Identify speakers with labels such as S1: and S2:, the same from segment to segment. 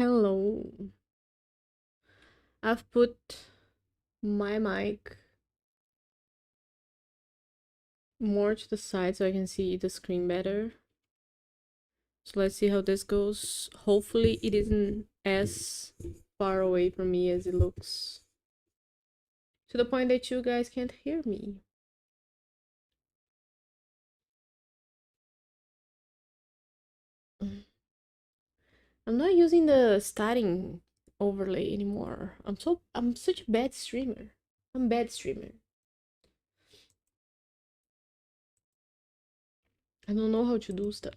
S1: Hello. I've put my mic more to the side so I can see the screen better. So let's see how this goes. Hopefully it isn't as far away from me as it looks. To the point that you guys can't hear me. I'm not using the starting overlay anymore. I'm such a bad streamer. I'm a bad streamer. I don't know how to do stuff.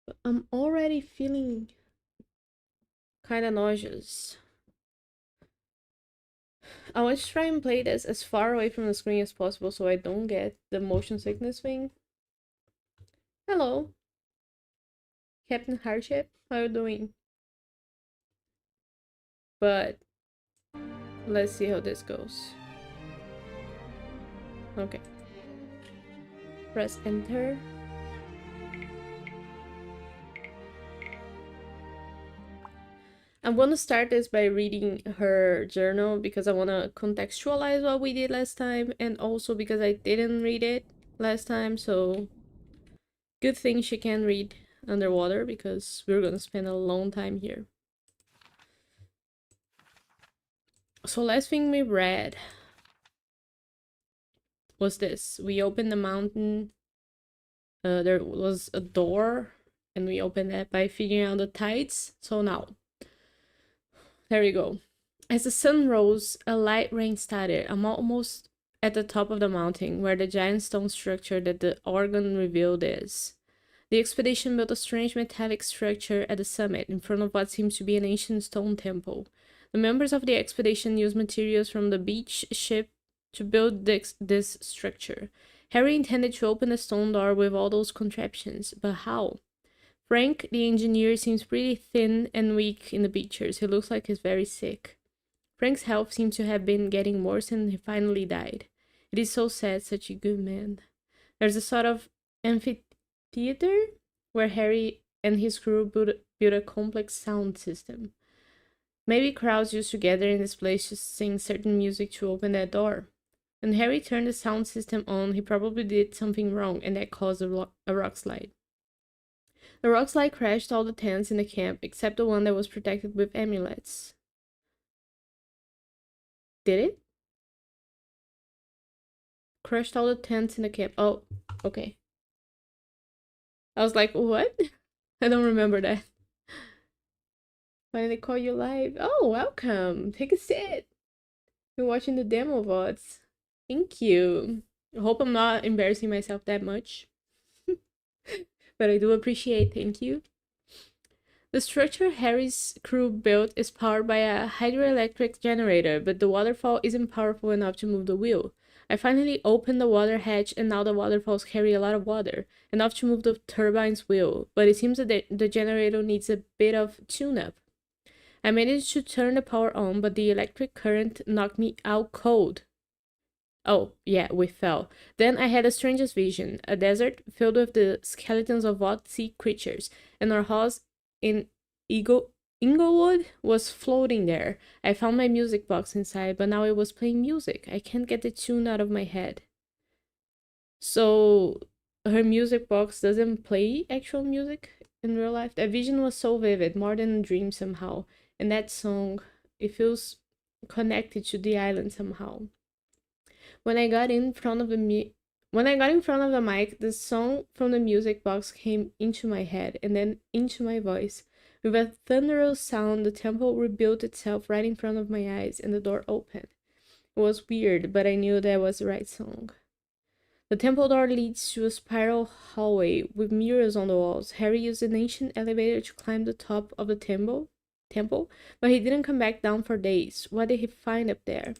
S1: But I'm already feeling kind of nauseous. I want to try and play this as far away from the screen as possible so I don't get the motion sickness thing. Hello, Captain Hardship. How are you doing? But let's see how this goes. Okay. Press enter. I'm gonna start this by reading her journal because I wanna contextualize what we did last time, and also because I didn't read it last time, so good thing she can read underwater because we're gonna spend a long time here. So last thing we read was this. We opened the mountain. There was a door and we opened that by figuring out the tides. So now, there you go. As the sun rose, a light rain started. I'm almost at the top of the mountain where the giant stone structure that the organ revealed is. The expedition built a strange metallic structure at the summit in front of what seems to be an ancient stone temple. The members of the expedition used materials from the beach ship to build this structure. Harry intended to open the stone door with all those contraptions, but how? Frank, the engineer, seems pretty thin and weak in the pictures. He looks like he's very sick. Frank's health seems to have been getting worse and he finally died. It is so sad, such a good man. There's a sort of amphitheater where Harry and his crew built a complex sound system. Maybe crowds used to gather in this place to sing certain music to open that door. When Harry turned the sound system on, he probably did something wrong, and that caused a rock slide. The rock slide crashed all the tents in the camp, except the one that was protected with amulets. Did it? Crushed all the tents in the camp. Oh, okay. I was like, what? I don't remember that. Why did they call you live? Oh, welcome. Take a sit. You're watching the demo VODs. Thank you. I hope I'm not embarrassing myself that much. But I do appreciate, thank you. The structure Harry's crew built is powered by a hydroelectric generator, but the waterfall isn't powerful enough to move the wheel. I finally opened the water hatch and now the waterfalls carry a lot of water, enough to move the turbine's wheel, but it seems that the generator needs a bit of tune-up. I managed to turn the power on, but the electric current knocked me out cold. Oh, yeah, we fell. Then I had the strangest vision, a desert filled with the skeletons of odd sea creatures, and our house in Inglewood was floating there. I found my music box inside, but now it was playing music. I can't get the tune out of my head. So her music box doesn't play actual music in real life. That vision was so vivid, more than a dream somehow. And that song, it feels connected to the island somehow. When I got in front of the mic, the song from the music box came into my head and then into my voice. With a thunderous sound, the temple rebuilt itself right in front of my eyes and the door opened. It was weird, but I knew that was the right song. The temple door leads to a spiral hallway with mirrors on the walls. Harry used an ancient elevator to climb the top of the temple, but he didn't come back down for days. What did he find up there?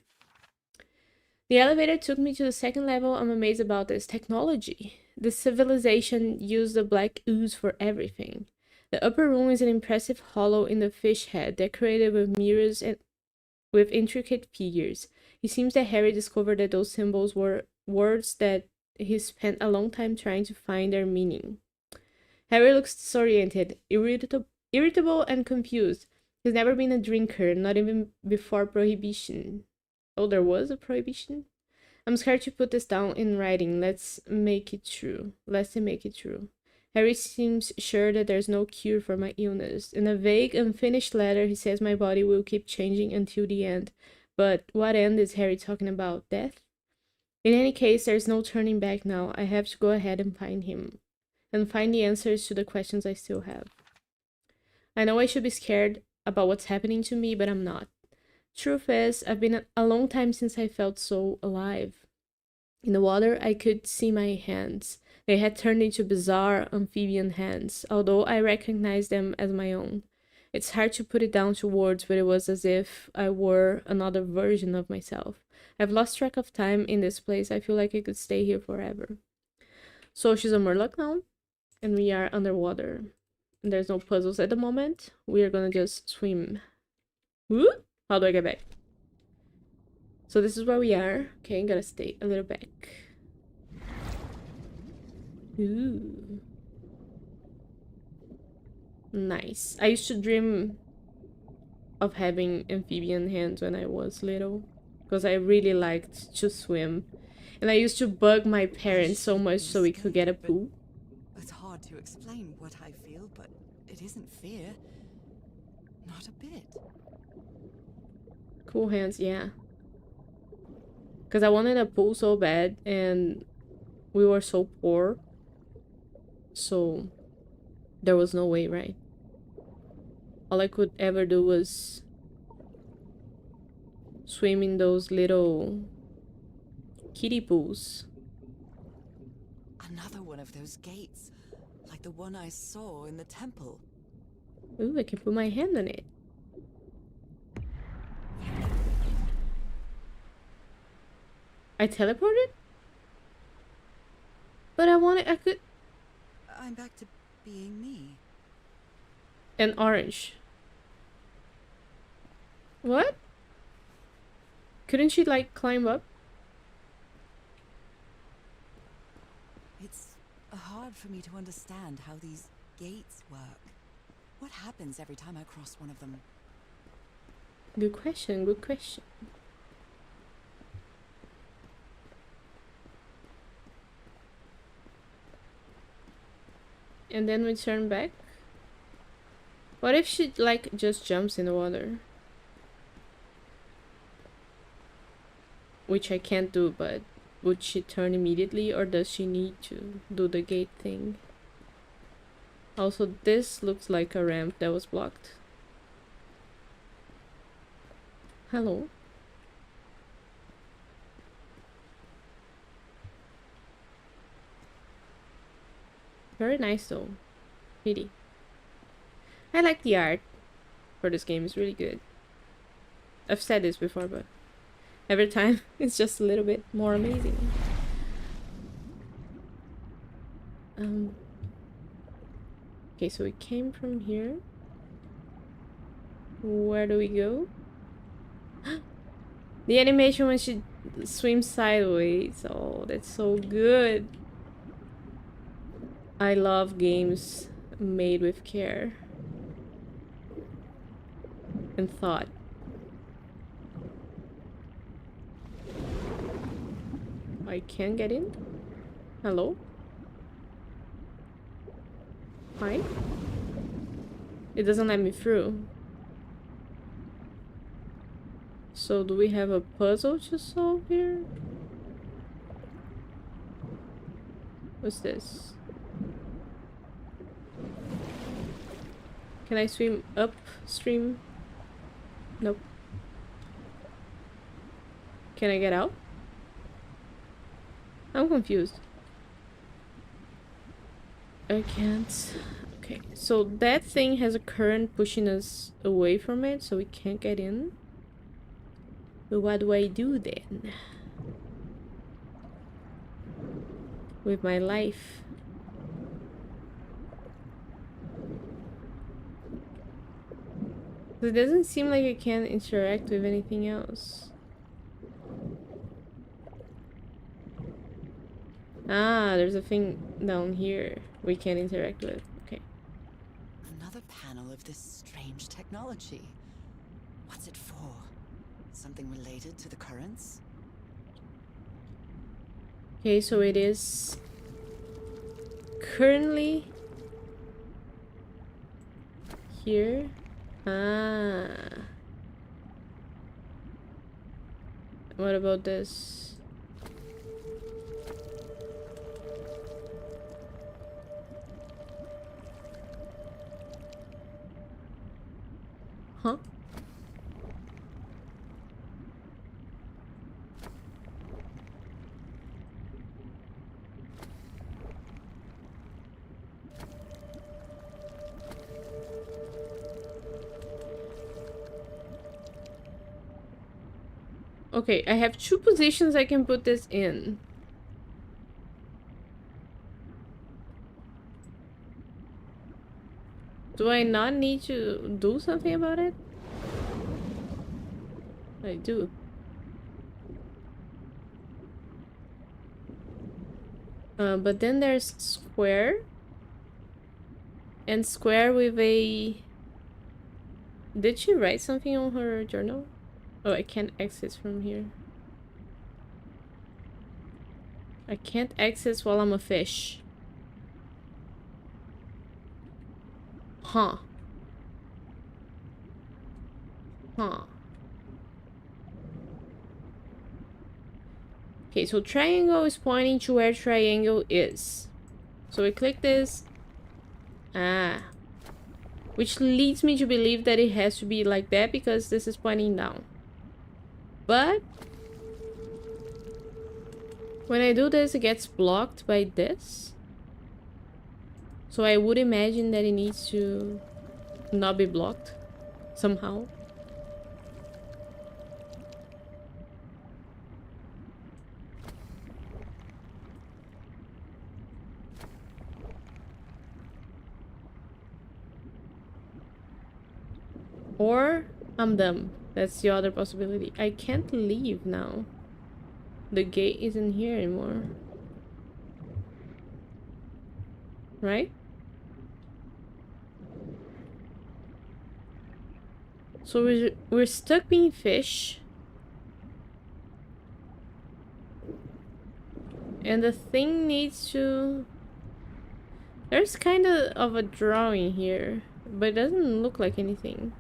S1: The elevator took me to the second level. I'm amazed about this technology. The civilization used the black ooze for everything. The upper room is an impressive hollow in the fish head, decorated with mirrors and with intricate figures. It seems that Harry discovered that those symbols were words that he spent a long time trying to find their meaning. Harry looks disoriented, irritable and confused. He's never been a drinker, not even before Prohibition. Oh, there was a Prohibition? I'm scared to put this down in writing. Let's make it true. Let's make it true. Harry seems sure that there's no cure for my illness. In a vague, unfinished letter, he says my body will keep changing until the end. But what end is Harry talking about? Death? In any case, there's no turning back now. I have to go ahead and find him. And find the answers to the questions I still have. I know I should be scared about what's happening to me, but I'm not. Truth is, I've been a long time since I felt so alive. In the water, I could see my hands. They had turned into bizarre amphibian hands, although I recognized them as my own. It's hard to put it down to words, but it was as if I were another version of myself. I've lost track of time in this place. I feel like I could stay here forever. So she's a Murloc now, and we are underwater. And there's no puzzles at the moment. We are gonna just swim. Woo? How do I get back? So this is where we are. Okay, I'm gonna stay a little back. Ooh. Nice. I used to dream of having amphibian hands when I was little, because I really liked to swim. And I used to bug my parents so much so we could get a pool.
S2: It's hard to explain what I feel, but it isn't fear. Not a bit.
S1: Cool hands, yeah. Because I wanted a pool so bad, and we were so poor. So there was no way, right? All I could ever do was swim in those little kiddie pools.
S2: Another one of those gates, like the one I saw in the temple.
S1: Ooh, I can put my hand on it. I teleported? But I could...
S2: I'm back to being me.
S1: And orange. What? Couldn't she, like, climb up?
S2: It's hard for me to understand how these gates work. What happens every time I cross one of them?
S1: Good question, good question. And then we turn back? What if she, like, just jumps in the water? Which I can't do, but would she turn immediately, or does she need to do the gate thing? Also, this looks like a ramp that was blocked. Hello? Very nice though. Pretty. I like the art for this game, it's really good. I've said this before, but every time it's just a little bit more amazing. Okay, so we came from here. Where do we go? The animation when she swims sideways. Oh, that's so good. I love games made with care and thought. I can't get in? Hello? Hi? It doesn't let me through. So do we have a puzzle to solve here? What's this? Can I swim upstream? Nope. Can I get out? I'm confused. I can't. Okay, so that thing has a current pushing us away from it, so we can't get in. But what do I do then? With my life? It doesn't seem like I can interact with anything else. Ah, there's a thing down here we can interact with.
S2: panel of this strange technology. What's it for? Something related to the currents?
S1: Okay, so it is currently here. Ah. What about this? Huh? Okay, I have two positions I can put this in. Do I not need to do something about it? I do. But then there's square. And square with a... Did she write something on her journal? Oh, I can't access from here. I can't access while I'm a fish. Huh. Huh. Okay, so triangle is pointing to where triangle is. So we click this. Ah. Which leads me to believe that it has to be like that because this is pointing down. But when I do this, it gets blocked by this. So I would imagine that it needs to not be blocked somehow. Or I'm dumb. That's the other possibility. I can't leave now. The gate isn't here anymore. Right? So we're stuck being fish. And the thing needs to... There's kind of a drawing here, but it doesn't look like anything.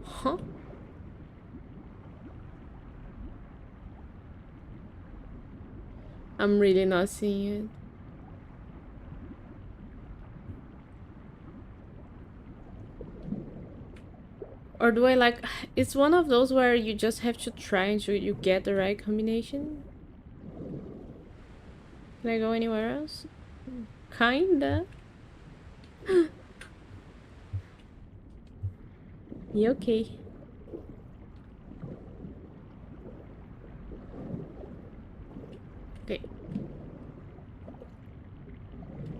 S1: Huh? I'm really not seeing it. Or do I like... It's one of those where you just have to try until you get the right combination. Can I go anywhere else? Kinda. You okay? Okay.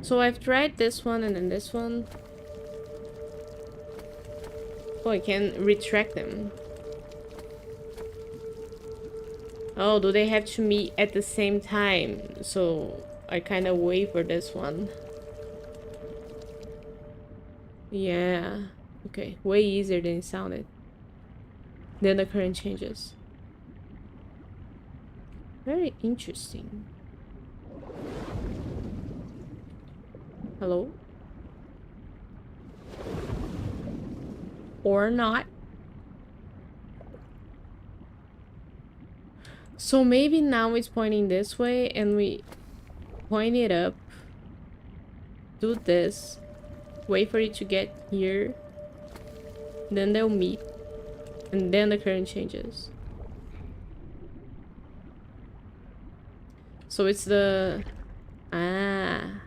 S1: So I've tried this one and then this one. Oh, I can retract them. Oh, do they have to meet at the same time? So I kind of wait for this one. Yeah. Okay. Way easier than it sounded. Then the current changes. Very interesting. Hello? Or not. So maybe now it's pointing this way and we point it up. Do this. Wait for it to get here. Then they'll meet. And then the current changes. So it's the... Ah.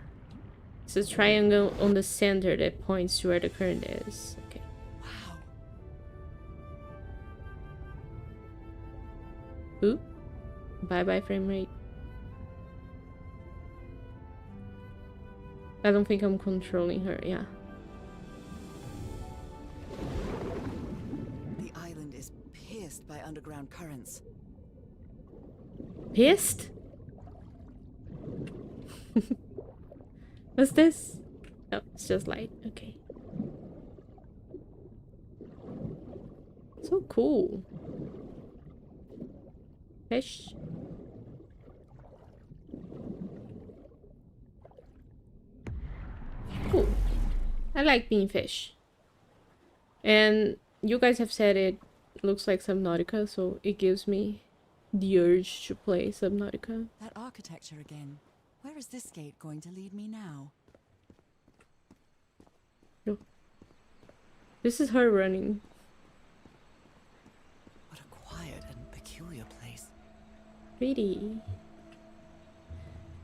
S1: It's a triangle on the center that points to where the current is. Okay.
S2: Wow.
S1: Ooh. Bye-bye frame rate. I don't think I'm controlling her, yeah.
S2: The island is underground currents.
S1: Pissed? What's this? Oh, it's just light. Okay. So cool. Fish. Cool. I like being fish. And you guys have said it looks like Subnautica, so it gives me the urge to play Subnautica.
S2: That architecture again. Where is this gate going to lead me now?
S1: No. This is her running.
S2: What a quiet and peculiar place.
S1: Pretty.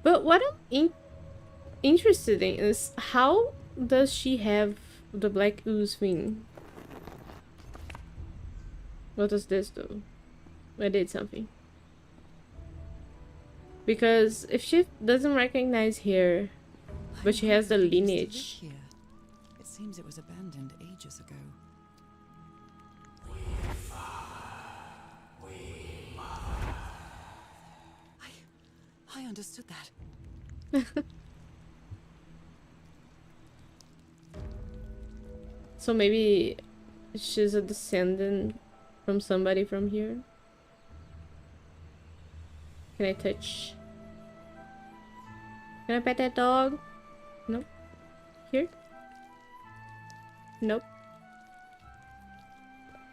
S1: But what I'm interested in is how does she have the black ooze thing? What does this do? I did something. Because if she doesn't recognize here, but she has the
S2: wonder if it used to live
S1: lineage.
S2: here. It seems it was abandoned ages ago. I understood that.
S1: So maybe she's a descendant from somebody from here. Can I touch? Can I pet that dog? Nope. Here? Nope.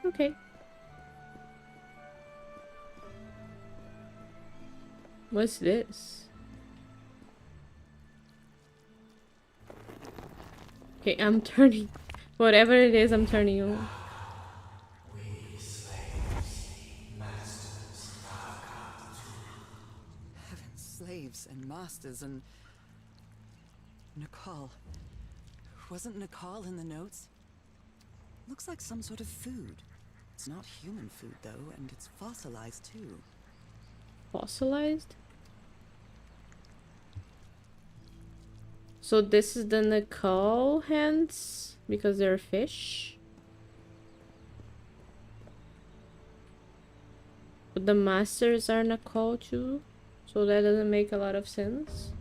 S1: Okay. What's this? Okay, I'm turning. Whatever it is, I'm turning on.
S2: Heavens, slaves and masters and... Nakal. Wasn't Nakal in the notes? Looks like some sort of food. It's not human food, though, and it's fossilized, too.
S1: Fossilized? So this is the Nakal hands because they're fish? But the masters are Nakal too? So that doesn't make a lot of sense.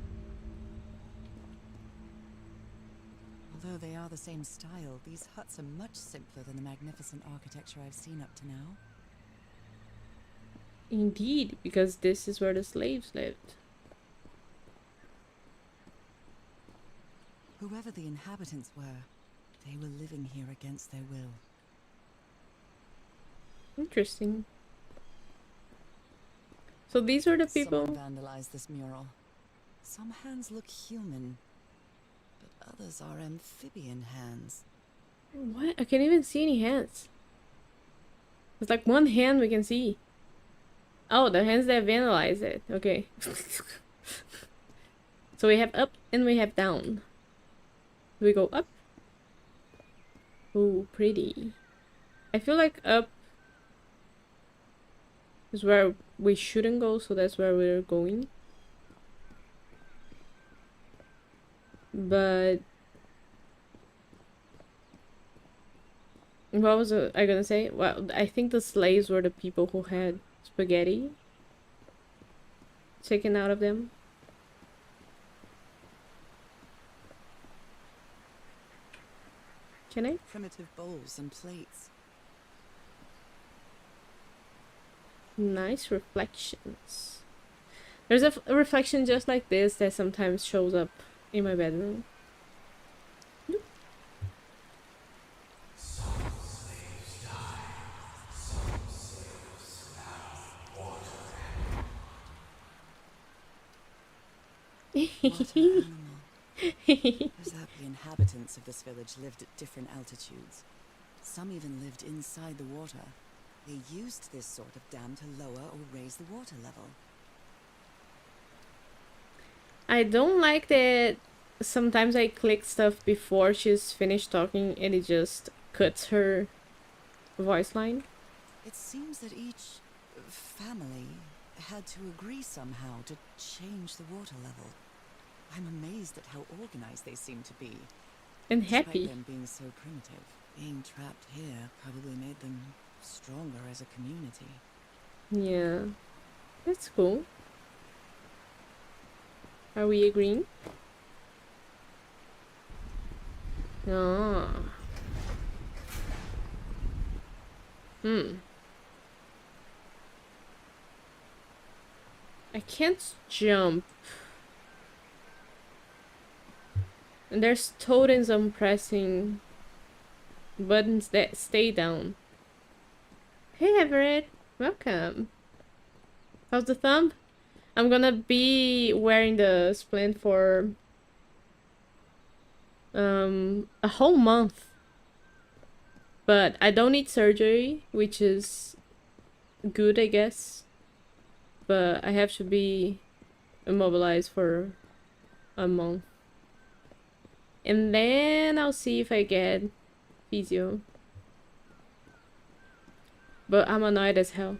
S2: Although they are the same style, these huts are much simpler than the magnificent architecture I've seen up to now.
S1: Indeed, because this is where the slaves lived.
S2: Whoever the inhabitants were, they were living here against their will.
S1: Interesting. So these are the people.
S2: Someone vandalized this mural. Some hands look human, but others are amphibian hands.
S1: What? I can't even see any hands. There's like one hand we can see. Oh, the hands that vandalized it. Okay. So we have up and we have down. Do we go up? Oh, pretty. I feel like up is where we shouldn't go, so that's where we're going. But what was I gonna say? Well, I think the slaves were the people who had spaghetti taken out of them. Can I?
S2: Primitive bowls and plates.
S1: Nice reflections. There's a reflection just like this that sometimes shows up in my bedroom. Nope.
S2: What animal? As that the inhabitants of this village lived at different altitudes. Some even lived inside the water. They used this sort of dam to lower or raise the water level.
S1: I don't like that sometimes I click stuff before she's finished talking and it just cuts her voice line.
S2: It seems that each family had to agree somehow to change the water level. I'm amazed at how organized they seem to be.
S1: And
S2: Despite
S1: happy.
S2: them being so primitive, being trapped here probably made them stronger as a community.
S1: Yeah, that's cool. Are we agreeing? Ah. I can't jump. And there's totems I'm pressing buttons that stay down. Hey Everett, welcome. How's the thumb? I'm gonna be wearing the splint for a whole month. But I don't need surgery, which is good, I guess. But I have to be immobilized for a month. And then I'll see if I get physio. But I'm annoyed as hell.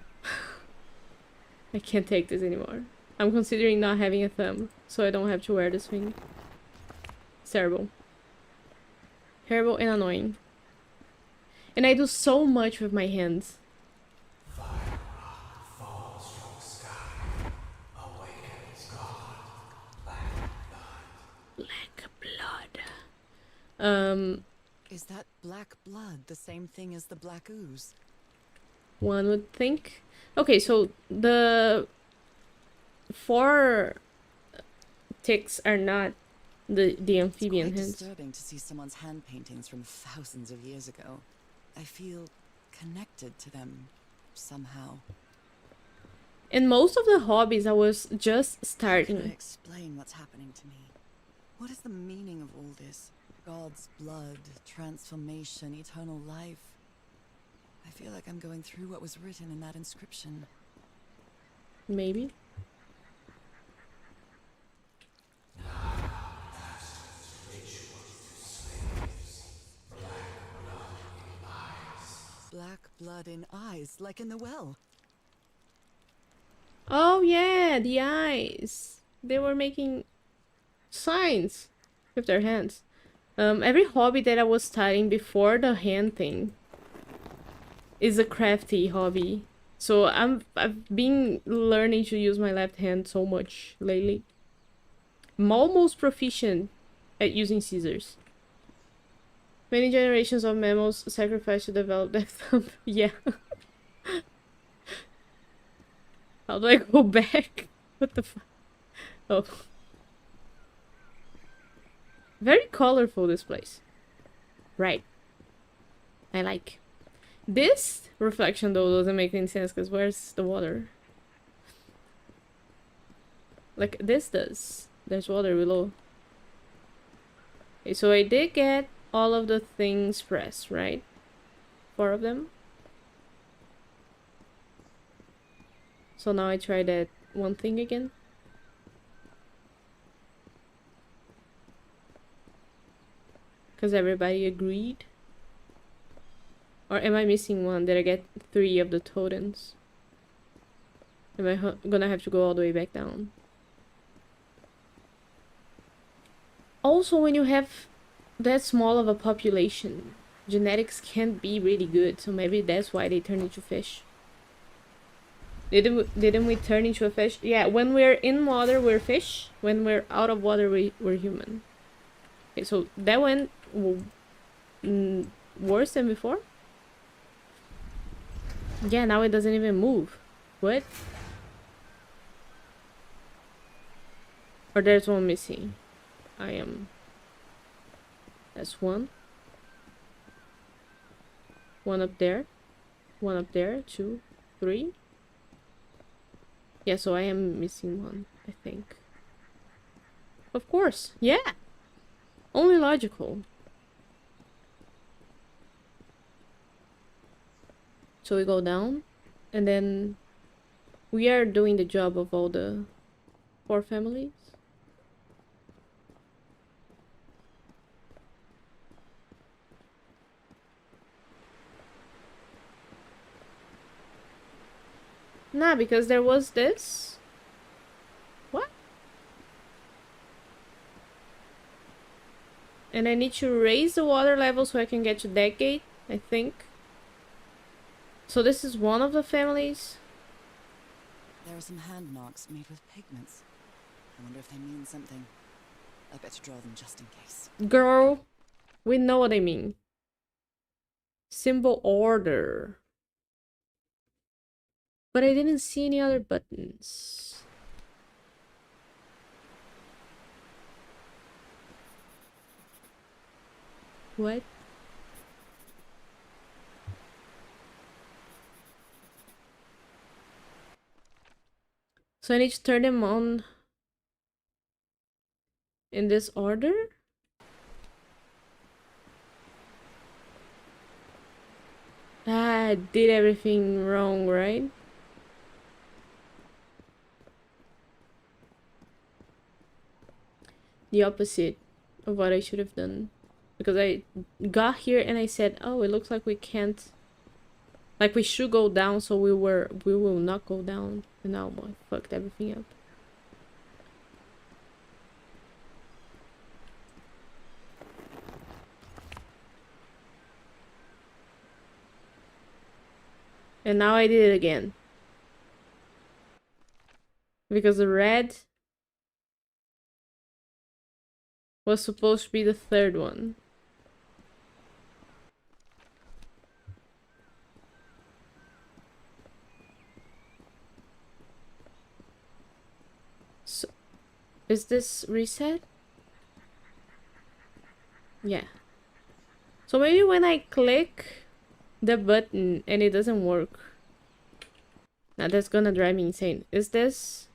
S1: I can't take this anymore. I'm considering not having a thumb, so I don't have to wear this thing. It's terrible. Terrible and annoying. And I do so much with my hands.
S3: Fire falls from sky, awakens God,
S1: Black blood.
S2: Is that black blood the same thing as the black ooze?
S1: One would think. Okay, so the 4 ticks are not the amphibian
S2: It's quite
S1: hands.
S2: disturbing to see someone's hand paintings from thousands of years ago. I feel connected to them somehow.
S1: In most of the hobbies, I was just
S2: How can I
S1: starting.
S2: explain what's happening to me? What is the meaning of all this? God's blood, transformation, eternal life. I feel like I'm going through what was written in that inscription.
S1: Maybe.
S2: Black blood in eyes, like in the well.
S1: Oh yeah, the eyes. They were making signs with their hands. Every hobby that I was studying before the hand thing is a crafty hobby. So I've been learning to use my left hand so much lately. I'm almost proficient at using scissors. Many generations of mammals sacrificed to develop their thumb. Yeah. How do I go back? What the fuck? Oh. Very colorful, this place. Right. I like. This reflection, though, doesn't make any sense, because where's the water? Like, this does. There's water below. Okay, so I did get all of the things pressed, right? 4 of them. So now I try that one thing again. Because everybody agreed. Or am I missing one? Did I get 3 of the totems? Am I gonna have to go all the way back down? Also, when you have that small of a population, genetics can't be really good. So maybe that's why they turn into fish. Didn't we turn into a fish? Yeah, when we're in water, we're fish. When we're out of water, we're human. Okay, so that went worse than before? Yeah, now it doesn't even move. What? Or there's one missing. That's one. One up there. One up there. 2, 3. Yeah, so I am missing one, I think. Of course. Yeah. Only logical. So we go down, and then we are doing the job of all the 4 families. Nah, because there was this. What? And I need to raise the water level so I can get to that gate, I think. So this is one of the families?
S2: There are some hand marks made with pigments. I wonder if they mean something. I better draw them just in case.
S1: Girl, we know what I mean. Symbol order. But I didn't see any other buttons. What? So I need to turn them on in this order? Ah, I did everything wrong, right? The opposite of what I should have done. Because I got here and I said, oh, it looks like we can't... Like we should go down, so we will not go down. And now I fucked everything up. And now I did it again. Because the red was supposed to be the third one. So, is this reset? Yeah. So maybe when I click the button and it doesn't work. Now that's gonna drive me insane. Is this...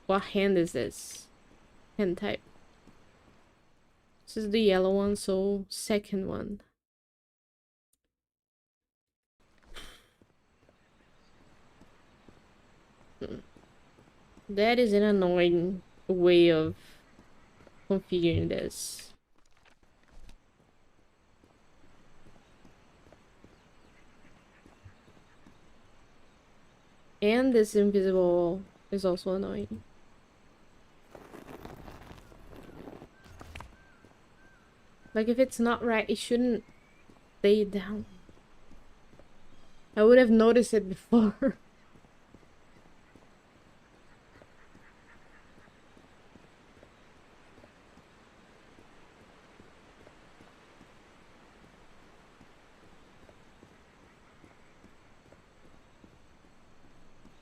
S1: What hand is this? Hand type. This is the yellow one, so second one. That is an annoying way of configuring this. And this invisible wall is also annoying. Like if it's not right, it shouldn't stay down. I would have noticed it before.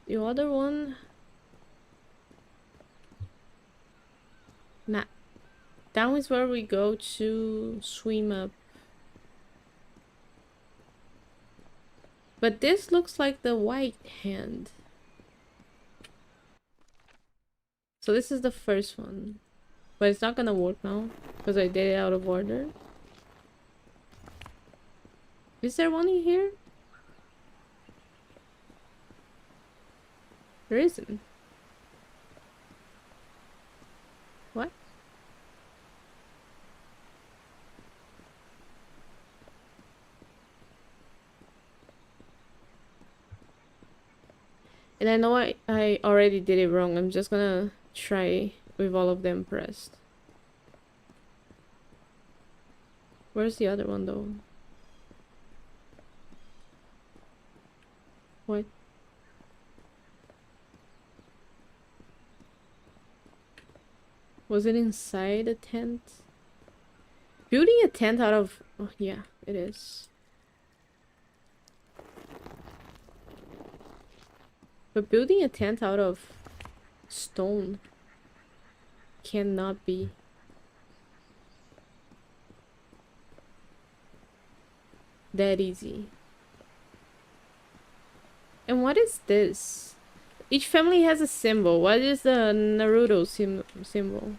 S1: The other one... Nah. Down is where we go to swim up. But this looks like the white hand. So this is the first one. But it's not gonna work now, because I did it out of order. Is there one in here? There isn't. What? And I know I already did it wrong. I'm just gonna try with all of them pressed. Where's the other one though? What? Was it inside a tent? Building a tent out of... Oh, yeah, it is. But building a tent out of stone cannot be. That easy. And what is this? Each family has a symbol. What is the Naruto symbol?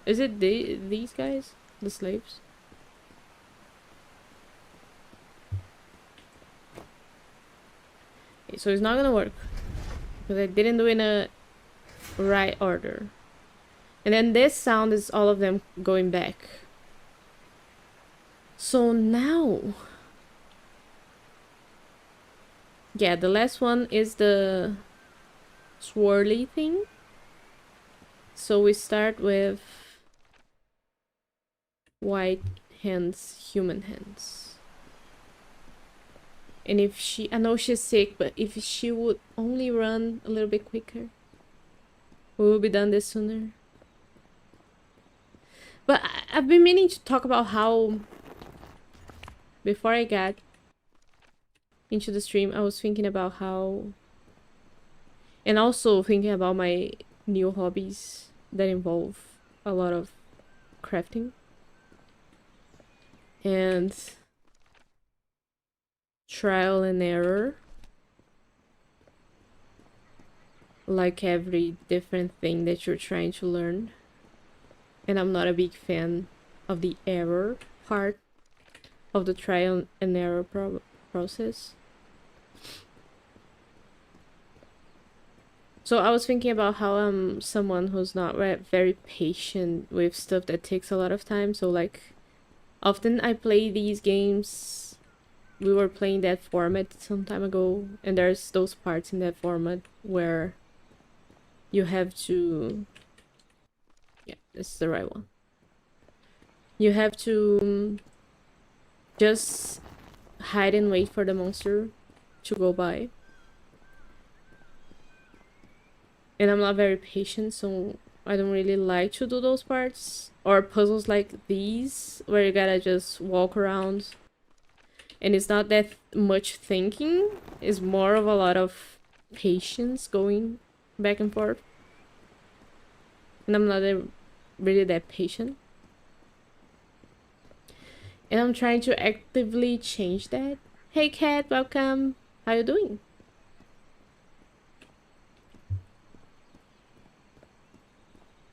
S1: Is it these guys? The slaves? Okay, so it's not gonna work. Because I didn't do it in a right order. And then this sound is all of them going back. So now... Yeah, the last one is the swirly thing. So we start with white hands, human hands. And if she, I know she's sick, but if she would only run a little bit quicker, we will be done this sooner. But I've been meaning to talk about how, before I got into the stream, I was thinking about how, and also thinking about my new hobbies that involve a lot of crafting. And trial and error. Like every different thing that you're trying to learn. And I'm not a big fan of the error part of the trial and error process. So I was thinking about how I'm someone who's not very patient with stuff that takes a lot of time. So like, often I play these games. We were playing that format some time ago, and there's those parts in that format where you have to... Yeah, this is the right one. You have to just hide and wait for the monster to go by. And I'm not very patient, so I don't really like to do those parts. Or puzzles like these, where you gotta just walk around. And it's not that much thinking. It's more of a lot of patience going back and forth. And I'm not really that patient. And I'm trying to actively change that. Hey Kat, welcome. How you doing?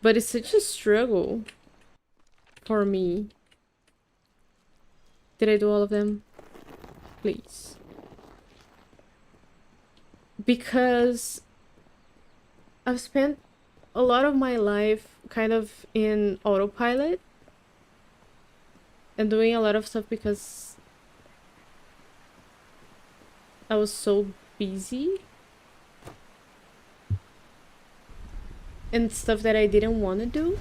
S1: But it's such a struggle for me. Did I do all of them? Please. Because I've spent a lot of my life kind of in autopilot and doing a lot of stuff because I was so busy and stuff that I didn't want to do.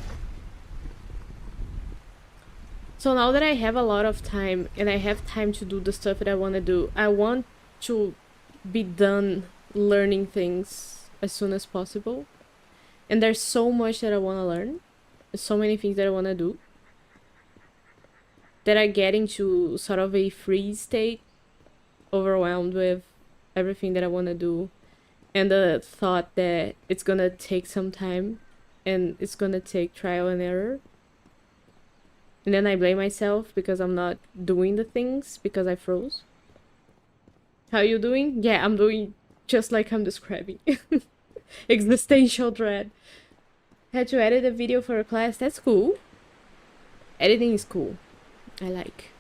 S1: So now that I have a lot of time and I have time to do the stuff that I want to do, I want to be done learning things as soon as possible. And there's so much that I want to learn. There's so many things that I want to do that I get into sort of a freeze state, overwhelmed with everything that I want to do. And the thought that it's gonna take some time and it's gonna take trial and error. And then I blame myself because I'm not doing the things because I froze. How you doing? Yeah, I'm doing just like I'm describing. Existential dread. Had to edit a video for a class. That's cool. Editing is cool. I like.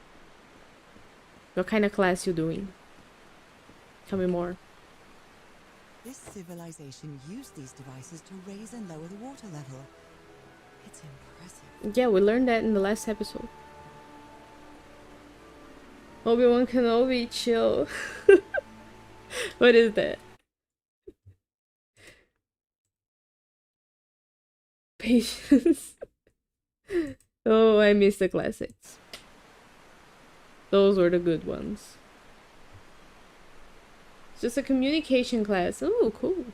S1: What kind of class you doing? Tell me more.
S2: This civilization used these devices to raise and lower the water level. It's impressive.
S1: Yeah, we learned that in the last episode. Obi-Wan Kenobi, chill. What is that? Patience. Oh, I miss the classics. Those were the good ones. It's just a communication class. Oh, cool.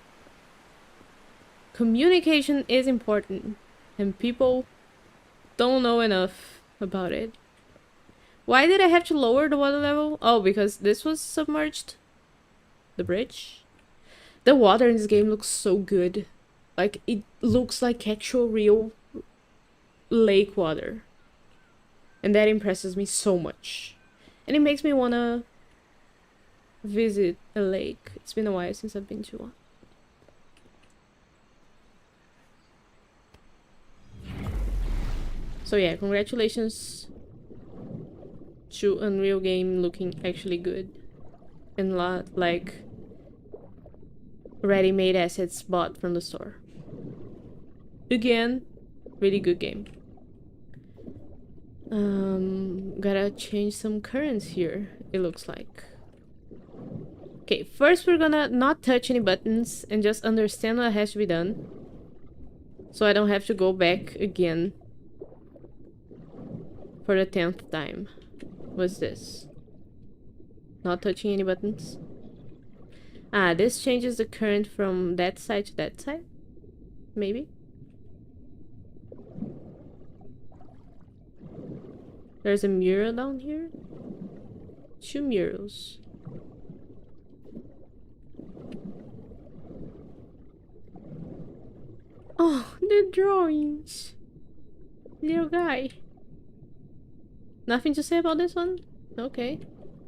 S1: Communication is important, and people don't know enough about it. Why did I have to lower the water level? Oh, because this was submerged. The bridge. The water in this game looks so good. Like, it looks like actual real lake water. And that impresses me so much. And it makes me wanna visit a lake. It's been a while since I've been to one. So yeah, congratulations to Unreal game looking actually good. And not like ready-made assets bought from the store. Again, really good game. Gotta change some currents here, it looks like. Okay, first we're gonna not touch any buttons and just understand what has to be done. So I don't have to go back again for the 10th time. What's this? Not touching any buttons. Ah, this changes the current from that side to that side? Maybe? There's a mural down here? 2 murals. Oh, the drawings! Little guy. Nothing to say about this one? Okay.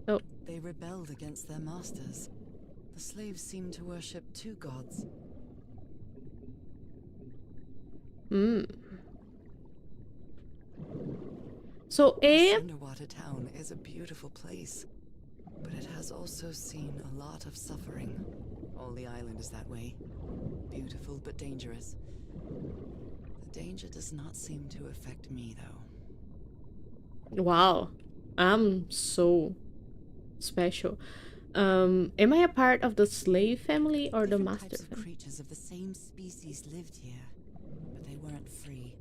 S1: Oh.
S2: They rebelled against their masters. The slaves seemed to worship two gods.
S1: So if
S2: Underwater town is a beautiful place, but it has also seen a lot of suffering. All the island is that way. Beautiful but dangerous. The danger does not seem to affect me, though.
S1: wow, I'm so special. Am I a part of the slave family or the
S2: Different
S1: master
S2: types of
S1: family?
S2: creatures of the same species lived here, but they weren't free.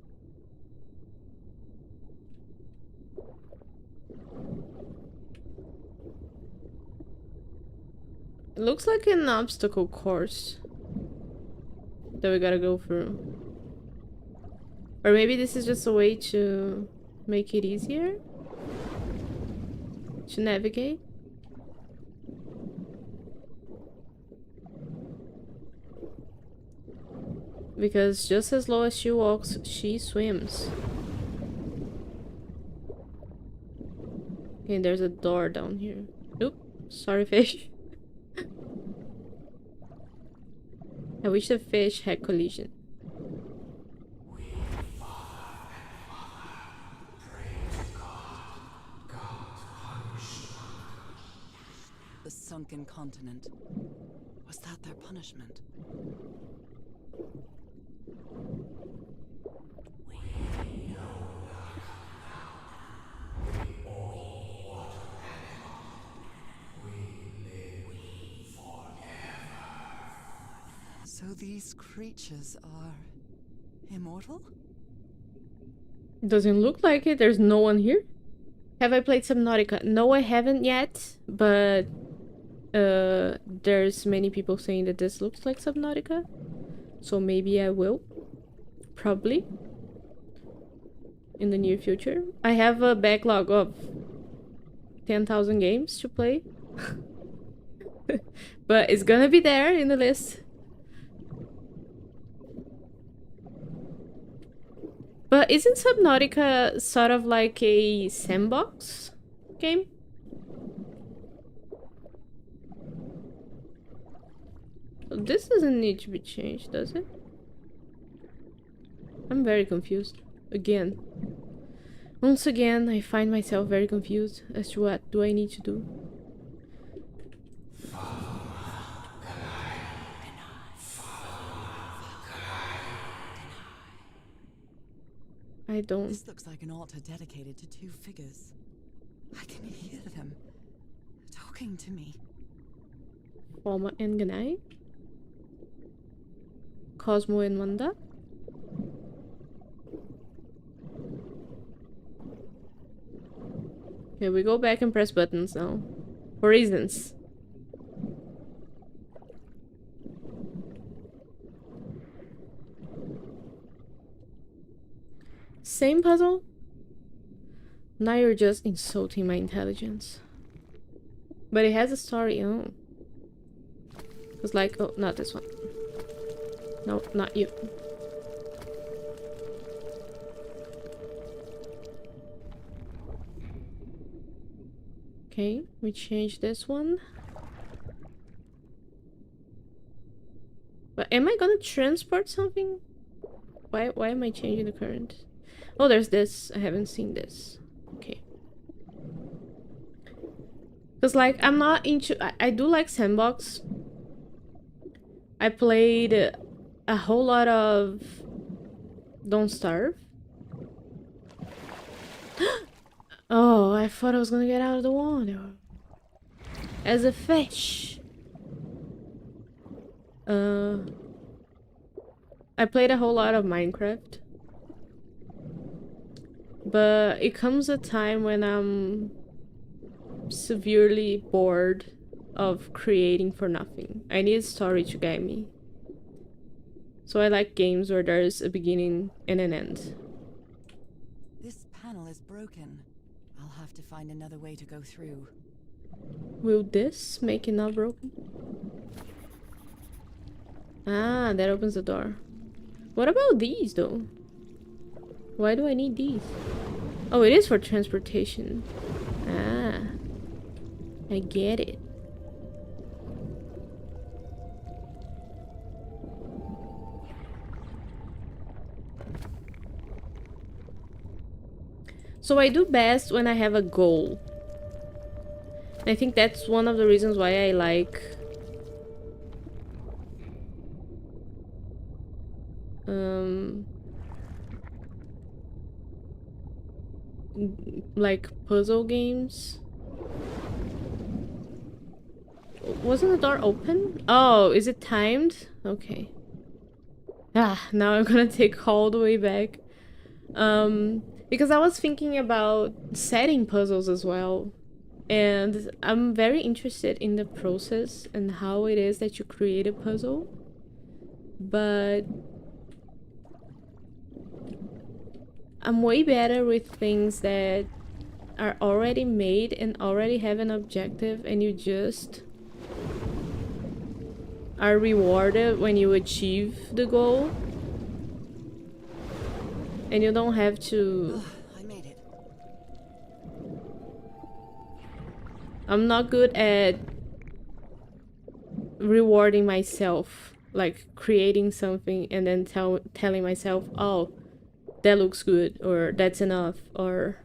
S1: It looks like an obstacle course that we gotta go through. Or maybe this is just a way to make it easier to navigate. Because just as low as she walks, she swims. Okay, there's a door down here. Oop, sorry fish. I wish the fish had collision.
S2: The sunken continent. Was that their punishment? So these creatures are immortal?
S1: Doesn't look like it. There's no one here. Have I played Subnautica? No, I haven't yet, but there's many people saying that this looks like Subnautica. So maybe I will. Probably. In the near future. I have a backlog of 10,000 games to play. But it's gonna be there in the list. But isn't Subnautica sort of like a sandbox game? This doesn't need to be changed, does it? I'm very confused. Again. Once again, I find myself very confused as to what do I need to do. I don't.
S2: This looks like an altar dedicated to two figures. I can hear them talking to me.
S1: Forma and Ganai. Cosmo and Wanda. Okay, we go back and press buttons now. For reasons. Same puzzle? Now you're just insulting my intelligence. But it has a story, oh. It's like, oh, not this one. No, not you. Okay, we change this one. But am I gonna transport something? Why am I changing the current? Oh, there's this. I haven't seen this. Okay. Because, like, I'm not into... I do like sandbox. I played a whole lot of Don't Starve. Oh, I thought I was gonna get out of the water. As a fish. I played a whole lot of Minecraft. But it comes a time when I'm severely bored of creating for nothing. I need a story to guide me. So I like games where there's a beginning and an end.
S2: This panel is broken. I'll have to find another way to go through.
S1: Will this make it not broken? Ah, that opens the door. What about these though? Why do I need these? Oh, it is for transportation. Ah, I get it. So I do best when I have a goal. I think that's one of the reasons why I like like puzzle games. Wasn't the door open? Oh, is it timed? Okay. Ah, now I'm gonna take all the way back. Because I was thinking about setting puzzles as well. And I'm very interested in the process and how it is that you create a puzzle. But I'm way better with things that are already made and already have an objective, and you just are rewarded when you achieve the goal. And you don't have to...
S2: I made it.
S1: I'm not good at rewarding myself, like creating something and then telling myself, oh, that looks good, or that's enough, or...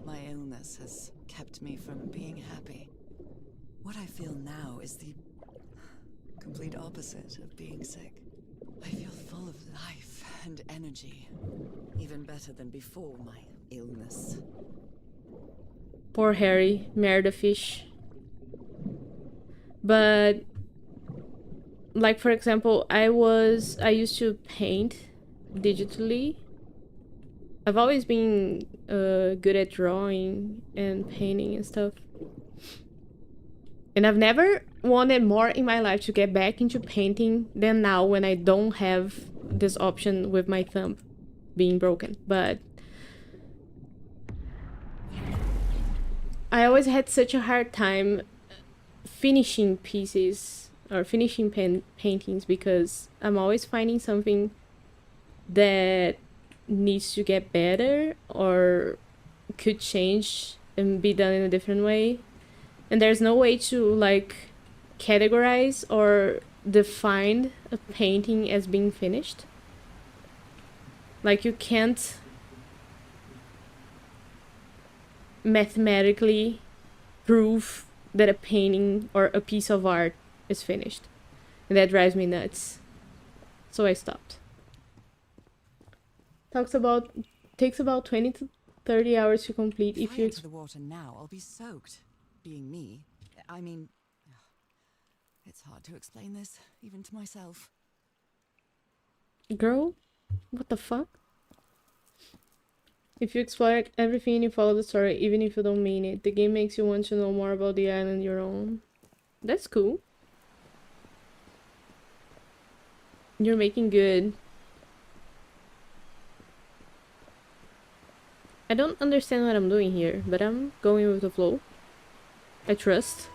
S2: My illness has kept me from being happy. What I feel now is the complete opposite of being sick. I feel full of life and energy, even better than before my illness.
S1: Poor Harry, married a fish. But, like for example, I used to paint digitally. I've always been good at drawing and painting and stuff. And I've never wanted more in my life to get back into painting than now when I don't have this option with my thumb being broken. But I always had such a hard time finishing pieces or finishing paintings because I'm always finding something that needs to get better or could change and be done in a different way. And there's no way to like categorize or define a painting as being finished. Like you can't mathematically prove that a painting or a piece of art is finished. And that drives me nuts. So I stopped. Takes about 20 to 30 hours to complete if
S2: I
S1: you
S2: enter the water now, I'll be soaked. Being me, I mean, it's hard to explain this, even to myself.
S1: Girl, what the fuck? If you explore everything and you follow the story, even if you don't mean it, the game makes you want to know more about the island you're on. That's cool. You're making good. I don't understand what I'm doing here, but I'm going with the flow. I trust.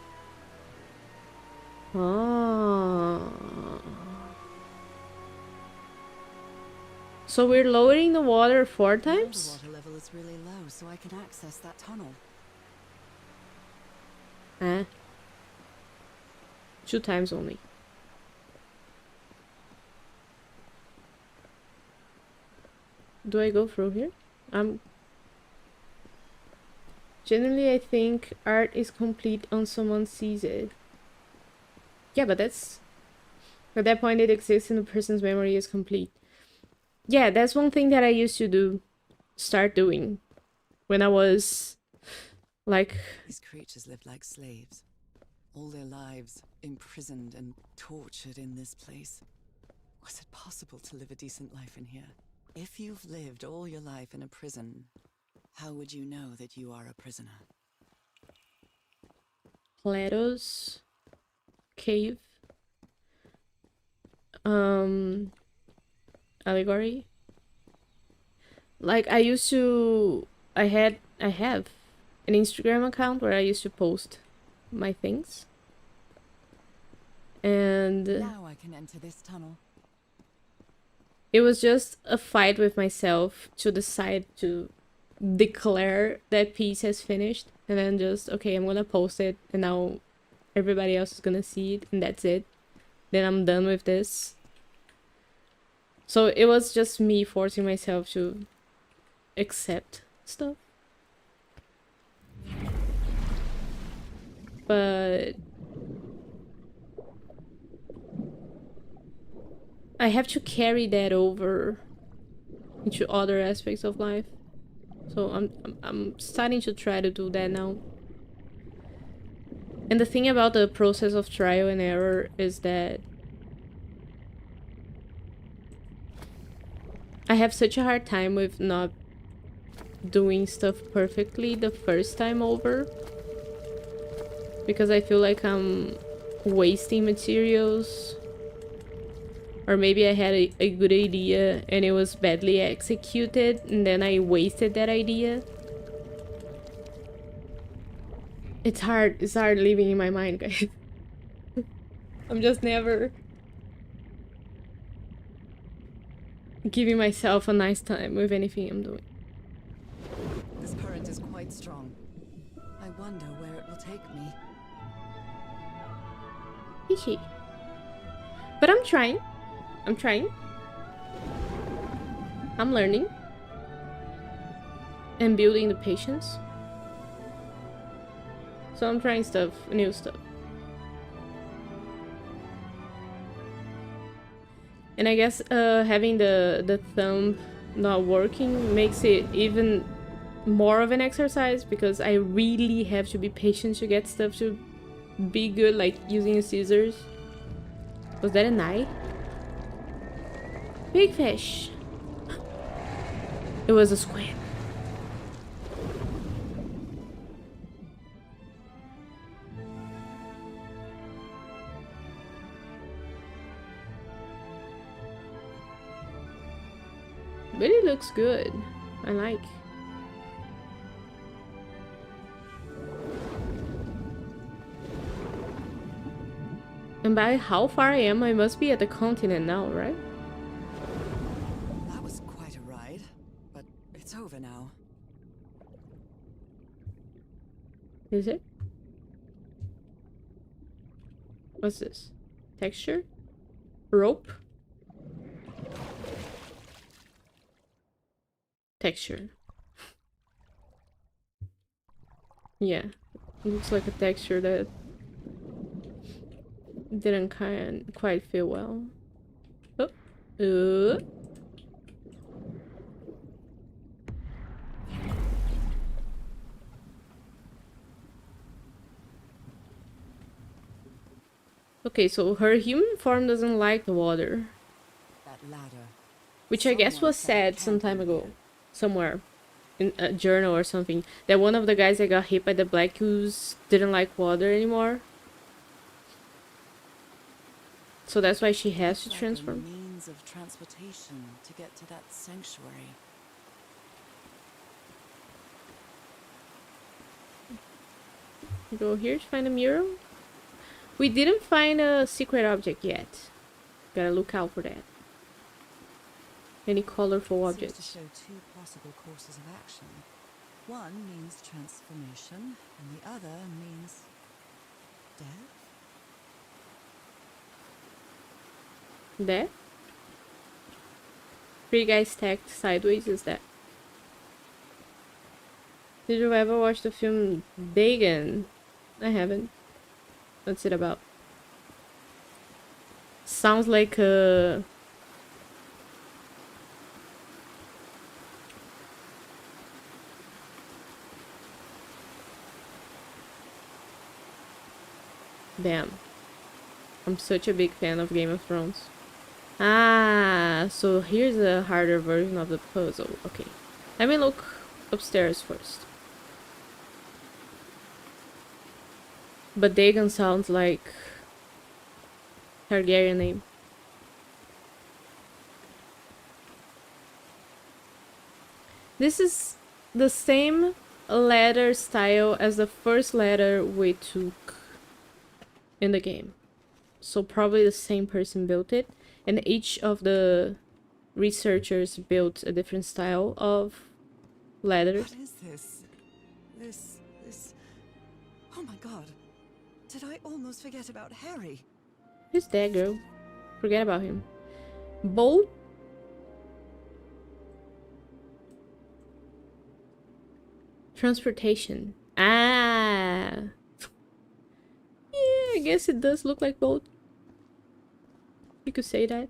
S1: Ah. So we're lowering the water 4 times?
S2: The water level is really low, so I can access that tunnel.
S1: Ah. 2 times only. Do I go through here? Generally, I think art is complete when someone sees it. Yeah, but that's... At that point, it exists and the person's memory is complete. Yeah, that's one thing that I used to start doing when I was like...
S2: These creatures lived like slaves, all their lives imprisoned and tortured in this place. Was it possible to live a decent life in here? If you've lived all your life in a prison, how would you know that you are a prisoner?
S1: Plato's cave. Allegory. Like I have an Instagram account where I used to post my things. And
S2: Now I can enter this tunnel.
S1: it was just a fight with myself to decide to declare that piece has finished, and then just, okay, I'm gonna post it, and now everybody else is gonna see it, and that's it. Then I'm done with this. So it was just me forcing myself to accept stuff. But I have to carry that over into other aspects of life. So I'm starting to try to do that now. And the thing about the process of trial and error is that I have such a hard time with not doing stuff perfectly the first time over, because I feel like I'm wasting materials, or maybe I had a good idea and it was badly executed and then I wasted that idea. It's hard living in my mind, guys. I'm just never giving myself a nice time with anything I'm doing.
S2: This current is quite strong. I wonder where it will take me.
S1: Hehe. But I'm trying. I'm learning. And building the patience. So I'm trying stuff, new stuff. And I guess having the thumb not working makes it even more of an exercise, because I really have to be patient to get stuff to be good, like using scissors. Was that an eye? Big fish. It was a squid. But it looks good. I like. And by how far I am, I must be at the continent now, right?
S2: That was quite a ride, but it's over now.
S1: Is it? What's this? Texture? Rope? Texture. Yeah. Looks like a texture that didn't quite feel well. Oh. Okay, so her human form doesn't like the water.
S2: That ladder.
S1: Which I guess was said some time ago. Somewhere. In a journal or something. That one of the guys that got hit by the black ooze didn't like water anymore. So that's why she has to
S2: Like
S1: transform.
S2: a means of transportation to get to that sanctuary.
S1: Go here to find a mural. We didn't find a secret object yet. Gotta look out for that. Any colorful
S2: Seems
S1: objects.
S2: to show two possible courses of action. One means transformation, and the other means death.
S1: That? Three guys stacked sideways is that? Did you ever watch the film Dagon? I haven't. What's it about? Sounds like a... Damn. I'm such a big fan of Game of Thrones. Ah, so here's a harder version of the puzzle. Okay. Let me look upstairs first. But Dagon sounds like Targaryen name. This is the same letter style as the first letter we took in the game. So probably the same person built it. And each of the researchers built a different style of letters.
S2: What is this? This... Oh my god. Did I almost forget about Harry?
S1: Who's that girl? Forget about him. Bolt. Transportation. Ah. Yeah, I guess it does look like both. You could say that.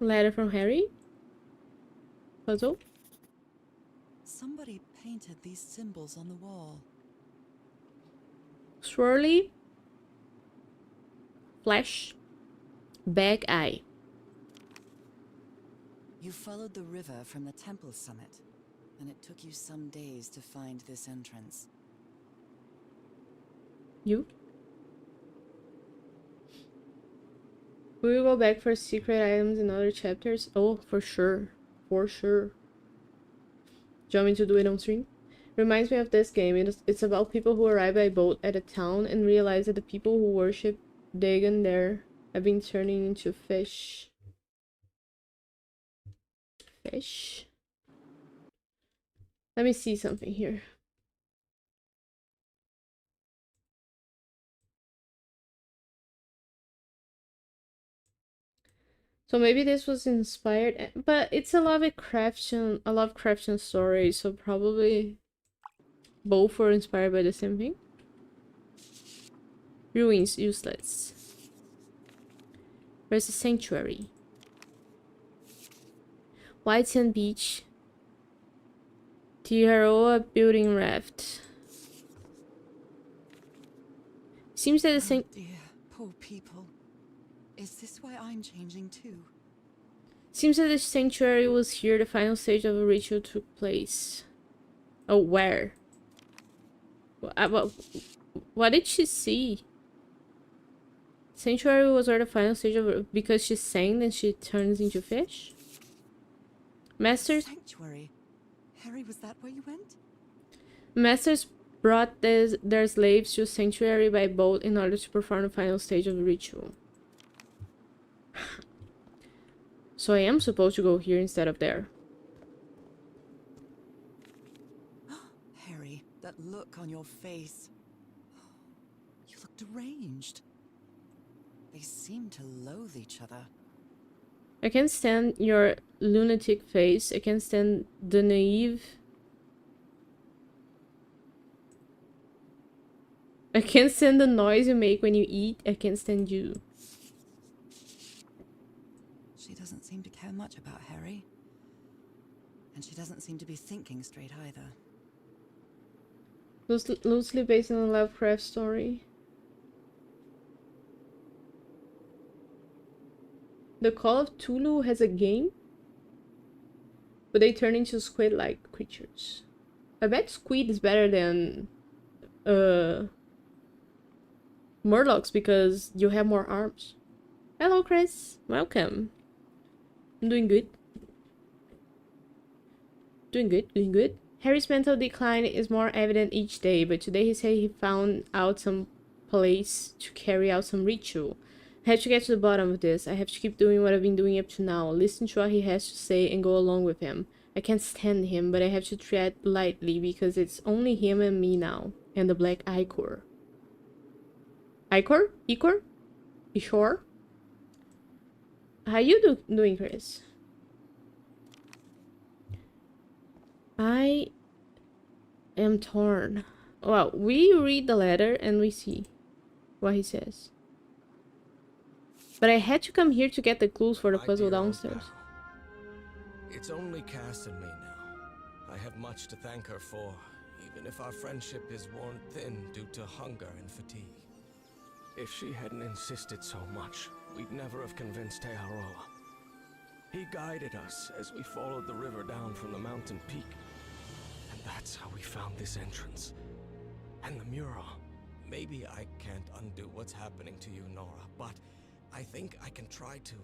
S1: Letter from Harry. Puzzle.
S2: Somebody painted these symbols on the wall.
S1: Swirly. Flash. Bag eye.
S2: You followed the river from the temple summit, and it took you some days to find this entrance.
S1: You. We will go back for secret items in other chapters. Oh, for sure. For sure. Do you want me to do it on stream? Reminds me of this game. It's about people who arrive by boat at a town and realize that the people who worship Dagon there have been turning into fish. Fish? Let me see something here. So maybe this was inspired, but it's a Lovecraftian story, so probably both were inspired by the same thing. Ruins useless. Where's the sanctuary? White Sand Beach. Tiaroa building raft. Seems that the
S2: Oh dear, poor people. Is this why I'm changing too?
S1: Seems that the sanctuary was here. The final stage of a ritual took place. Oh, where? What did she see? Sanctuary was where the final stage of because she sang and she turns into fish? Masters
S2: Sanctuary? Harry, was that where you went?
S1: Masters brought their slaves to sanctuary by boat in order to perform the final stage of the ritual. So I am supposed to go here instead of there.
S2: Harry, that look on your face. You look deranged. They seem to loathe each other.
S1: I can't stand your lunatic face. I can't stand the naive. I can't stand the noise you make when you eat. I can't stand you.
S2: She doesn't seem to care much about Harry. And she doesn't seem to be thinking straight either.
S1: Loosely based on a Lovecraft story. The Call of Cthulhu has a game, but they turn into squid-like creatures. I bet squid is better than Murlocs because you have more arms. Hello, Chris. Welcome. I'm doing good. Doing good. Harry's mental decline is more evident each day, but today he said he found out some place to carry out some ritual. I have to get to the bottom of this. I have to keep doing what I've been doing up to now. Listen to what he has to say and go along with him. I can't stand him, but I have to tread lightly because it's only him and me now. And the Black Ichor. Ichor? Ichor? You sure? How you doing, Chris? I am torn. Well, we read the letter and we see what he says. But I had to come here to get the clues for the
S3: My
S1: puzzle
S3: dear old
S1: downstairs.
S3: pal. It's only Cass and me now. I have much to thank her for, even if our friendship is worn thin due to hunger and fatigue. If she hadn't insisted so much, we'd never have convinced Teharoa. He guided us as we followed the river down from the mountain peak. And that's how we found this entrance. And the mural. Maybe I can't undo what's happening to you, Nora, but I think I can try to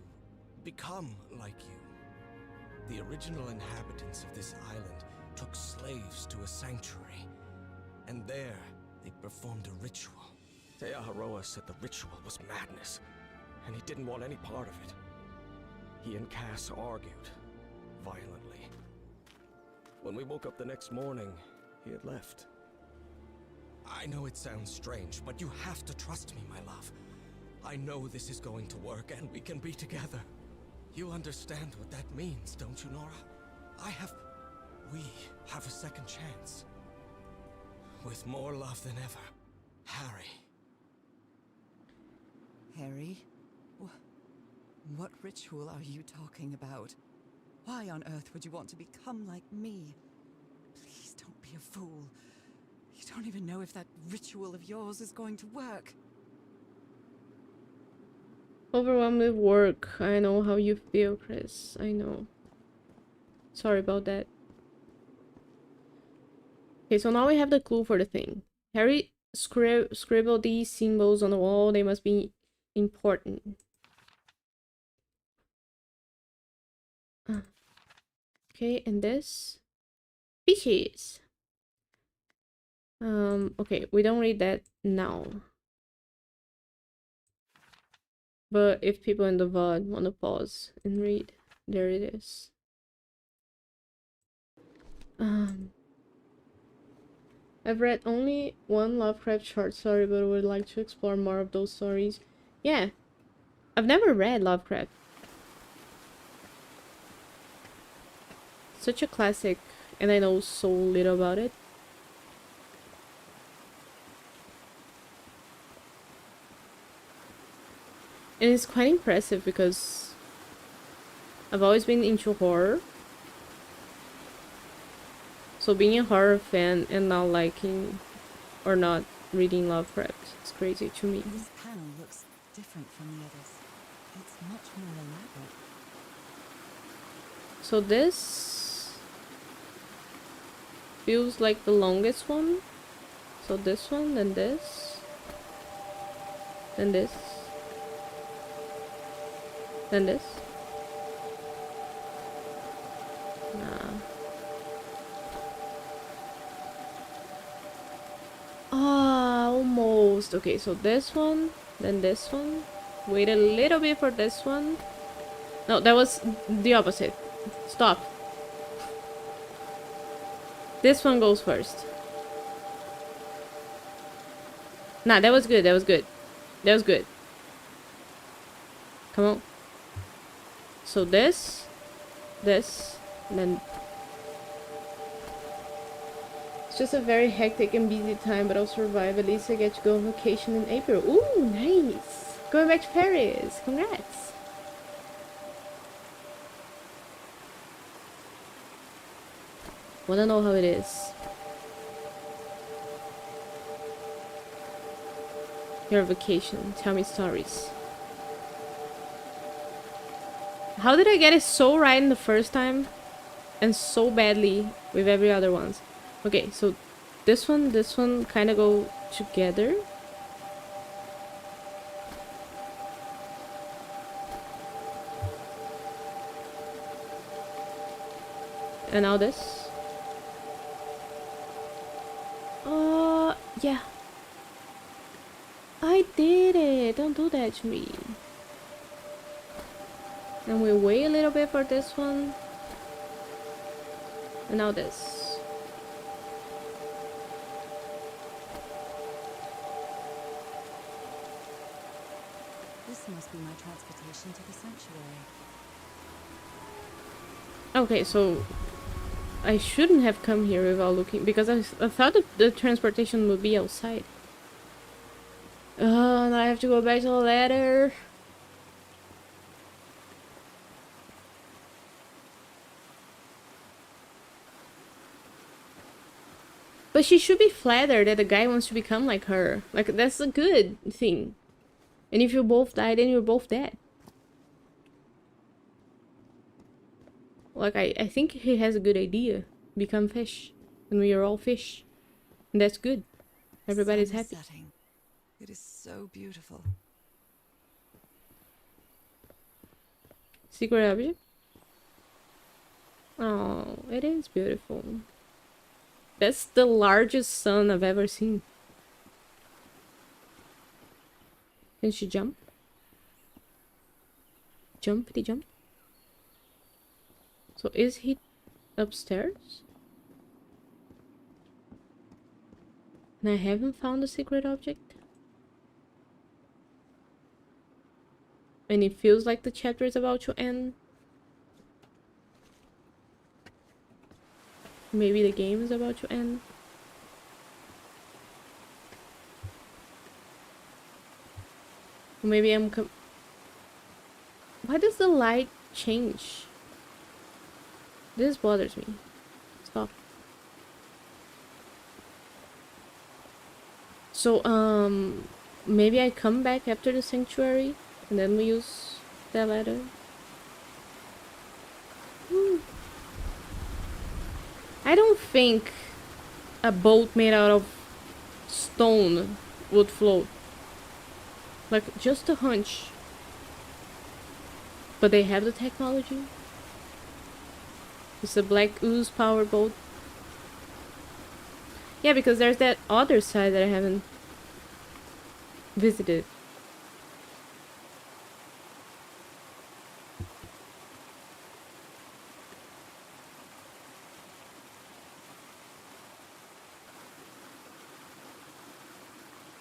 S3: become like you. The original inhabitants of this island took slaves to a sanctuary. And there, they performed a ritual. Teaharoa said the ritual was madness, and he didn't want any part of it. He and Cass argued, violently. When we woke up the next morning, he had left. I know it sounds strange, but you have to trust me, my love. I know this is going to work, and we can be together. You understand what that means, don't you, Nora? We have a second chance. With more love than ever, Harry.
S2: Harry? What ritual are you talking about? Why on earth would you want to become like me? Please don't be a fool. You don't even know if that ritual of yours is going to work.
S1: Overwhelmed with work. I know how you feel, Chris. I know. Sorry about that. Okay, so now we have the clue for the thing. Harry scribbled these symbols on the wall. They must be important. Okay, and this? Species. Okay, we don't read that now. But if people in the VOD want to pause and read, there it is. I've read only one Lovecraft short story, but would like to explore more of those stories. Yeah, I've never read Lovecraft. Such a classic, and I know so little about it. And it's quite impressive because I've always been into horror. So being a horror fan and not liking or not reading Lovecraft is crazy to me.
S2: This panel looks different from the others. It's much more elaborate.
S1: So this feels like the longest one. So this one, then this, then this, then this. Nah. Ah, almost. Okay, so this one, then this one. Wait a little bit for this one. No, that was the opposite. Stop. This one goes first. Nah, that was good. That was good. That was good. Come on. So this, and then it's just a very hectic and busy time, but I'll survive. At least I get to go on vacation in April. Ooh, nice. Going back to Paris. Congrats. Wanna know how it is. Your vacation. Tell me stories. How did I get it so right in the first time and so badly with every other ones? Okay, so this one kind of go together. And now this. Yeah. I did it. Don't do that to me. And we wait a little bit for this one. And now this.
S2: This must be my transportation to the sanctuary.
S1: Okay, so I shouldn't have come here without looking, because I thought that the transportation would be outside. Now I have to go back to the ladder. But she should be flattered that the guy wants to become like her. Like, that's a good thing. And if you both die, then you're both dead. Like, I think he has a good idea. Become fish. And we are all fish. And that's good. Everybody's
S2: Sun is
S1: happy.
S2: setting. It is so beautiful.
S1: Secret object? Oh, it is beautiful. That's the largest sun I've ever seen. Can she jump? Jumpity jump? So is he upstairs? And I haven't found a secret object? And it feels like the chapter is about to end. Maybe the game is about to end. Or maybe I'm why does the light change? This bothers me. Stop. So, maybe I come back after the sanctuary and then we use that ladder. I don't think a boat made out of stone would float. Like, just a hunch. But they have the technology. It's a black ooze power boat. Yeah, because there's that other side that I haven't visited.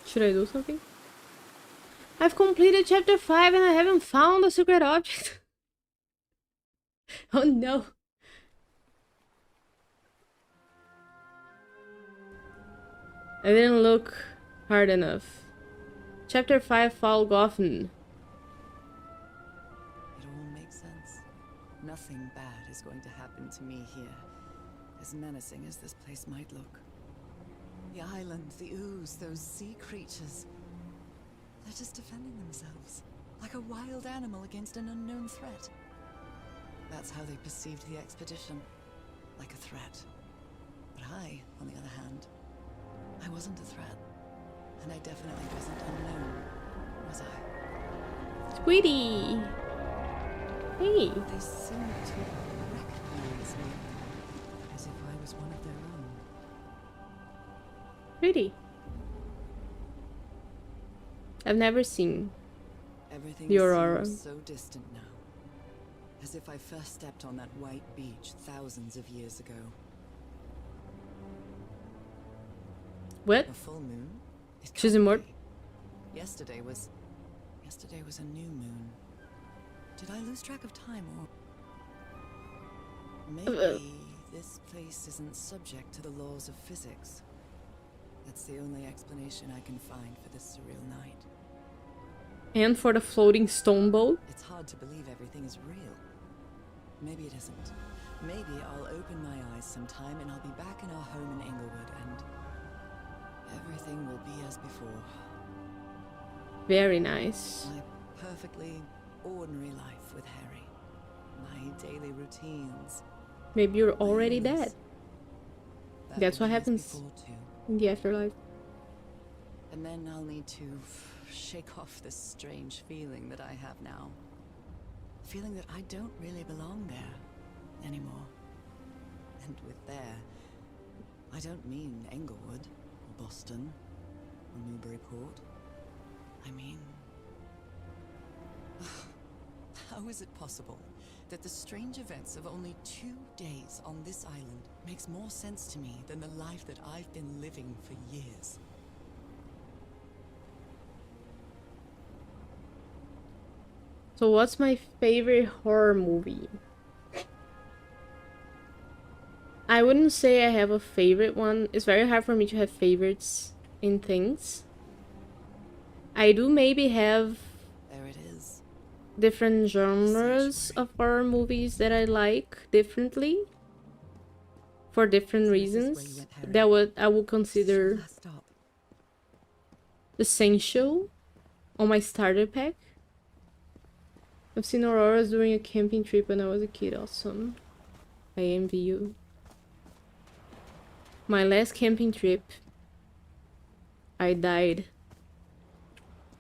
S1: Should I do something? I've completed chapter 5 and I haven't found a secret object. Oh no. I didn't look hard enough. Chapter 5, Falgothen.
S2: It all makes sense. Nothing bad is going to happen to me here, as menacing as this place might look. The island, the ooze, those sea creatures. They're just defending themselves, like a wild animal against an unknown threat. That's how they perceived the expedition, like a threat. But I, on the other hand, I wasn't a threat. And I definitely wasn't unknown, was I?
S1: Sweetie! Hey!
S2: They seemed to recognize me, as if I was one of their own.
S1: Pretty. I've never seen
S2: Everything
S1: the Aurora.
S2: seems so distant now. As if I first stepped on that white beach thousands of years ago.
S1: What?
S2: A full moon? It
S1: She's
S2: can't
S1: immortal.
S2: be. Yesterday was a new moon. Did I lose track of time, or maybe this place isn't subject to the laws of physics? That's the only explanation I can find for this surreal night.
S1: And for the floating stone boat?
S2: It's hard to believe everything is real. Maybe it isn't. Maybe I'll open my eyes sometime and I'll be back in our home in Englewood and everything will be as before.
S1: Very nice.
S2: My perfectly ordinary life with Harry. My daily routines.
S1: Maybe you're already
S2: my
S1: dead
S2: That
S1: That's
S2: will
S1: what
S2: be as
S1: happens.
S2: before, too.
S1: in the afterlife.
S2: And then I'll need to shake off this strange feeling that I have now. Feeling that I don't really belong there anymore. And with there, I don't mean Englewood, or Boston, or Newburyport. I mean... How is it possible that the strange events of only 2 days on this island makes more sense to me than the life that I've been living for years?
S1: So what's my favorite horror movie? I wouldn't say I have a favorite one. It's very hard for me to have favorites in things. I do maybe have
S2: There it is.
S1: different genres of horror movies that I like differently for different
S2: So this is where you
S1: reasons.
S2: went, Harry?
S1: That would I would
S2: This is your
S1: consider
S2: last stop.
S1: essential on my starter pack. I've seen auroras during a camping trip when I was a kid. Awesome. I envy you. My last camping trip, I died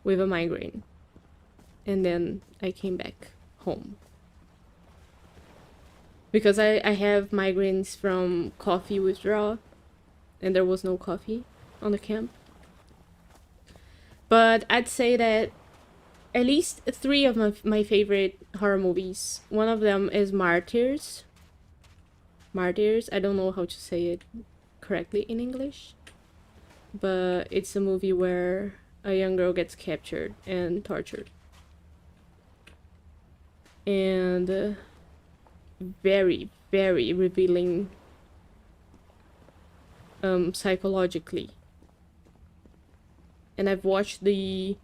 S1: with a migraine. And then I came back home. Because I have migraines from coffee withdrawal. And there was no coffee on the camp. But I'd say that at least 3 of my favorite horror movies. One of them is Martyrs. Martyrs, I don't know how to say it correctly in English. But it's a movie where a young girl gets captured and tortured. And very, very revealing psychologically. And I've watched the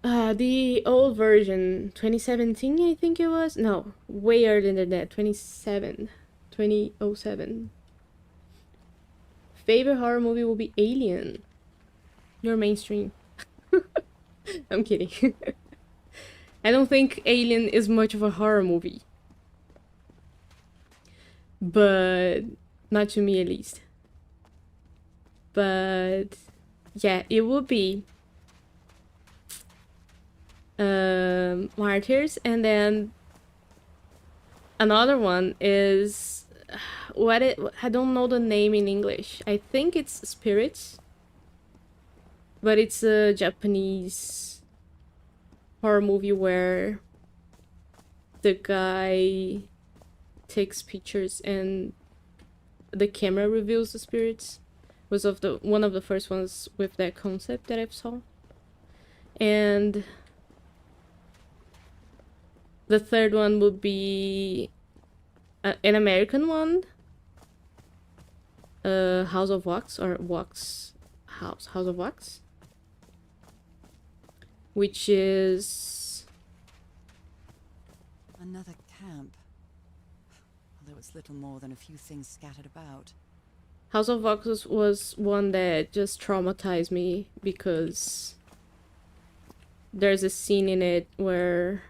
S1: old version, 2017 I think it was. No, way earlier than that, 2007. Favorite horror movie will be Alien. You're mainstream. I'm kidding. I don't think Alien is much of a horror movie. But not to me at least. But yeah, it would be Martyrs, and then another one is I don't know the name in English. I think it's Spirits, but it's a Japanese horror movie where the guy takes pictures and the camera reveals the spirits. Was one of the first ones with that concept that I saw. And the third one would be an American one, House of Wax, or House of Wax, which is
S2: Another camp. Although it's little more than a few things scattered about.
S1: House of Wax was one that just traumatized me because there's a scene in it where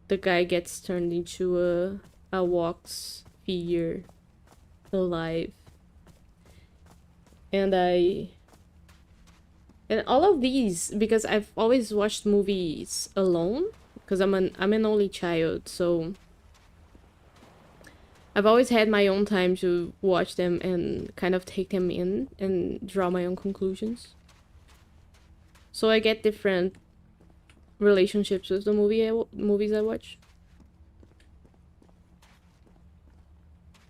S1: the guy gets turned into a wax figure alive. And all of these, because I've always watched movies alone, because I'm an only child, so I've always had my own time to watch them and kind of take them in and draw my own conclusions. So I get different relationships with the movies I watch.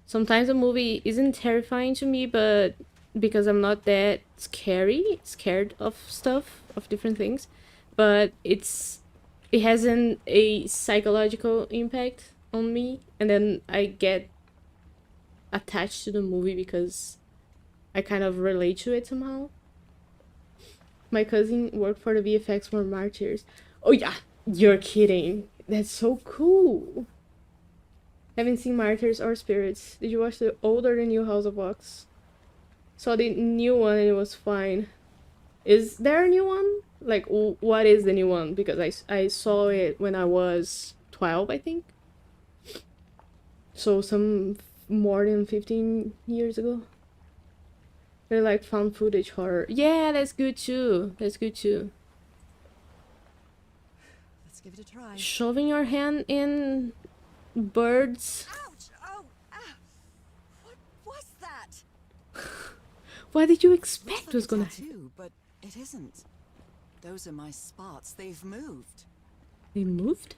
S1: Sometimes a movie isn't terrifying to me, but because I'm not that scared of stuff, of different things, but it has a psychological impact on me, and then I get attached to the movie because I kind of relate to it somehow. My cousin worked for the VFX for Martyrs. Oh yeah, you're kidding. That's so cool. Haven't seen Martyrs or Spirits. Did you watch the old or the new House of Wax? Saw the new one and it was fine. Is there a new one? Like, what is the new one? Because I saw it when I was 12, I think. So some more than 15 years ago. They're like found footage horror. Yeah, that's good too. That's good too.
S2: Let's give it a try.
S1: Shoving your hand in birds.
S2: Ouch! Oh, ah. What was that?
S1: What did you
S2: Looks
S1: expect
S2: like
S1: was
S2: a
S1: gonna
S2: tattoo, but it isn't. Those are my spots. They've moved.
S1: They moved?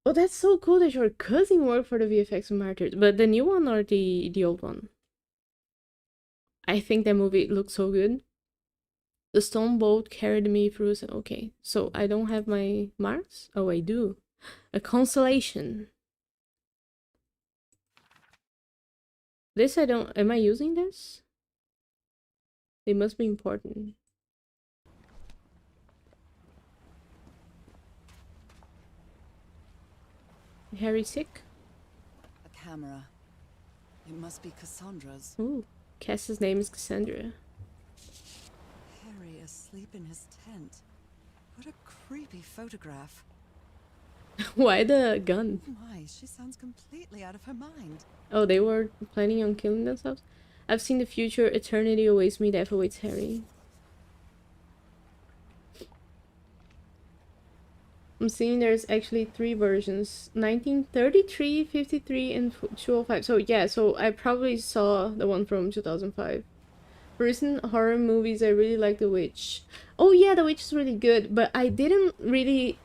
S1: Oh, that's so cool that your cousin worked for the VFX of Martyrs. But the new one or the old one? I think that movie looked so good. The stone boat carried me through. Okay, so I don't have my marks? Oh, I do. A constellation. This I don't... Am I using this? They must be important. Harry sick?
S2: A camera. It must be Cassandra's.
S1: Ooh, Cass's name is Cassandra.
S2: asleep in his tent. What a creepy photograph.
S1: Why the gun?
S2: My, she sounds completely out of her mind.
S1: Oh, they were planning on killing themselves? I've seen the future. Eternity awaits me. Death awaits Harry. I'm seeing there's actually 3 versions. 1933, 53, and 205. So yeah, so I probably saw the one from 2005. For recent horror movies, I really like The Witch. Oh yeah, The Witch is really good, but I didn't really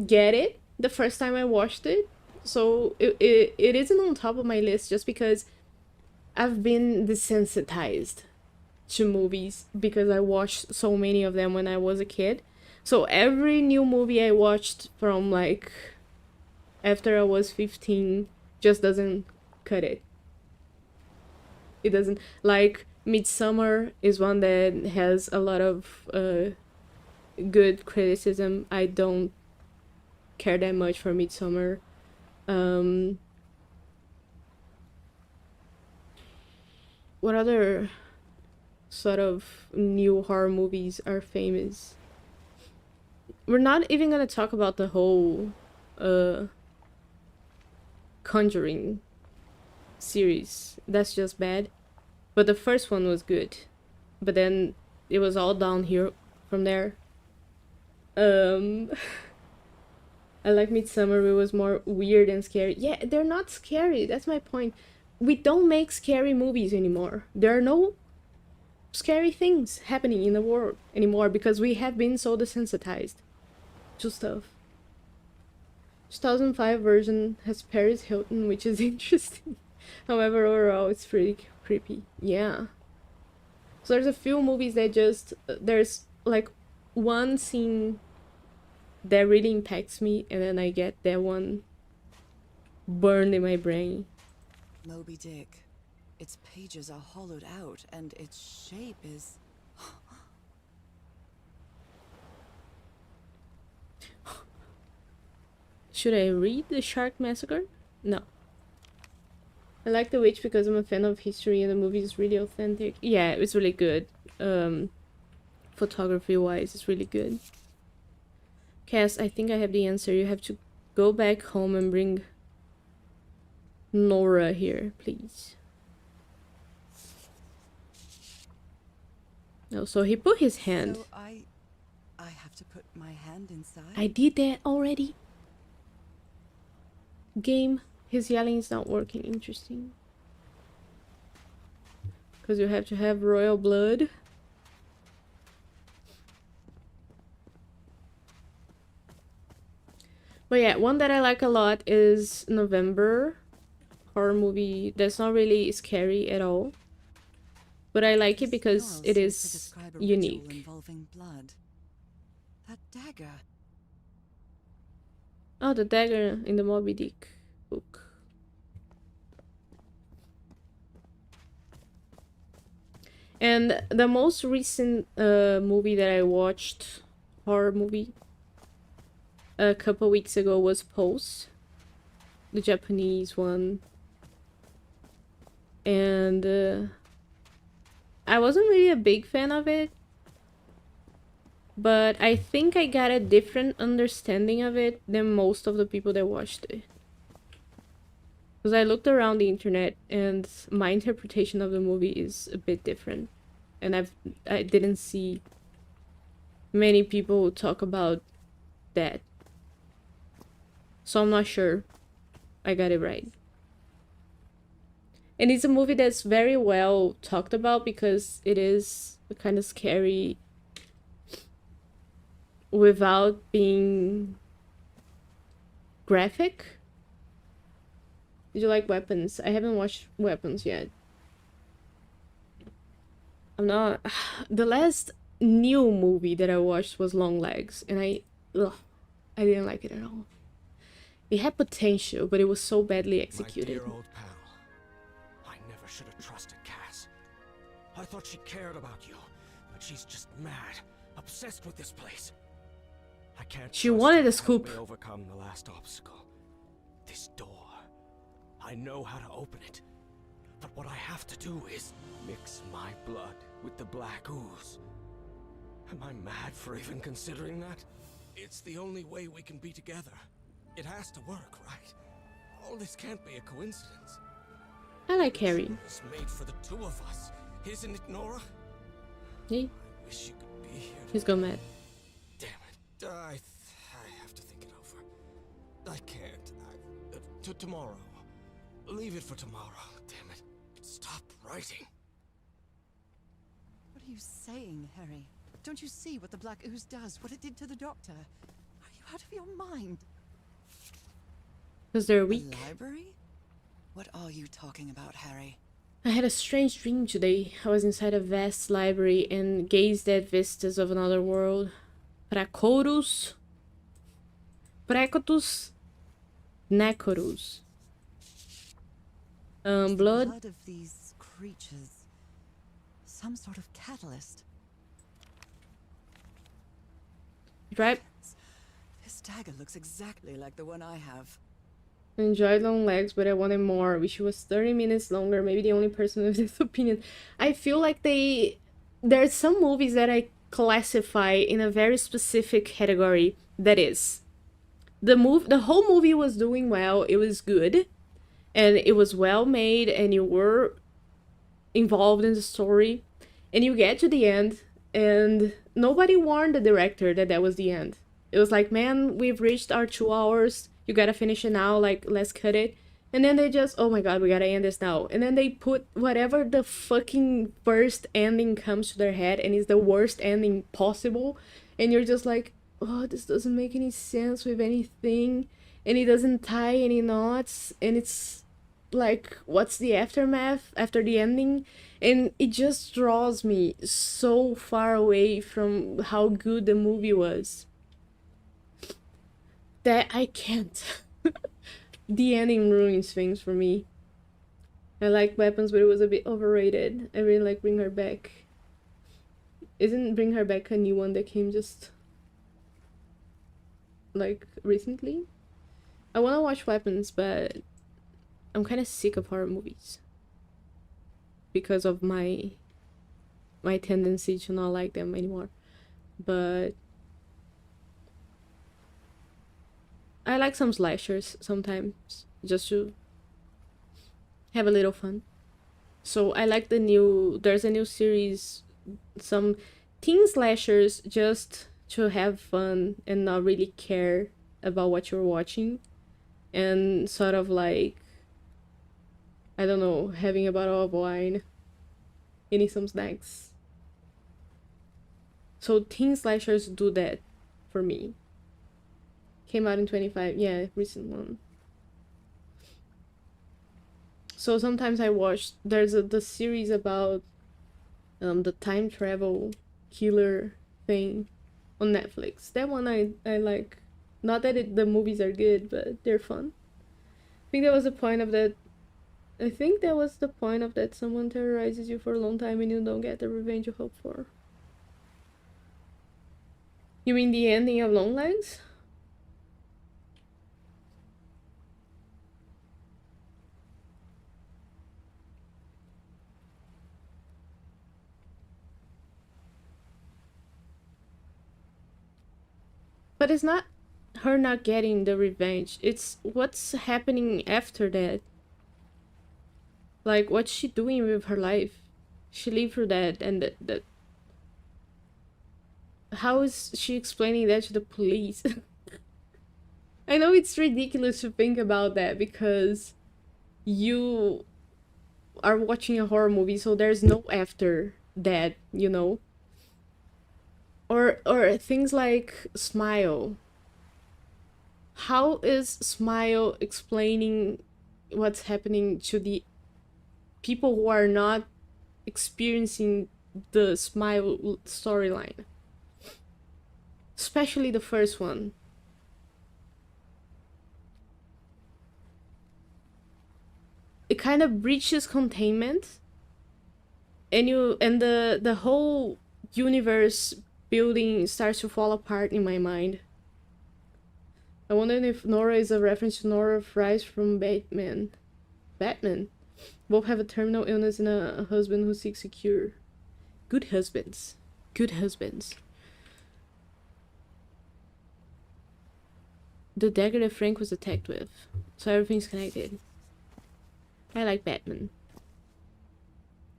S1: get it the first time I watched it. So it isn't on top of my list just because I've been desensitized to movies because I watched so many of them when I was a kid. So every new movie I watched from like after I was 15 just doesn't cut it. It doesn't. Like Midsummer is one that has a lot of good criticism. I don't care that much for Midsummer. What other sort of new horror movies are famous? We're not even gonna talk about the whole Conjuring series. That's just bad. But the first one was good. But then it was all downhill from there. I like Midsummer. It was more weird and scary. Yeah, they're not scary. That's my point. We don't make scary movies anymore. There are no scary things happening in the world anymore because we have been so desensitized to stuff. 2005 version has Paris Hilton, which is interesting. However, overall, it's pretty creepy. Yeah. So there's a few movies that just there's like one scene that really impacts me, and then I get that one burned in my brain.
S2: Moby Dick. Its pages are hollowed out, and its shape is...
S1: Should I read The Shark Massacre? No. I like The Witch because I'm a fan of history and the movie is really authentic. Yeah, it's really good. Photography-wise, it's really good. Cass, I think I have the answer. You have to go back home and bring Nora here, please. No, so he put his hand.
S2: So I have to put my hand inside?
S1: I did that already. Game. His yelling is not working. Interesting. Because you have to have royal blood. But yeah, one that I like a lot is November. Horror movie that's not really scary at all. But I like it because it is unique.
S2: Involving blood. That dagger.
S1: Oh, the dagger in the Moby Dick book. And the most recent movie that I watched, horror movie, a couple weeks ago was Pose, the Japanese one. And I wasn't really a big fan of it, but I think I got a different understanding of it than most of the people that watched it. Because I looked around the internet and my interpretation of the movie is a bit different. And I didn't see many people talk about that. So I'm not sure I got it right. And it's a movie that's very well talked about because it is kind of scary without being graphic. Did you like Weapons? I haven't watched Weapons yet. I'm not... The last new movie that I watched was Longlegs, and I didn't like it at all. It had potential, but it was so badly executed.
S3: My dear old pal. I never should have trusted Cass. I thought she cared about you, but she's just mad, obsessed with this place. I can't.
S1: She
S3: trust
S1: wanted
S3: her
S1: a
S3: to
S1: scoop.
S3: help me overcome the last obstacle. This door. I know how to open it, but what I have to do is mix my blood with the black ooze. Am I mad for even considering that? It's the only way we can be together. It has to work, right? All this can't be a coincidence.
S1: I like Harry.
S3: It was made for the two of us, isn't it, Nora?
S1: Hey,
S3: I wish you could be here.
S1: he's got mad.
S3: Damn it. I have to think it over. I can't. Tomorrow. Leave it for tomorrow. Damn it. Stop writing.
S2: What are you saying, Harry? Don't you see what the Black Ooze does? What it did to the Doctor? Are you out of your mind?
S1: Because they're
S2: A
S1: weak.
S2: library? What are you talking about, Harry?
S1: I had a strange dream today. I was inside a vast library and gazed at vistas of another world. Praecorus. Praecotus. Necorus.
S2: The
S1: Blood.
S2: of these creatures. Some sort of catalyst.
S1: Right.
S2: This dagger looks exactly like the one I have.
S1: I enjoyed Long Legs, but I wanted more. Wish it was 30 minutes longer. Maybe the only person with this opinion. I feel like there's some movies that I classify in a very specific category. That is, the whole movie was doing well. It was good, and it was well made, and you were involved in the story, and you get to the end, and nobody warned the director that that was the end. It was like, man, we've reached our 2 hours. You gotta finish it now, like, let's cut it. And then they just, oh my god, we gotta end this now. And then they put whatever the fucking first ending comes to their head, and it's the worst ending possible. And you're just like, oh, this doesn't make any sense with anything. And it doesn't tie any knots. And it's like, what's the aftermath after the ending? And it just draws me so far away from how good the movie was that I can't. The ending ruins things for me. I like Weapons, but it was a bit overrated. I really like Bring Her Back. Isn't Bring Her Back a new one that came just like recently? I want to watch Weapons, but I'm kind of sick of horror movies because of my tendency to not like them anymore. But I like some slashers sometimes, just to have a little fun. So I like there's a new series, some teen slashers, just to have fun and not really care about what you're watching. And sort of like, I don't know, having a bottle of wine, eating some snacks. So teen slashers do that for me. Came out in 25, yeah, recent one. So sometimes I watch, there's the series about the time travel killer thing on Netflix. That one I like. Not that the movies are good, but they're fun. I think that was the point of that. I think that was the point of that someone terrorizes you for a long time and you don't get the revenge you hope for. You mean the ending of Long Legs? But it's not her not getting the revenge. It's what's happening after that. Like, what's she doing with her life? She lived through that, and that how is she explaining that to the police? I know it's ridiculous to think about that because you are watching a horror movie, so there's no after that, you know? Or things like Smile. How is Smile explaining what's happening to the people who are not experiencing the Smile storyline? Especially the first one. It kind of breaches containment, and the whole universe building starts to fall apart in my mind. I wonder if Nora is a reference to Nora Fries from Batman. Batman. Both have a terminal illness and a husband who seeks a cure. Good husbands. Good husbands. the dagger that Frank was attacked with. So everything's connected. I like Batman.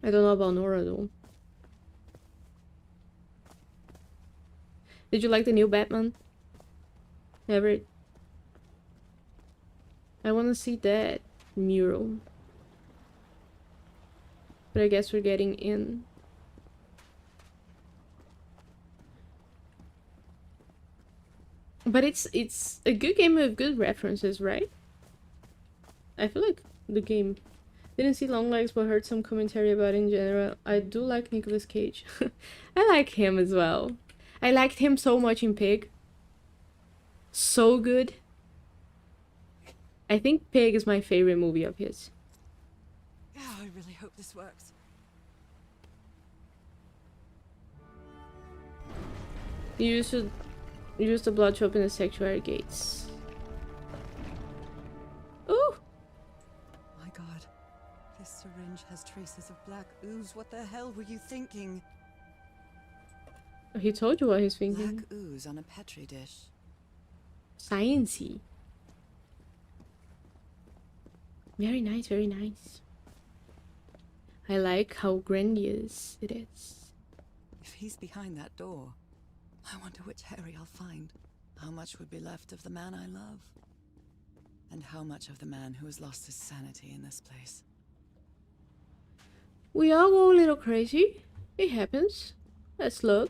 S1: I don't know about Nora though. Did you like the new Batman? Everett? I want to see that mural. But I guess we're getting in. But it's a good game with good references, right? I feel like the game didn't see Longlegs but heard some commentary about it in general. I do like Nicolas Cage. I like him as well. I liked him so much in Pig. So good. I think Pig is my favorite movie of his.
S2: Oh, I really hope this works.
S1: You should use the blood to open the sanctuary gates. Ooh!
S2: My God, this syringe has traces of black ooze. What the hell were you thinking?
S1: He told you what he's thinking.
S2: Black ooze on a petri dish.
S1: Sciencey. Very nice, very nice. I like how grandiose it is.
S2: If he's behind that door, I wonder which Harry I'll find. How much would be left of the man I love? And how much of the man who has lost his sanity in this place?
S1: We all go a little crazy. It happens. That's love.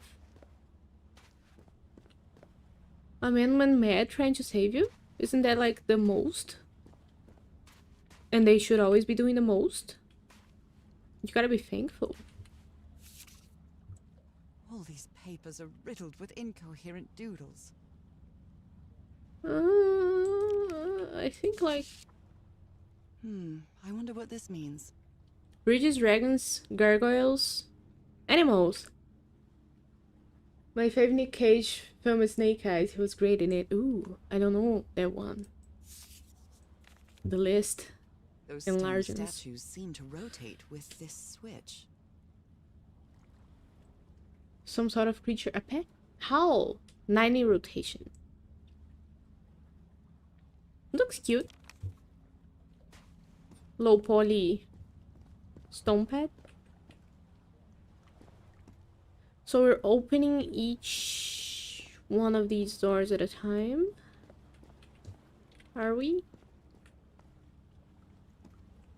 S1: A man went mad trying to save you? Isn't that like the most? And they should always be doing the most? You gotta be thankful.
S2: All these papers are riddled with incoherent doodles.
S1: I think like
S2: I wonder what this means.
S1: bridges, dragons, gargoyles, animals. My favorite Nick Cage film is Snake Eyes. He was great in it. Ooh, I don't know that one. The list
S2: Those stone
S1: enlarges.
S2: statues seem to rotate with this switch.
S1: Some sort of creature. A pet? How? 90 rotation. Looks cute. Low poly stone pad. So we're opening each one of these doors at a time. Are we?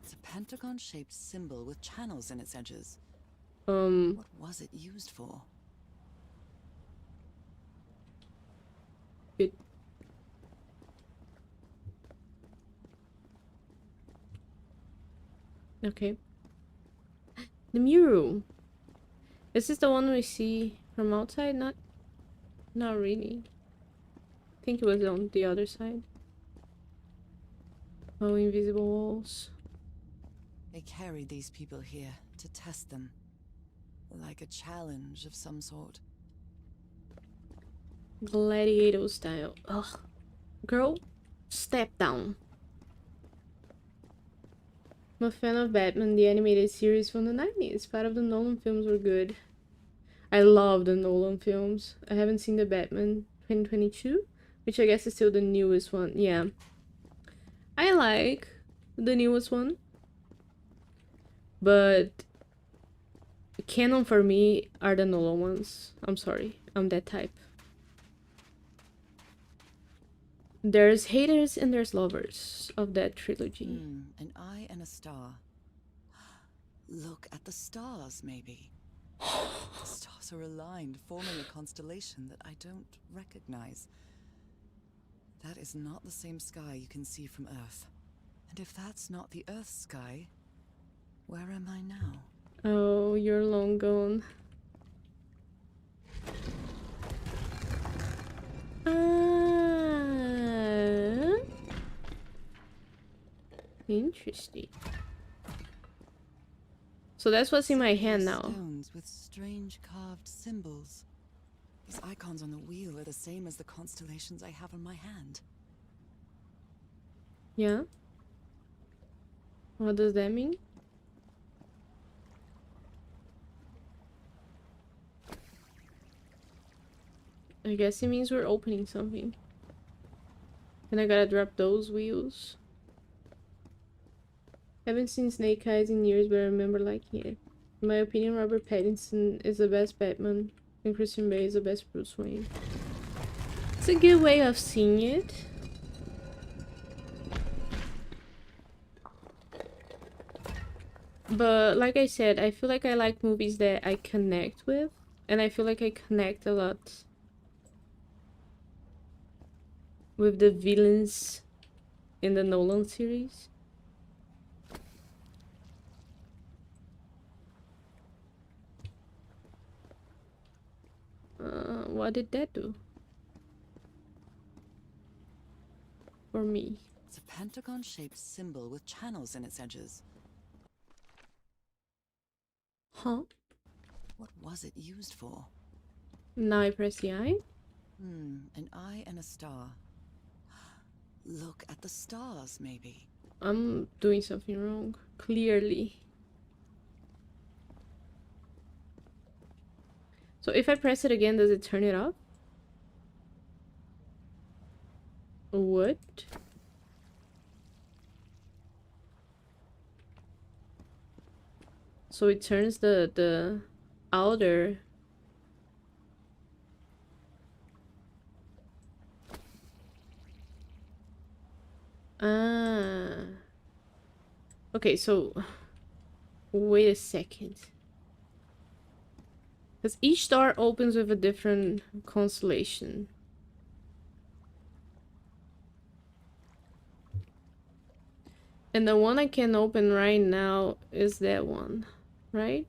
S2: It's a pentagon-shaped symbol with channels in its edges.
S1: Um,
S2: What was it used for?
S1: Good. Okay. The mural. This is the one we see from outside? Not really. I think it was on the other side. Oh, invisible walls.
S2: They carried these people here to test them. Like a challenge of some sort.
S1: Gladiator style. Ugh. Girl, step down. I'm a fan of Batman, the animated series from the 90s. Part of the Nolan films were good. I love the Nolan films. I haven't seen the Batman 2022, which I guess is still the newest one. Yeah. I like the newest one. But canon for me are the Nolan ones. I'm sorry. I'm that type. There's haters and there's lovers of that trilogy.
S2: An eye and a star. Look at the stars, maybe. The stars are aligned, forming a constellation that I don't recognize. That is not the same sky you can see from Earth. And if that's not the Earth's sky, where am I now?
S1: Oh, you're long gone. Interesting. So that's what's in my hand now.
S2: Stones with strange carved symbols. These icons on the wheel are the same as the constellations I have on my hand.
S1: Yeah? What does that mean? I guess it means we're opening something. And I gotta drop those wheels. Haven't seen Snake Eyes in years, but I remember liking it. In my opinion, Robert Pattinson is the best Batman, and Christian Bale is the best Bruce Wayne. It's a good way of seeing it. But like I said, I feel like I like movies that I connect with, and I feel like I connect a lot with the villains in the Nolan series. What did that do for me?
S2: It's a pentagon-shaped symbol with channels in its edges.
S1: Huh?
S2: What was it used for?
S1: Now I press the eye.
S2: An eye and a star. Look at the stars, maybe.
S1: I'm doing something wrong, clearly. So if I press it again, does it turn it off? What? So it turns the outer. Ah. Okay, so wait a second. Because each star opens with a different constellation. And the one I can open right now is that one, right?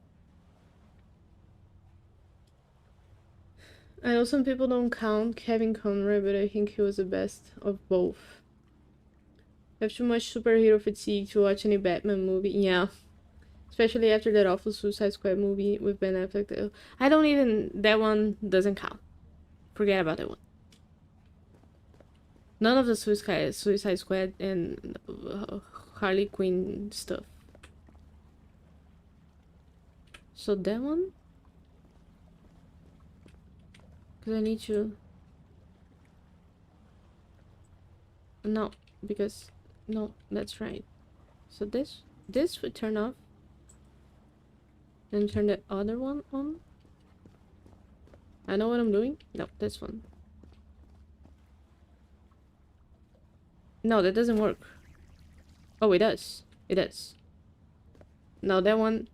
S1: I know some people don't count Kevin Conroy, but I think he was the best of both. I have too much superhero fatigue to watch any Batman movie. Yeah. Especially after that awful Suicide Squad movie with Ben Affleck. I don't even... That one doesn't count. Forget about that one. None of the Suicide Squad and Harley Quinn stuff. So that one? Because I need to... No, because... No, that's right. So this would turn off. Then turn the other one on. I know what I'm doing. No, this one. No, that doesn't work. Oh, it does. It does. No, that one...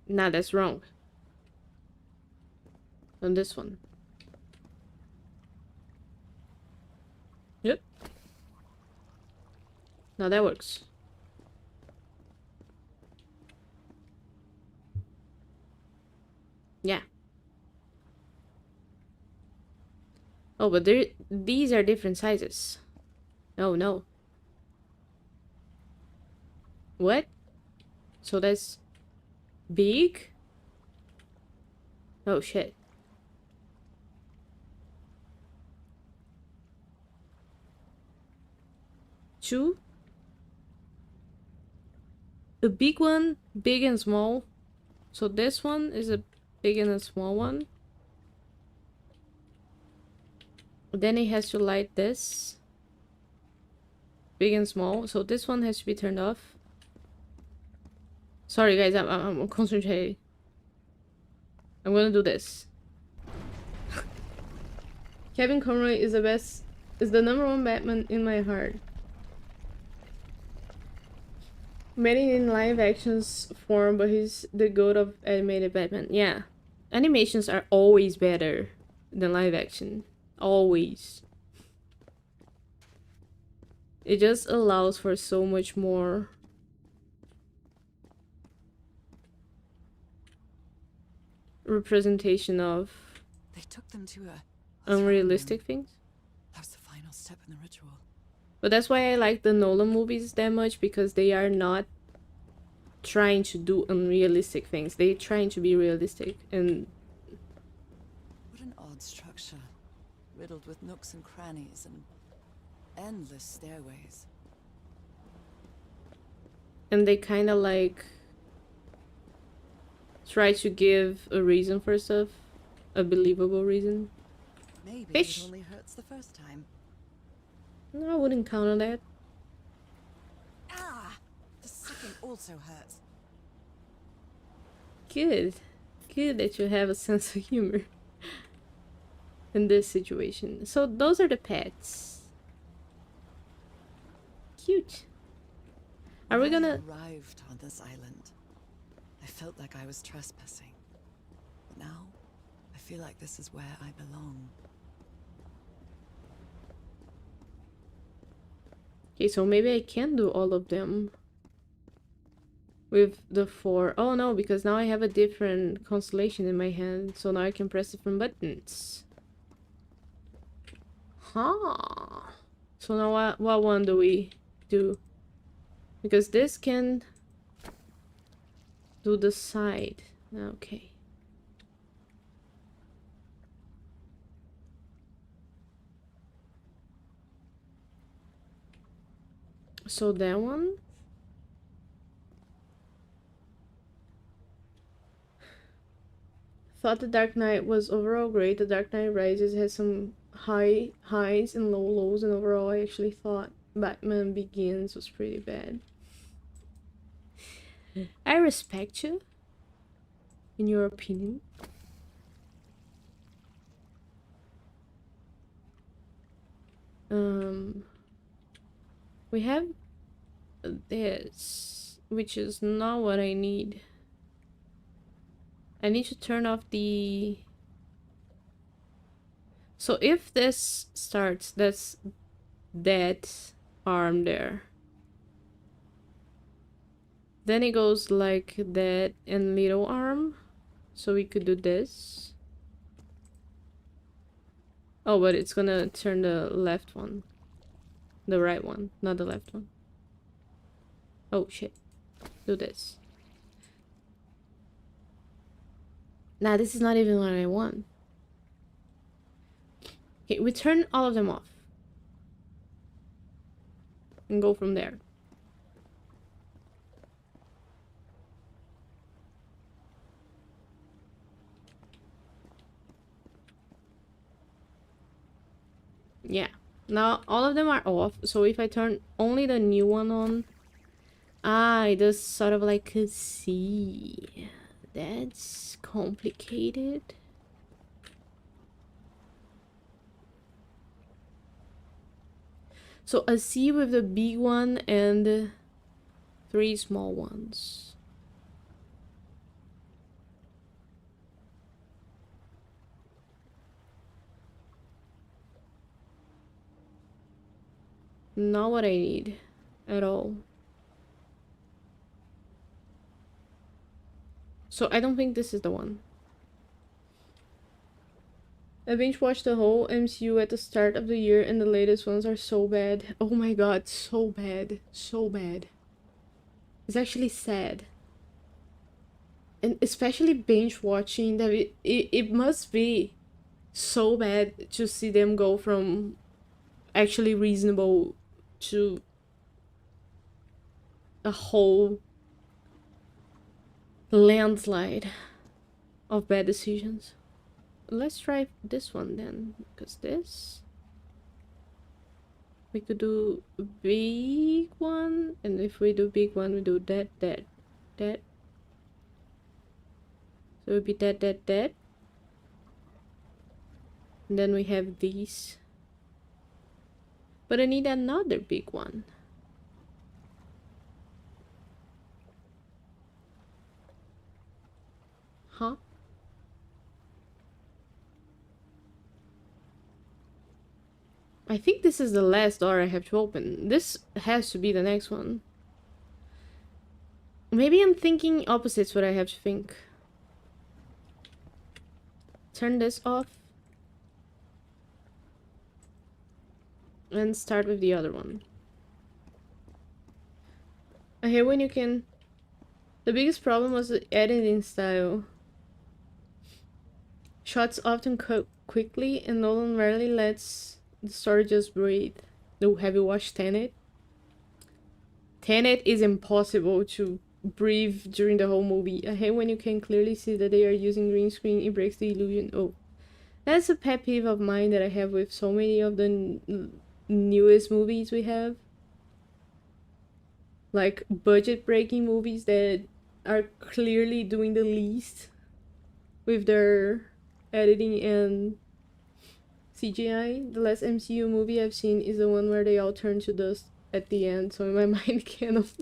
S1: Nah, that's wrong. On this one. Yep. Now that works. Yeah. Oh, but these are different sizes. Oh, no. What? So that's big? Oh, shit. Two? A big one, big and small. So this one is a big and a small one. Then it has to light this. Big and small. So this one has to be turned off. Sorry guys, I'm concentrating. I'm gonna do this. Kevin Conroy is the best, is the #1 Batman in my heart. Many in live actions form, but he's the goat of animated Batman. Yeah. Animations are always better than live action. Always. It just allows for so much more representation of
S2: They took them to a
S1: unrealistic things.
S2: That was the final step in the ritual.
S1: But that's why I like the Nolan movies that much, because they are not trying to do unrealistic things. They're trying to be realistic. And
S2: What an odd structure. Riddled with nooks and crannies and endless stairways.
S1: they kind of like try to give a reason for stuff. a believable reason.
S2: Maybe
S1: Fish.
S2: it only hurts the first time.
S1: No, I wouldn't count on that.
S2: Ah! The second also hurts.
S1: Good. Good that you have a sense of humor in this situation. So those are the pets. Cute. Are we
S2: When I
S1: gonna...
S2: arrived on this island, I felt like I was trespassing. But now, I feel like this is where I belong.
S1: Okay, so maybe I can do all of them with the 4. Oh no, because now I have a different constellation in my hand, so now I can press different buttons. Huh. So now what one do we do? Because this can do the side. Okay. So that one. Thought The Dark Knight was overall great. The Dark Knight Rises has some high highs and low lows, and overall I actually thought Batman Begins was pretty bad. I respect you in your opinion. We have this, which is not what I need. I need to turn off the... So if this starts, that's that arm there. Then it goes like that and little arm. So we could do this. Oh, but it's gonna turn the left one. The right one, not the left one. Oh shit. Do this. Nah, this is not even what I want. Okay, we turn all of them off. And go from there. Yeah. Now all of them are off. So if I turn only the new one on... Ah, it does sort of like a C. That's complicated. So a C with the big one and 3 small ones. Not what I need at all. So I don't think this is the one. I binge watched the whole MCU at the start of the year and the latest ones are so bad. Oh my god, so bad. So bad. It's actually sad. And especially binge watching that it must be so bad to see them go from actually reasonable to a whole landslide of bad decisions. Let's try this one then, because this we could do big one, and if we do big one we do that. So it would be that. And then we have these. But I need another big one. Huh? I think this is the last door I have to open. This has to be the next one. Maybe I'm thinking opposites what I have to think. Turn this off. And start with the other one. I hate when you can... The biggest problem was the editing style. Shots often cut quickly and Nolan rarely lets the story just breathe. No, have you watched Tenet? Tenet is impossible to breathe during the whole movie. I hate when you can clearly see that they are using green screen. It breaks the illusion. Oh, That's a pet peeve of mine that I have with so many of the newest movies we have. Like budget breaking movies that are clearly doing the least with their editing and CGI. The last MCU movie I've seen is the one where they all turn to dust at the end. So in my mind, kind of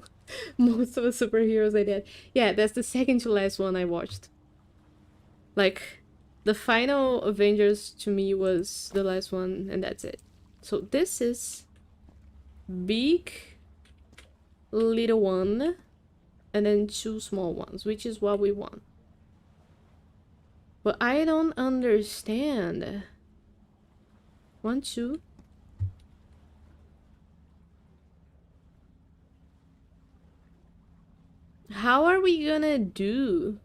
S1: most of the superheroes I did. Yeah, that's the second to last one I watched. Like, the final Avengers to me was the last one, and that's it. So this is big, little one, and then 2 small ones, which is what we want. But I don't understand. 1, 2. How are we gonna do?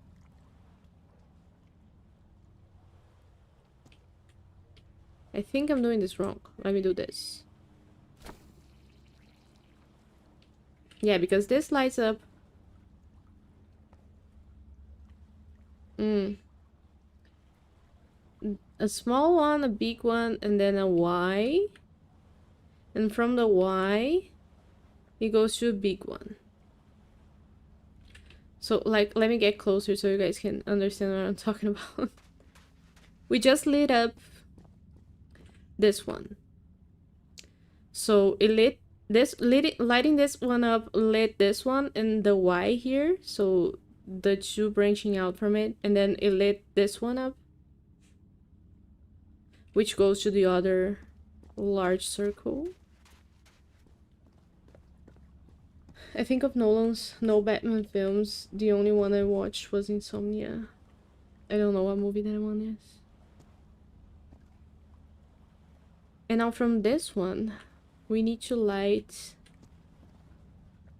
S1: I think I'm doing this wrong. Let me do this. Yeah, because this lights up. A small one, a big one, and then a Y. And from the Y, it goes to a big one. So, like, let me get closer so you guys can understand what I'm talking about. We just lit up this one. So it lighting this one up lit this one and the Y here, so the 2 branching out from it, and then it lit this one up, which goes to the other large circle. I think of Nolan's no Batman films, the only one I watched was Insomnia. I don't know what movie that one is. And now from this one, we need to light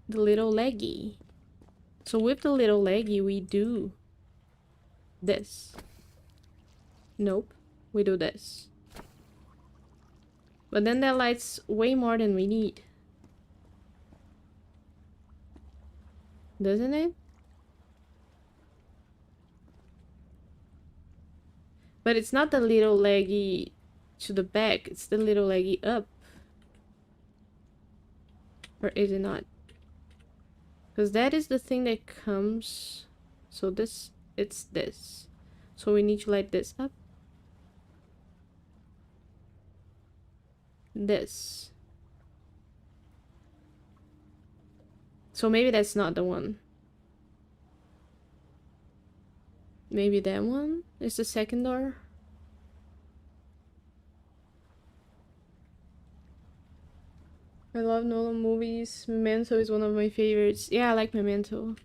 S1: the little leggy. So with the little leggy, we do this. Nope, we do this. But then that lights way more than we need. Doesn't it? But it's not the little leggy to the back, it's the little leggy up. Or is it not? Because that is the thing that comes. So this, it's this. So we need to light this up. This. So maybe that's not the one. Maybe that one is the second door. I love Nolan movies. Memento is one of my favorites. Yeah, I like Memento.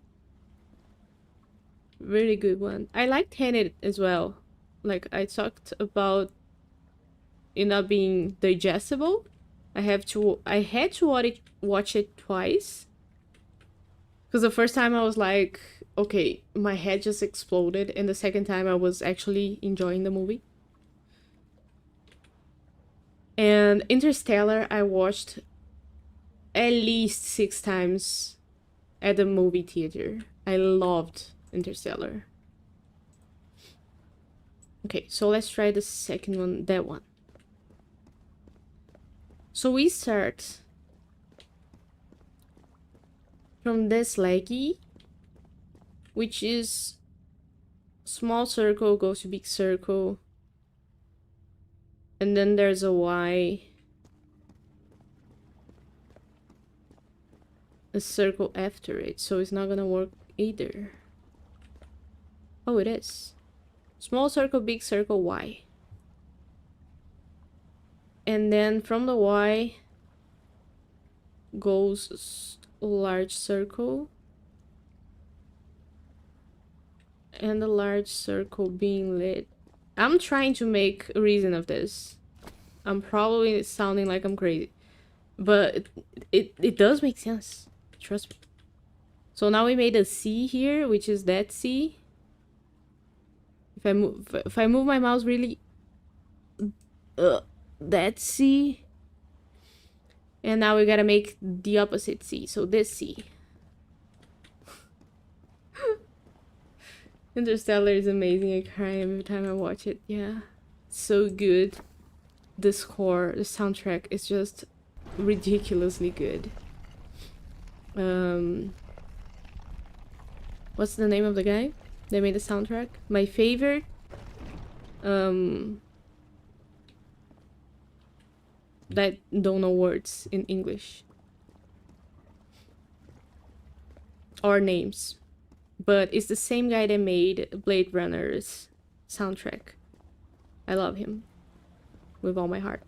S1: Really good one. I like Tenet as well. Like, I talked about it not being digestible. I had to watch it twice. Because the first time I was like, okay, my head just exploded. And the second time I was actually enjoying the movie. And Interstellar, I watched at least 6 times at the movie theater. I loved Interstellar. Okay, so let's try the second one, that one. So we start from this leggy, which is small circle goes to big circle. And then there's a Y. A circle after it, so it's not gonna work either. Oh, it is. Small circle, big circle, Y. And then from the Y goes a large circle. And the large circle being lit. I'm trying to make a reason of this. I'm probably sounding like I'm crazy. But it does make sense. Trust me. So now we made a C here, which is that C. If I move my mouse really, that C. And now we gotta make the opposite C. So this C. Interstellar is amazing. I cry every time I watch it. Yeah, so good. The score, the soundtrack is just ridiculously good. What's the name of the guy that made the soundtrack? My favorite. That don't know words in English or names, but it's the same guy that made Blade Runner's soundtrack. I love him with all my heart.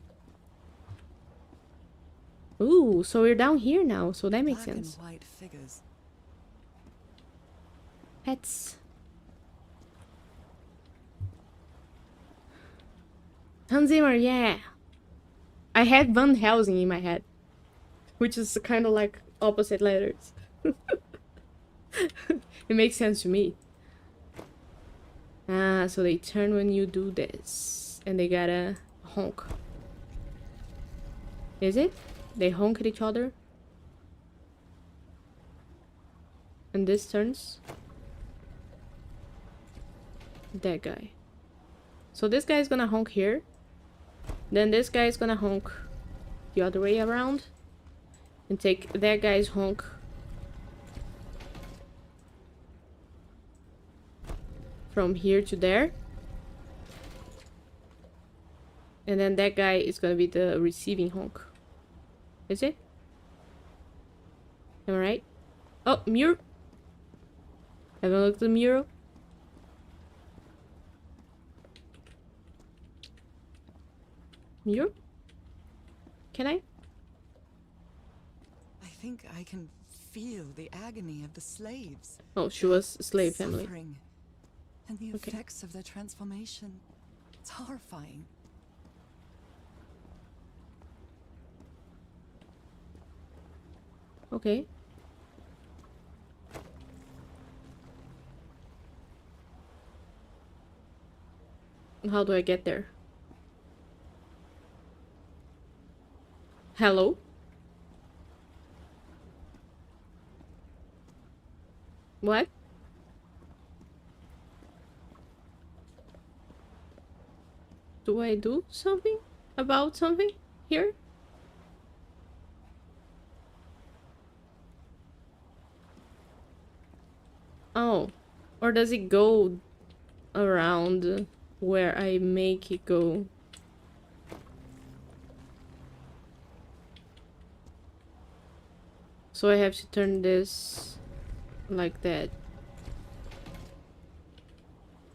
S1: Ooh, so we're down here now, so that makes
S2: Black
S1: sense.
S2: and white figures.
S1: Pets. Hans Zimmer, yeah. I had Van Helsing in my head, which is kind of like opposite letters. It makes sense to me. Ah, so they turn when you do this, and they gotta honk. Is it? They honk at each other? And this turns? That guy. So this guy is gonna honk here. Then this guy is gonna honk the other way around. And take that guy's honk from here to there. And then that guy is gonna be the receiving honk. Is it? Am I right? Oh, mirror! Haven't looked at the mirror. Mirror? Can I?
S2: I think I can feel the agony of the slaves.
S1: Oh, she was a slave family.
S2: Suffering. And the
S1: Okay.
S2: effects of their transformation. It's horrifying.
S1: Okay. How do I get there? Hello? What? Do I do something about something here? Oh, or does it go around where I make it go? So I have to turn this like that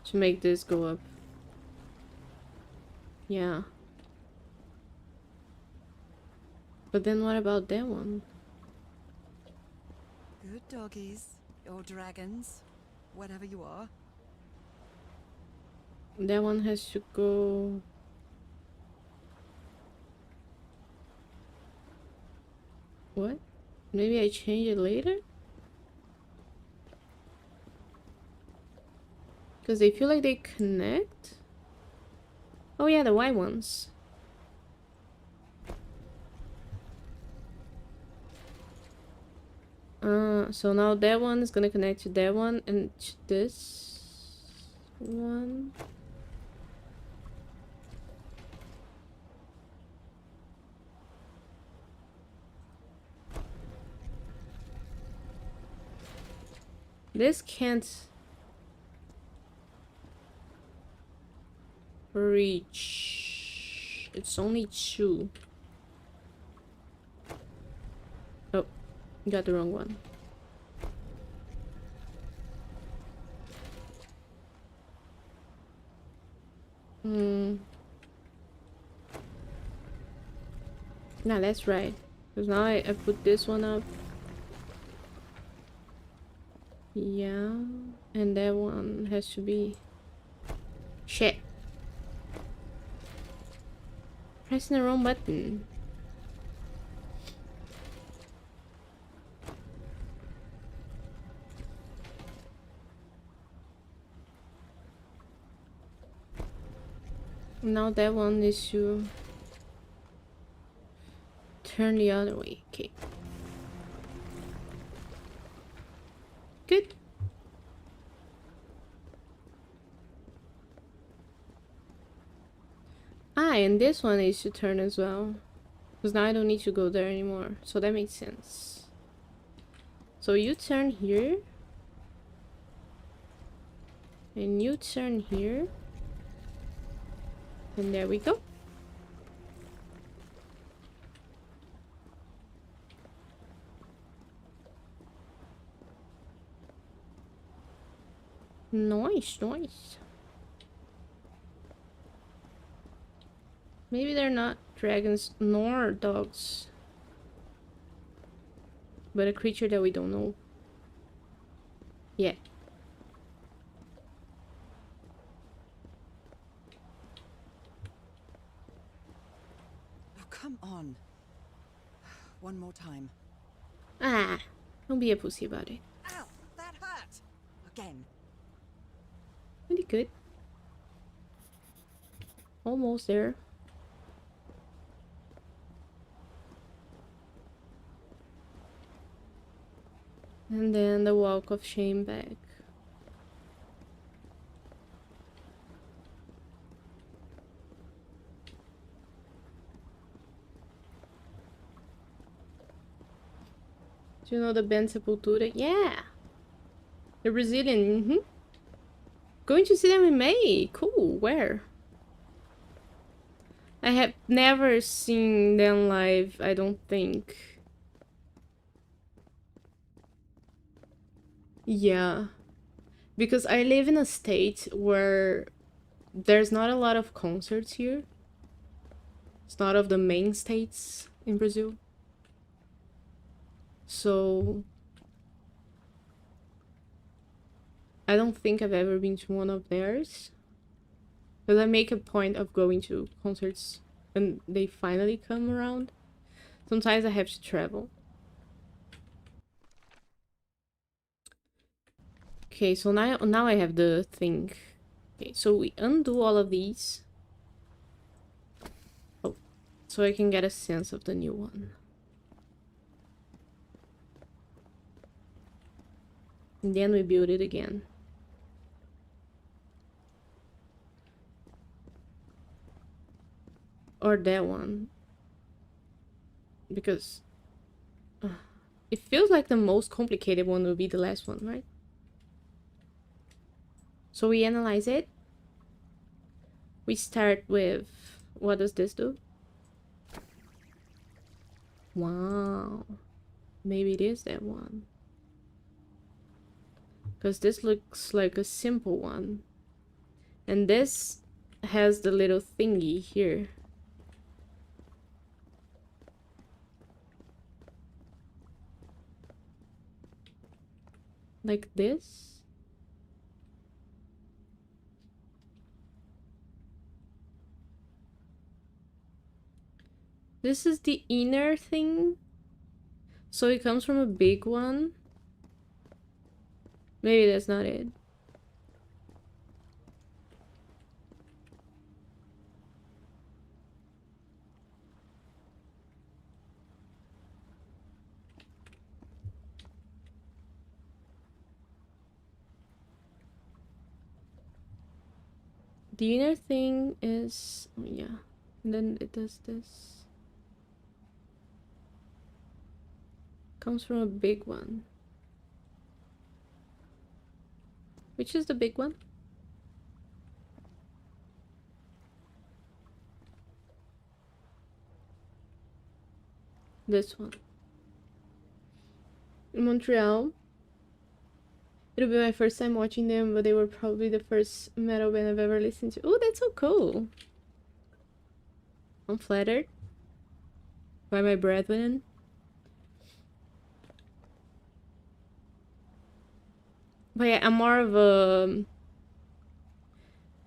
S1: to make this go up. Yeah. But then what about that one?
S2: Good doggies. Or dragons. Whatever you are.
S1: That one has to go... What? Maybe I change it later? Because they feel like they connect? Oh yeah, the white ones. So now that one is gonna connect to that one and to this one. This can't reach. It's only 2. Oh, got the wrong one. Nah, that's right. Because now I put this one up. Yeah, and that one has to be... Shit. Pressing the wrong button. Now that one is to turn the other way. Okay. Good. and this one needs to turn as well. Because now I don't need to go there anymore. So that makes sense. So you turn here. And you turn here. And there we go. Nice, nice. Maybe they're not dragons nor dogs. But a creature that we don't know. Yeah.
S2: Oh, come on. One more time.
S1: Ah, don't be a pussy about it.
S2: Ow! That hurt! Again.
S1: Pretty good. Almost there. And then the walk of shame back. Do you know the band Sepultura? Yeah! They're Brazilian, mm-hmm. Going to see them in May. Cool, where? I have never seen them live, I don't think. Yeah. Because I live in a state where there's not a lot of concerts here. It's not of the main states in Brazil. So I don't think I've ever been to one of theirs. Because I make a point of going to concerts when they finally come around. Sometimes I have to travel. Okay, so now I have the thing. Okay, so we undo all of these. Oh, so I can get a sense of the new one. And then we build it again. Or that one. Because it feels like the most complicated one will be the last one, right? So we analyze it. We start with, what does this do? Wow. Maybe it is that one. Because this looks like a simple one. And this has the little thingy here. Like this. This is the inner thing. So it comes from a big one. Maybe that's not it. The inner thing is, oh yeah, and then it does this. Comes from a big one. Which is the big one? This one. In Montreal. It'll be my first time watching them, but they were probably the first metal band I've ever listened to. Oh, that's so cool. I'm flattered by my brethren. But yeah, I'm more of a...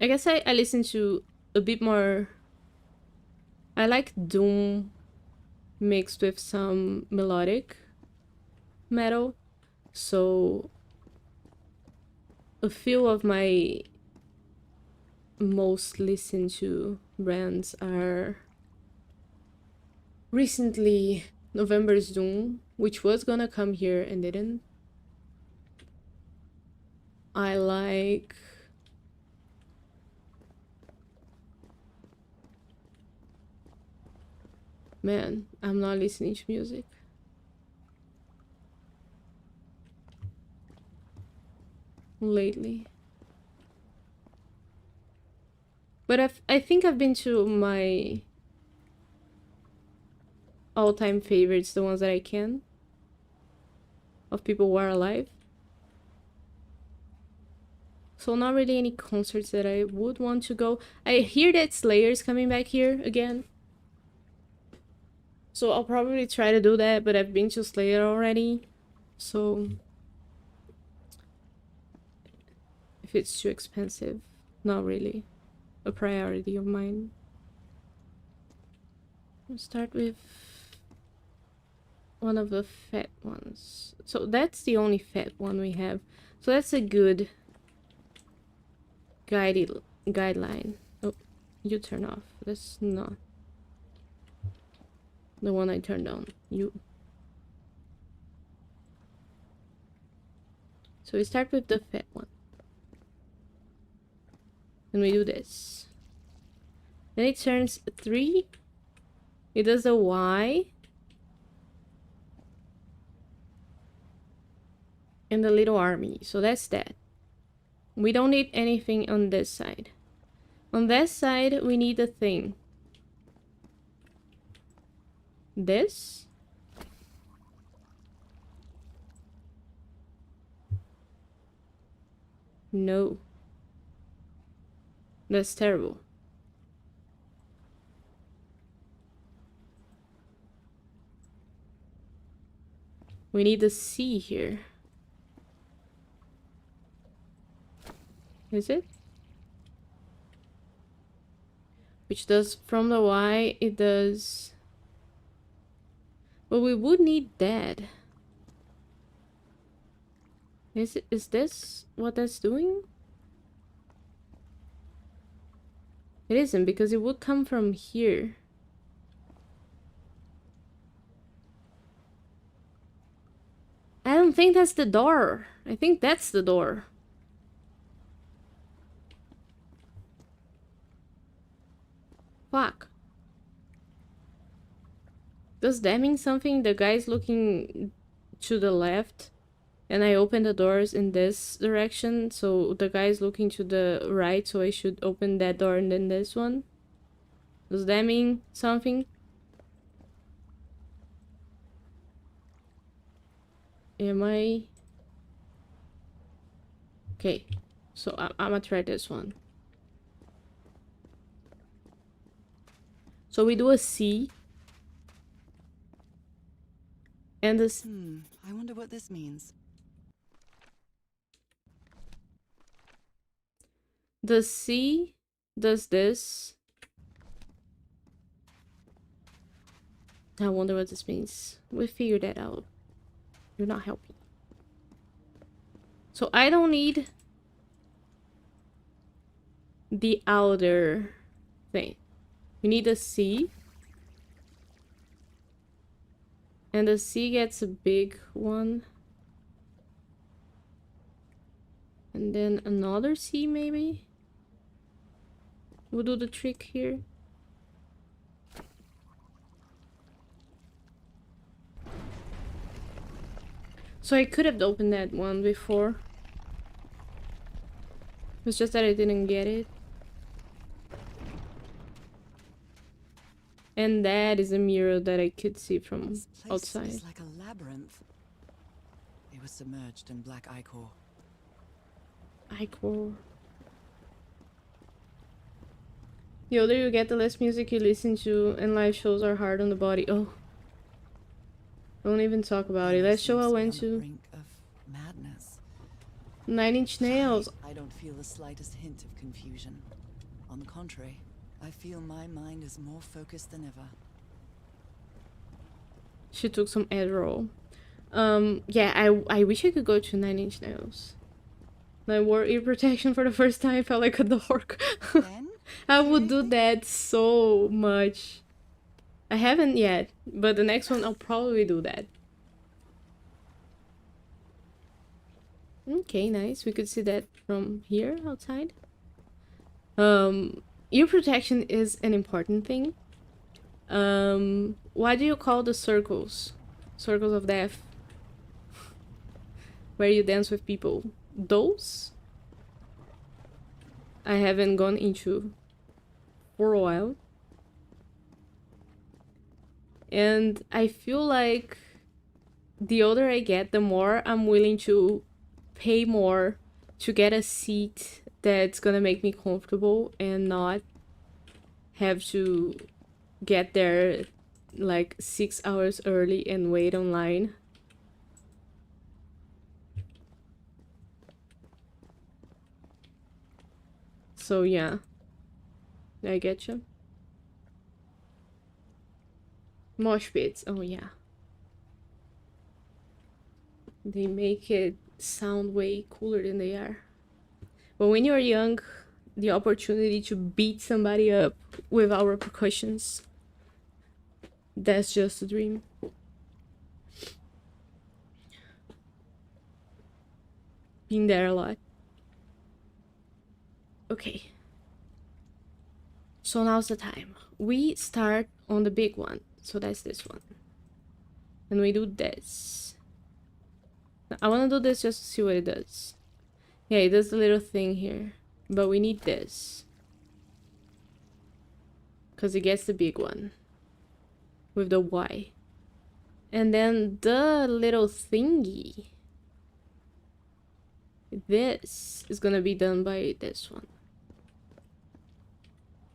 S1: I guess I listen to a bit more... I like doom mixed with some melodic metal. So a few of my most listened to bands are recently November's Doom, which was gonna come here and didn't. I like Man, I'm not listening to music. Lately. But I think I've been to my all-time favorites, the ones that I can. Of people who are alive. So not really any concerts that I would want to go. I hear that Slayer's coming back here again. So I'll probably try to do that, but I've been to Slayer already. So if it's too expensive, not really a priority of mine. We'll start with one of the fat ones. So that's the only fat one we have. So that's a good guideline. Oh, you turn off. That's not the one I turned on. You. So we start with the fat one. And we do this. Then it turns 3. It does a Y. And the little army. So that's that. We don't need anything on this side. On that side, we need a thing. This. No. That's terrible. We need a C here. Is it? Which does, from the Y, it does... Well, we would need that. Is this what that's doing? It isn't, because it would come from here. I don't think that's the door. I think that's the door. Fuck. Does that mean something? The guy's looking to the left and I open the doors in this direction, so the guy's looking to the right, so I should open that door and then this one? Does that mean something? Am I... Okay, so I'm gonna try this one. So we do a C. And this...
S2: I wonder what this means.
S1: The C does this. I wonder what this means. We'll figure that out. You're not helping. So I don't need the outer thing. We need a C. And the C gets a big one. And then another C maybe? We'll do the trick here. So I could have opened that one before. It's just that I didn't get it. And that is a mirror that I could see from
S2: This place
S1: outside.
S2: is like a labyrinth. It was submerged in black ichor.
S1: Ichor. The older you get, the less music you listen to, and live shows are hard on the body. Oh. Don't even talk about it. Last show I went to,
S2: Brink of madness.
S1: 9 Inch Nails.
S2: I don't feel the slightest hint of confusion. On the contrary, I feel my mind is more focused than ever.
S1: She took some Adderall. Yeah, I wish I could go to 9 Inch Nails. I wore ear protection for the first time. I felt like a dork.
S2: Ben?
S1: I would do that so much. I haven't yet, but the next one I'll probably do that. Okay, nice. We could see that from here outside. Ear protection is an important thing. What do you call the circles? Circles of death. Where you dance with people. Those? I haven't gone into for a while. And I feel like the older I get, the more I'm willing to pay more to get a seat that's gonna make me comfortable and not have to get there like 6 hours early and wait online. So yeah, I get you. Mosh pits, oh yeah. They make it sound way cooler than they are. But when you're young, the opportunity to beat somebody up without repercussions, that's just a dream. Been there a lot. Okay. So now's the time. We start on the big one. So that's this one. And we do this. I want to do this just to see what it does. Yeah, it does the little thing here. But we need this. Because it gets the big one. With the Y. And then the little thingy. This is gonna be done by this one.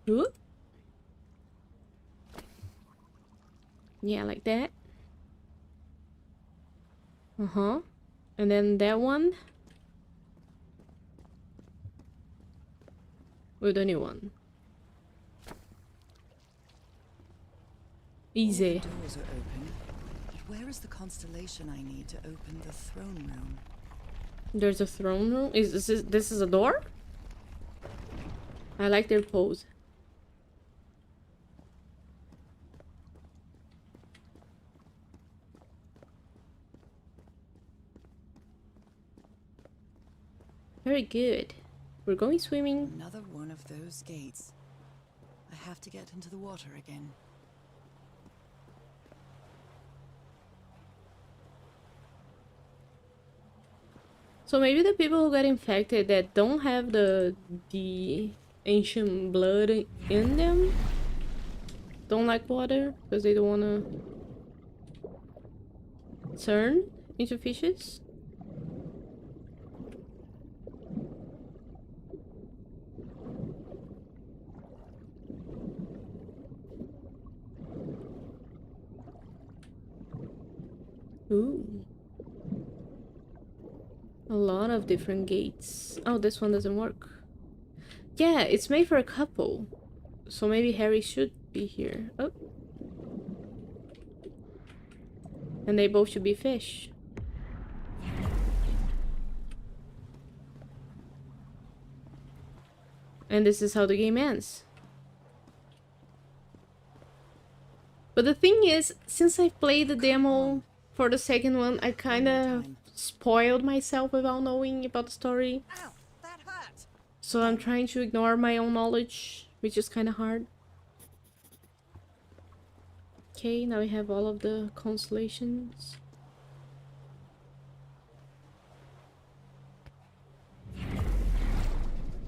S1: Ooh. Yeah, like that. Uh-huh. And then that one. With the new one. Easy.
S2: All the doors are open. But where is the constellation I need to open the throne room?
S1: There's a throne room. Is this is a door? I like their pose. Very good. We're going swimming.
S2: Another one of those gates. I have to get into the water again.
S1: So maybe the people who got infected that don't have the ancient blood in them don't like water because they don't want to turn into fishes. Ooh. A lot of different gates. Oh, this one doesn't work. Yeah, it's made for a couple. So maybe Harry should be here. Oh. And they both should be fish. And this is how the game ends. But the thing is, since I played the demo for the second one, I kind of spoiled myself without knowing about the story.
S2: Ow, that hurt.
S1: So I'm trying to ignore my own knowledge, which is kind of hard. Okay, now we have all of the constellations.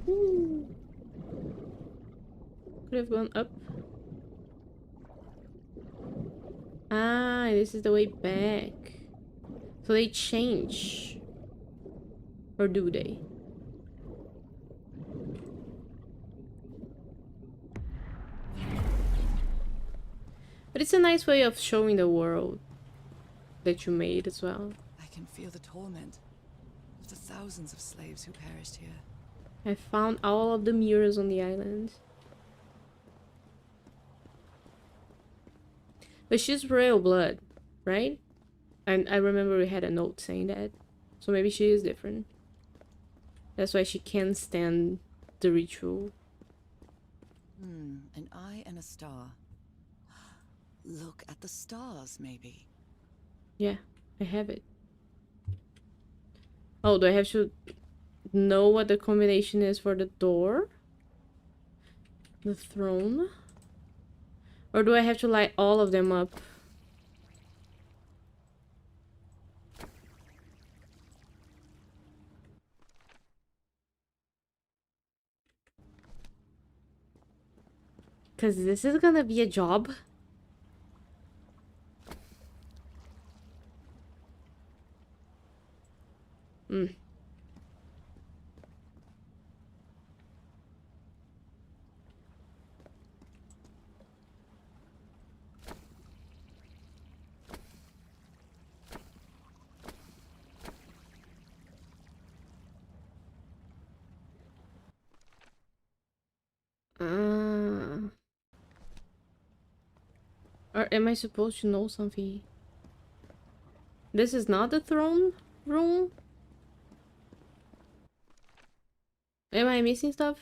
S1: Ooh. Could have gone up. Ah, this is the way back. So they change. Or do they? But it's a nice way of showing the world that you made as well.
S2: I can feel the torment of the thousands of slaves who perished here.
S1: I found all of the mirrors on the island. But she's royal blood, right? And I remember we had a note saying that. So maybe she is different. That's why she can't stand the ritual.
S2: An eye and a star. Look at the stars, maybe.
S1: Yeah, I have it. Oh, do I have to know what the combination is for the door? The throne? Or do I have to light all of them up? Because this is gonna be a job. Mm. Or am I supposed to know something? This is not the throne room? Am I missing stuff?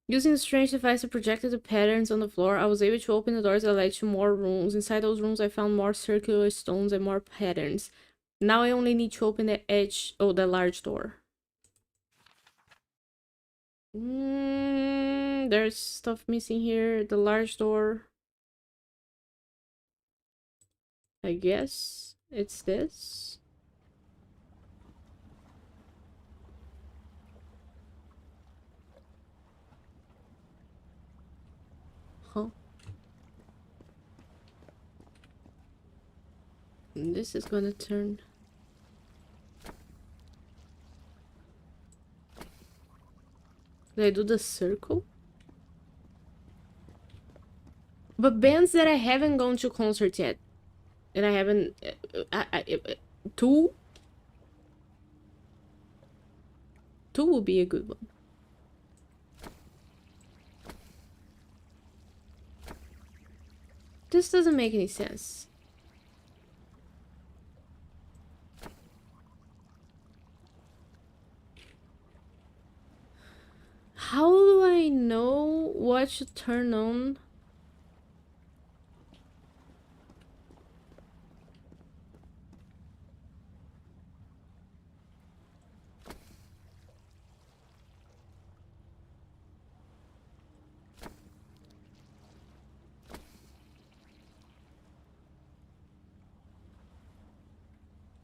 S1: Using the strange device that projected the patterns on the floor, I was able to open the doors that led to more rooms. Inside those rooms, I found more circular stones and more patterns. Now I only need to open the edge... Oh, the large door. There's stuff missing here. The large door. I guess it's this. Huh. And this is gonna turn. Did I do the circle? But bands that I haven't gone to concert yet. And I haven't... two? Two would be a good one. This doesn't make any sense. How do I know what should turn on?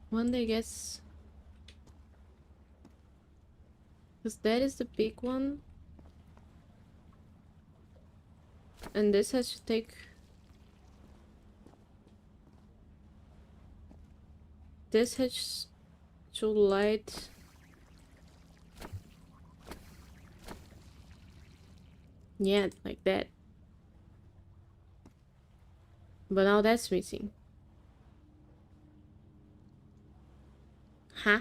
S1: One day gets... Because that is the big one. And this has to take... This has to light... Yeah, like that. But now that's missing. Huh?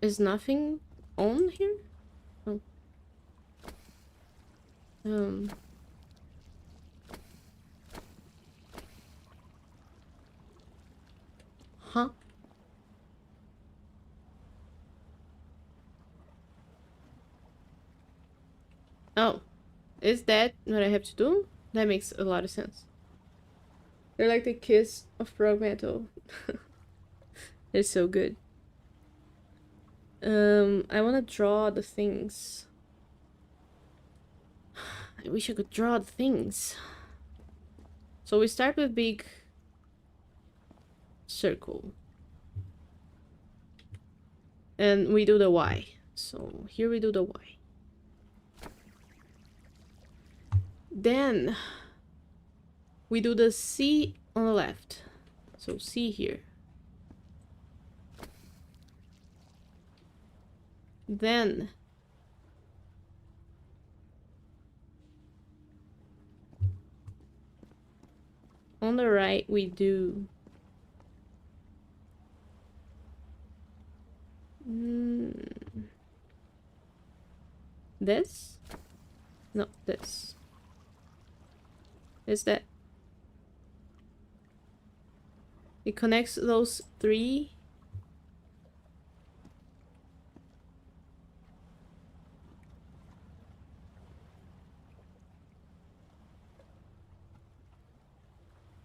S1: Is nothing on here? Oh. Huh? Oh. Is that what I have to do? That makes a lot of sense. They're like the kiss of prog metal. They're so good. I want to draw the things. I wish I could draw the things. So we start with big circle. And we do the Y. So here we do the Y. Then we do the C on the left. So C here. Then on the right we do this? No, this. Is that? It connects those three.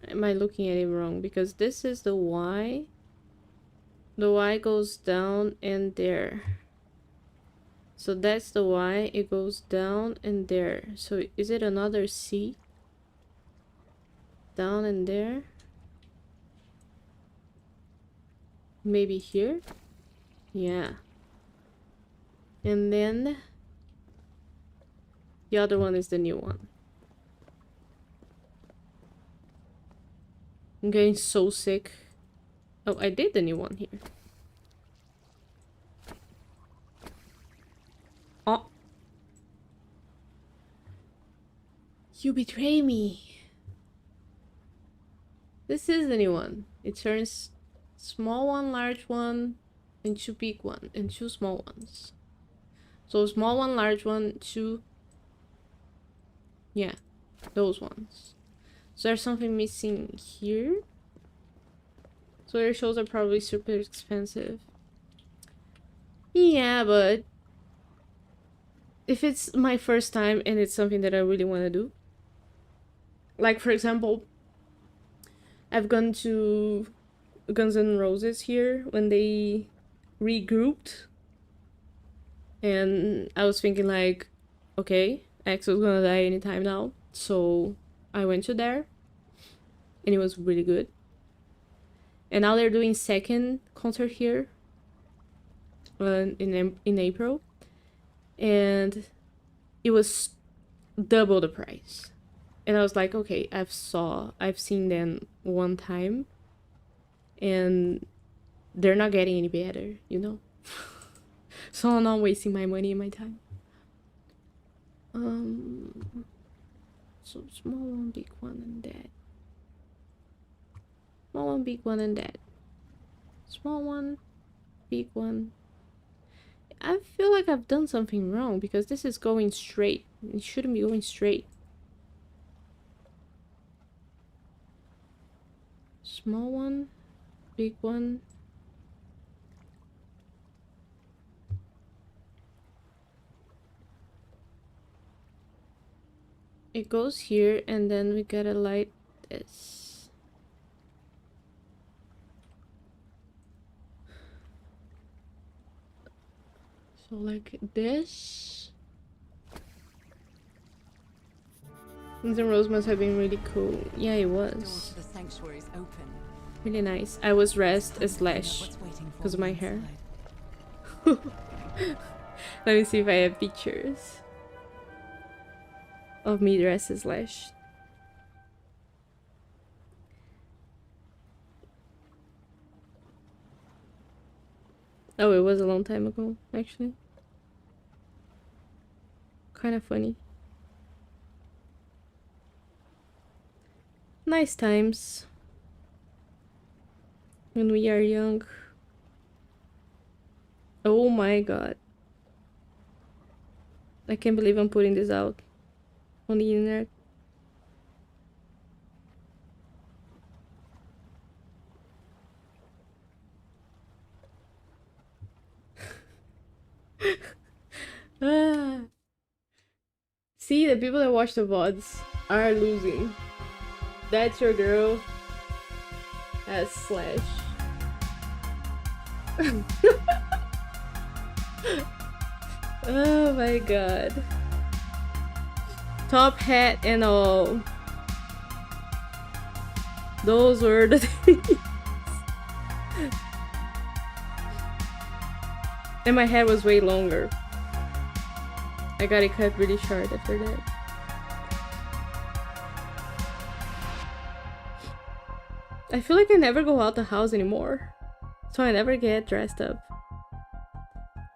S1: Am I looking at it wrong? Because this is the Y. The Y goes down and there. So that's the Y. It goes down and there. So is it another C? Down and there? Maybe here? Yeah. And then the other one is the new one. I'm getting so sick. Oh, I did the new one here. Oh. You betray me. This is the new one. It turns small one, large one, and two big one, and two small ones. So small one, large one, two. Yeah, those ones. So there's something missing here. So your shows are probably super expensive. Yeah, but if it's my first time and it's something that I really want to do, like for example, I've gone to Guns N' Roses here when they regrouped, and I was thinking like, okay, Axel's gonna die anytime now, so I went to there, and it was really good. And now they're doing second concert here in April, and it was double the price. And I was like, okay, I've seen them one time, and they're not getting any better, you know? So I'm not wasting my money and my time. So small one, big one, and that. Small one, big one, and that. Small one, big one. I feel like I've done something wrong because this is going straight. It shouldn't be going straight. Small one, big one. It goes here, and then we gotta light this. So like this. Guns N' Roses must have been really cool. Yeah, it was.
S2: The sanctuary's open.
S1: Really nice. I was dressed as Slash because of my hair. Let me see if I have pictures of me dressed as Slash. Oh, it was a long time ago, actually. Kind of funny. Nice times when we are young. Oh my god. I can't believe I'm putting this out on the internet. Ah. See, the people that watch the VODs are losing. That's your girl as Slash. Oh my god. Top hat and all. Those were the things. And my hair was way longer. I got it cut really short after that. I feel like I never go out the house anymore, so I never get dressed up.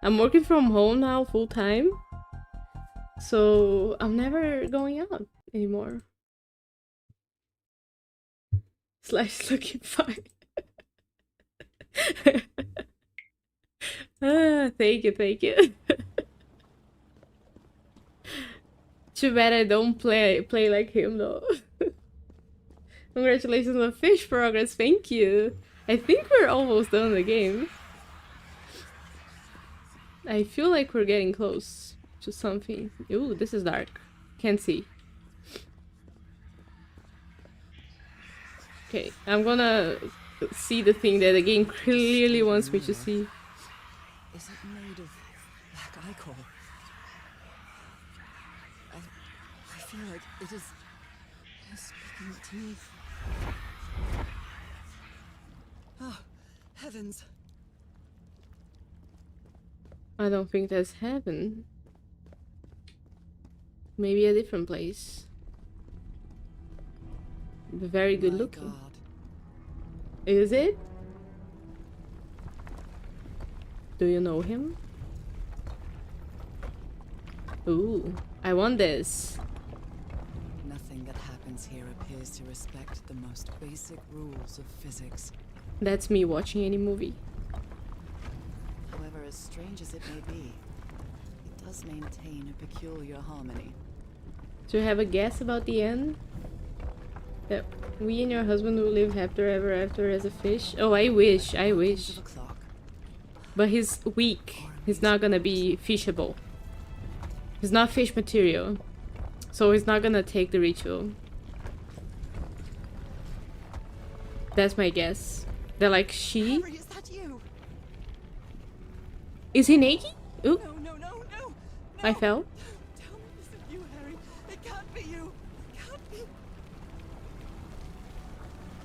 S1: I'm working from home now full time, so I'm never going out anymore. Slash looking fine. Thank you, thank you. Too bad I don't play like him though. Congratulations on fish progress, thank you. I think we're almost done the game. I feel like we're getting close to something. Ooh, this is dark. Can't see. Okay, I'm gonna see the thing that the game clearly wants me to see.
S2: Is it made of black ichor. I feel like it is speaking to me. Oh, heavens.
S1: I don't think that's heaven. Maybe a different place. Very good
S2: My
S1: looking.
S2: God.
S1: Is it? Do you know him? Ooh, I want this.
S2: Nothing that happens here appears to respect the most basic rules of physics.
S1: That's me watching any movie.
S2: However, as strange as it may be, it does maintain a peculiar harmony.
S1: Do you have a guess about the end? That we and your husband will live happily ever after as a fish? Oh, I wish, I wish.
S2: Of a clock.
S1: But he's weak. He's not gonna be fishable. He's not fish material. So he's not gonna take the ritual. That's my guess. They're like, she?
S2: Harry, is that you?
S1: Is he naked? Ooh,
S2: No.
S1: I fell.
S2: Tell me this is you, Harry. It can't be you. It can't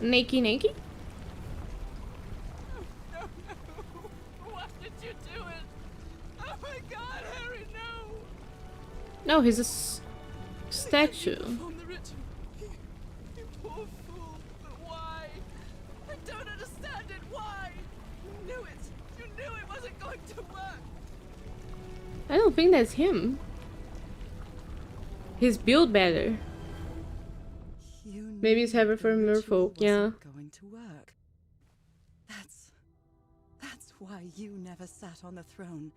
S2: be.
S1: Naked?
S2: No. Why did you do it? Oh my God, Harry, no.
S1: No, he's a statue.
S2: Perform the ritual. You poor fool. But why? I don't understand it. Why? You knew it. You knew it wasn't going to work.
S1: I don't think that's him. He's built better.
S2: You knew
S1: Maybe it's Heaven for
S2: the ritual
S1: Merfolk, yeah.
S2: wasn't going to work. That's why you never sat on the throne.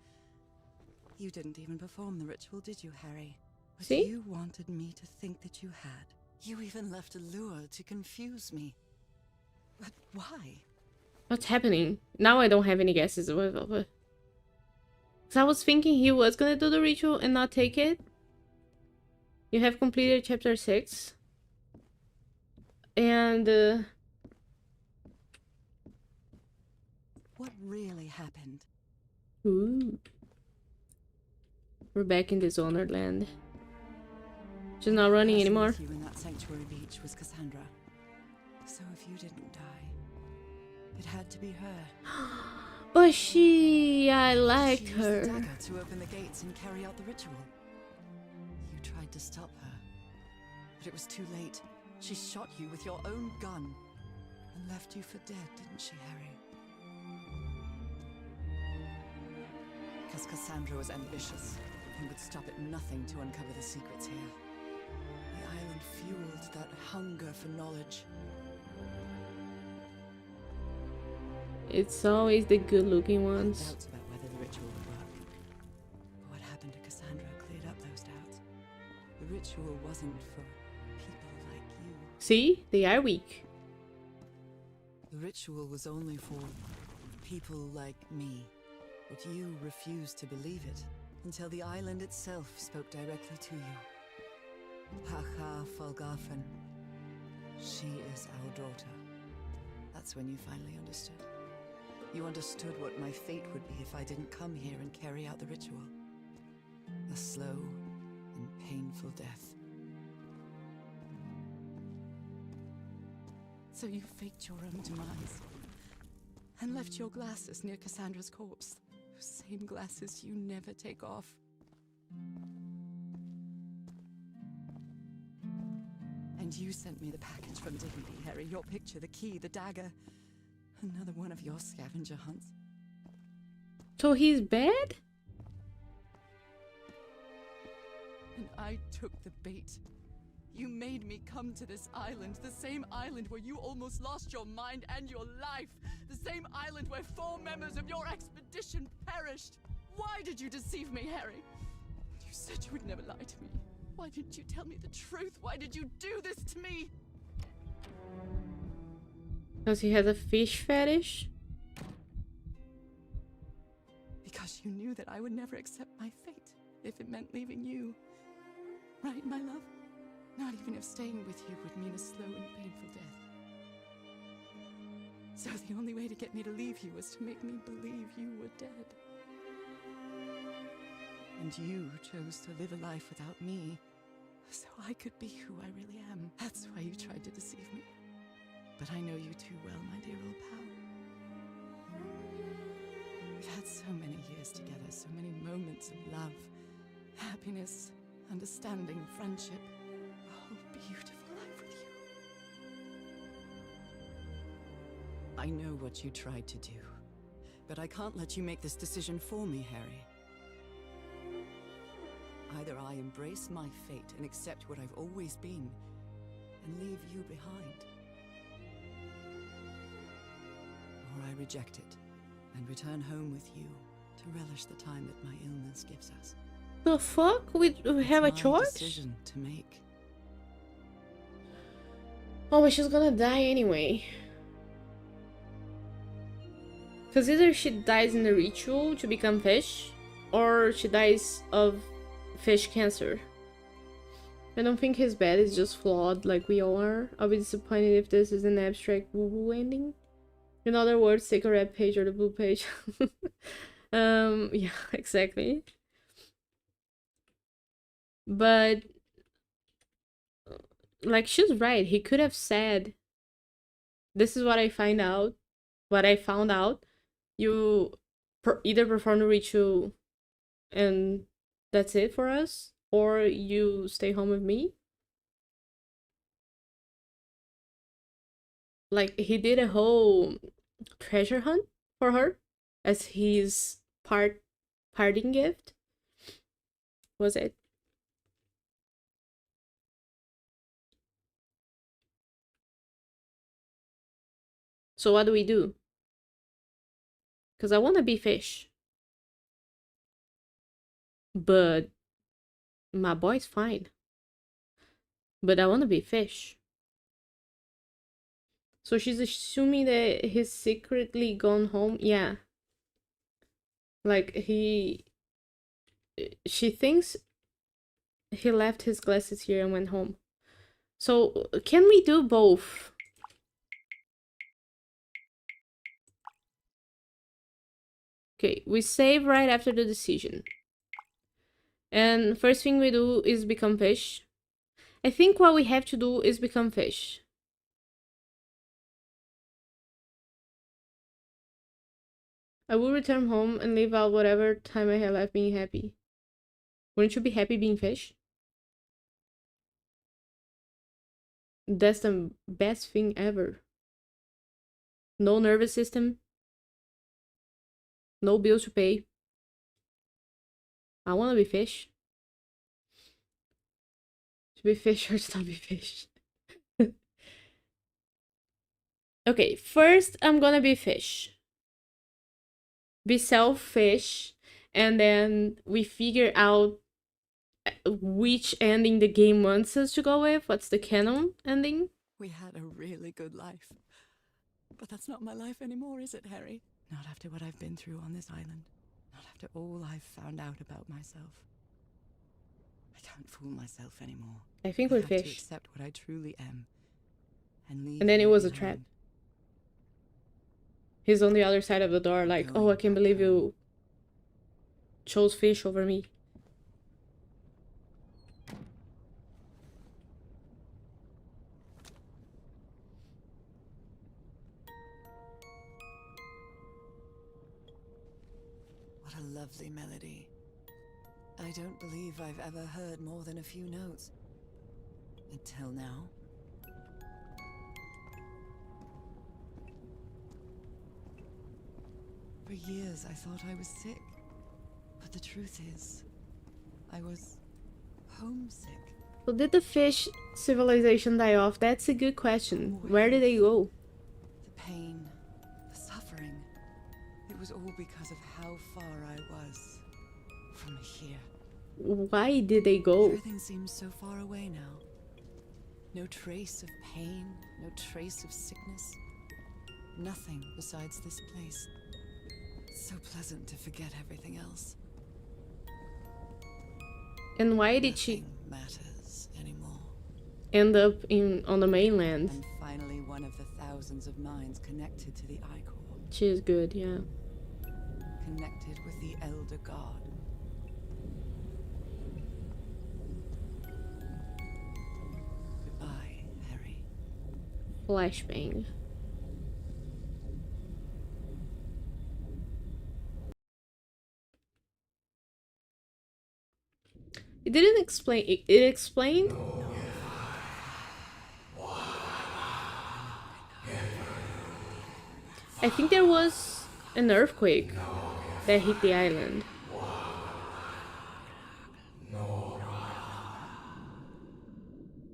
S2: You didn't even perform the ritual, did you, Harry? But
S1: See?
S2: you wanted me to think that you had. You even left a lure to confuse me. But why?
S1: What's happening? Now I don't have any guesses. Because I was thinking he was gonna do the ritual and not take it. You have completed chapter 6. And
S2: What really happened?
S1: ooh. We're back in Dishonored land. She's not running
S2: The person
S1: anymore.
S2: with you in that sanctuary beach was Cassandra. So if you didn't die, it had to be her.
S1: But I liked
S2: She used the
S1: her.
S2: dagger to open the gates and carry out the ritual. You tried to stop her, but it was too late. She shot you with your own gun and left you for dead, didn't she, Harry? Because Cassandra was ambitious and would stop at nothing to uncover the secrets here. The island fueled that hunger for knowledge.
S1: It's always the good-looking
S2: I had
S1: ones.
S2: doubts about whether the ritual would work. But what happened to Cassandra cleared up those doubts. The ritual wasn't for people like you.
S1: See? They are weak.
S2: The ritual was only for people like me. But you refused to believe it until the island itself spoke directly to you. Hacha Falgafen. She is our daughter. That's when you finally understood. You understood what my fate would be if I didn't come here and carry out the ritual. A slow and painful death. So you faked your own demise and left your glasses near Cassandra's corpse. Those same glasses you never take off. And you sent me the package from Dignity, Harry. Your picture, the key, the dagger. Another one of your scavenger hunts.
S1: So he's bad?
S2: And I took the bait. You made me come to this island, the same island where you almost lost your mind and your life. The same island where 4 members of your expedition perished. Why did you deceive me, Harry? You said you would never lie to me. Why didn't you tell me the truth? Why did you do this to me?
S1: Because he has a fish fetish?
S2: Because you knew that I would never accept my fate if it meant leaving you. Right, my love? Not even if staying with you would mean a slow and painful death. So the only way to get me to leave you was to make me believe you were dead. And you chose to live a life without me, so I could be who I really am. That's why you tried to deceive me. But I know you too well, my dear old pal. We've had so many years together, so many moments of love, happiness, understanding, friendship. A whole beautiful life with you. I know what you tried to do, but I can't let you make this decision for me, Harry. Either I embrace my fate and accept what I've always been, and leave you behind, or I reject it and return home with you to relish the time that my illness gives us.
S1: The fuck? We have a
S2: It's my
S1: choice?
S2: decision to make.
S1: Oh, but she's gonna die anyway. Because either she dies in the ritual to become fish, or she dies of fish cancer. I don't think his bed is just flawed like we all are. I'll be disappointed if this is an abstract woo-woo ending. In other words, take a red page or the blue page. Yeah, exactly. But like, she's right. He could have said, this is what I found out. You either perform the ritual and that's it for us, or you stay home with me. Like, he did a whole treasure hunt for her as his parting gift. Was it? So what do we do? Because I want to be fish. But my boy's fine. But I want to be fish. So she's assuming that he's secretly gone home. Yeah. Like, she thinks he left his glasses here and went home. So can we do both? Okay, we save right after the decision. And first thing we do is become fish. I think what we have to do is become fish. I will return home and live out whatever time I have left being happy. Wouldn't you be happy being fish? That's the best thing ever. No nervous system. No bills to pay. I want to be fish. To be fish or to not be fish. Okay, first I'm gonna be fish. Be selfish, and then we figure out which ending the game wants us to go with. What's the canon ending?
S2: We had a really good life. But that's not my life anymore, is it, Harry? Not after what I've been through on this island. Not after all I've found out about myself. I can't fool myself anymore.
S1: I think
S2: I
S1: we're
S2: have to
S1: fish.
S2: accept what I truly am. And
S1: And then it
S2: you
S1: was a
S2: behind.
S1: trap. He's on the other side of the door like, oh, I can't believe you chose fish over me.
S2: What a lovely melody. I don't believe I've ever heard more than a few notes. Until now. For years I thought I was sick. But the truth is, I was homesick.
S1: So did the fish civilization die off? That's a good question. Where did they go?
S2: The pain, the suffering. It was all because of how far I was from here.
S1: Why did they go?
S2: Everything seems so far away now. No trace of pain, no trace of sickness. Nothing besides this place. It's so pleasant to forget everything else.
S1: And why did she
S2: Nothing matters anymore.
S1: end up on the mainland?
S2: And finally one of the thousands of minds connected to the Ichor.
S1: She is good, yeah.
S2: Connected with the Elder God.
S1: Flashbang. It didn't explain. It explained. I think there was an earthquake that hit the island.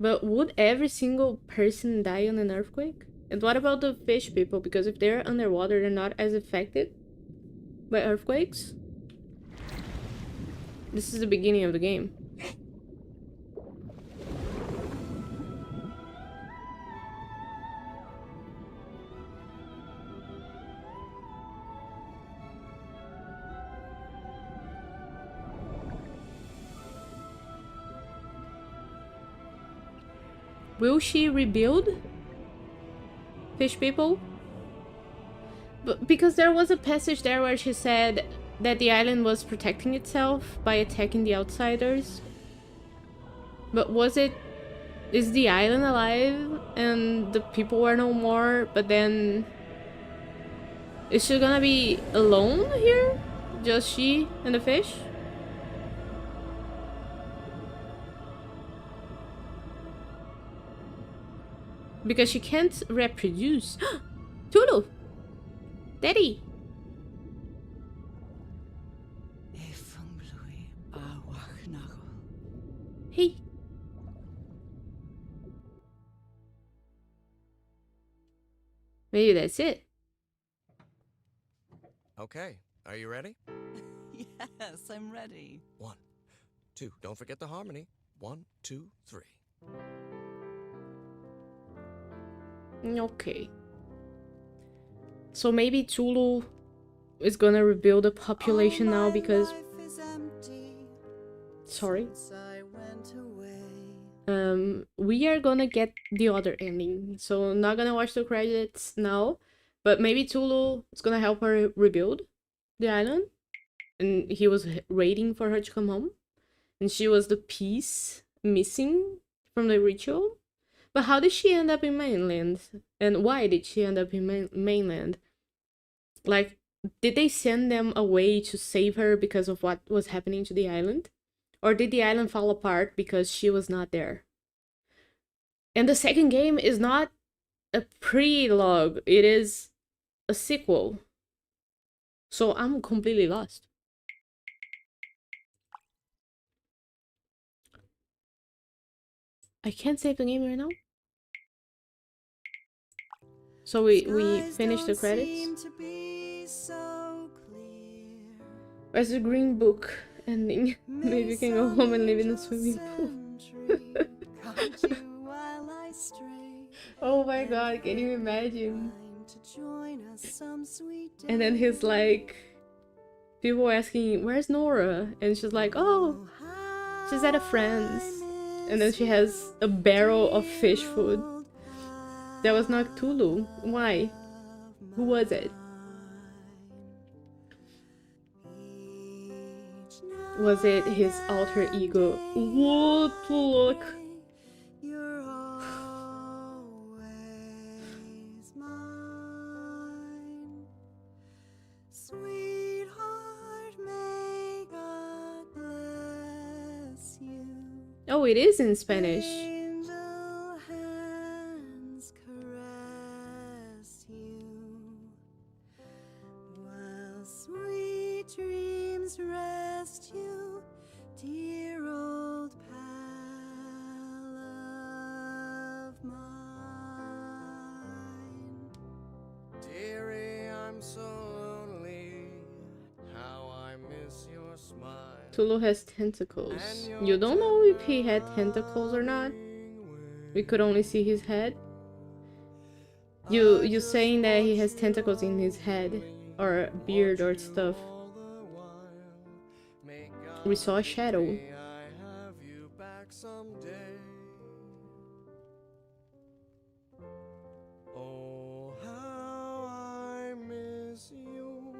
S1: But would every single person die on an earthquake? And what about the fish people? Because if they're underwater, they're not as affected by earthquakes. This is the beginning of the game. Will she rebuild? Fish people? But because there was a passage there where she said that the island was protecting itself by attacking the outsiders. But was it... Is the island alive and the people were no more, but then... Is she gonna be alone here? Just she and the fish? Because she can't reproduce. Tulu! Daddy! Hey! Maybe that's it.
S3: Okay, are you ready?
S2: Yes, I'm ready.
S3: 1, 2. Don't forget the harmony. 1, 2, 3.
S1: Okay. So maybe Tulu is gonna rebuild the population now because... Sorry. We are gonna get the other ending. So not gonna watch the credits now. But maybe Tulu is gonna help her rebuild the island. And he was waiting for her to come home. And she was the piece missing from the ritual. But how did she end up in mainland? And why did she end up in mainland? Like, did they send them away to save her because of what was happening to the island? Or did the island fall apart because she was not there? And the second game is not a prelogue, it is a sequel. So I'm completely lost. I can't save the game right now. So we finished the credits. Where's the green book ending? Maybe you can go home and live in a swimming pool. Oh my god, can you imagine? And then he's like, people asking, where's Nora? And she's like, oh, she's at a friend's. And then she has a barrel of fish food. That was not Tulu. Why? Who was it? Was it his alter ego? What? Look. Oh, it is in Spanish. Tulu has tentacles. You don't know if he had tentacles or not? We could only see his head? You saying that he has tentacles in his head or beard or stuff. We saw a shadow.
S3: Oh, how I miss you,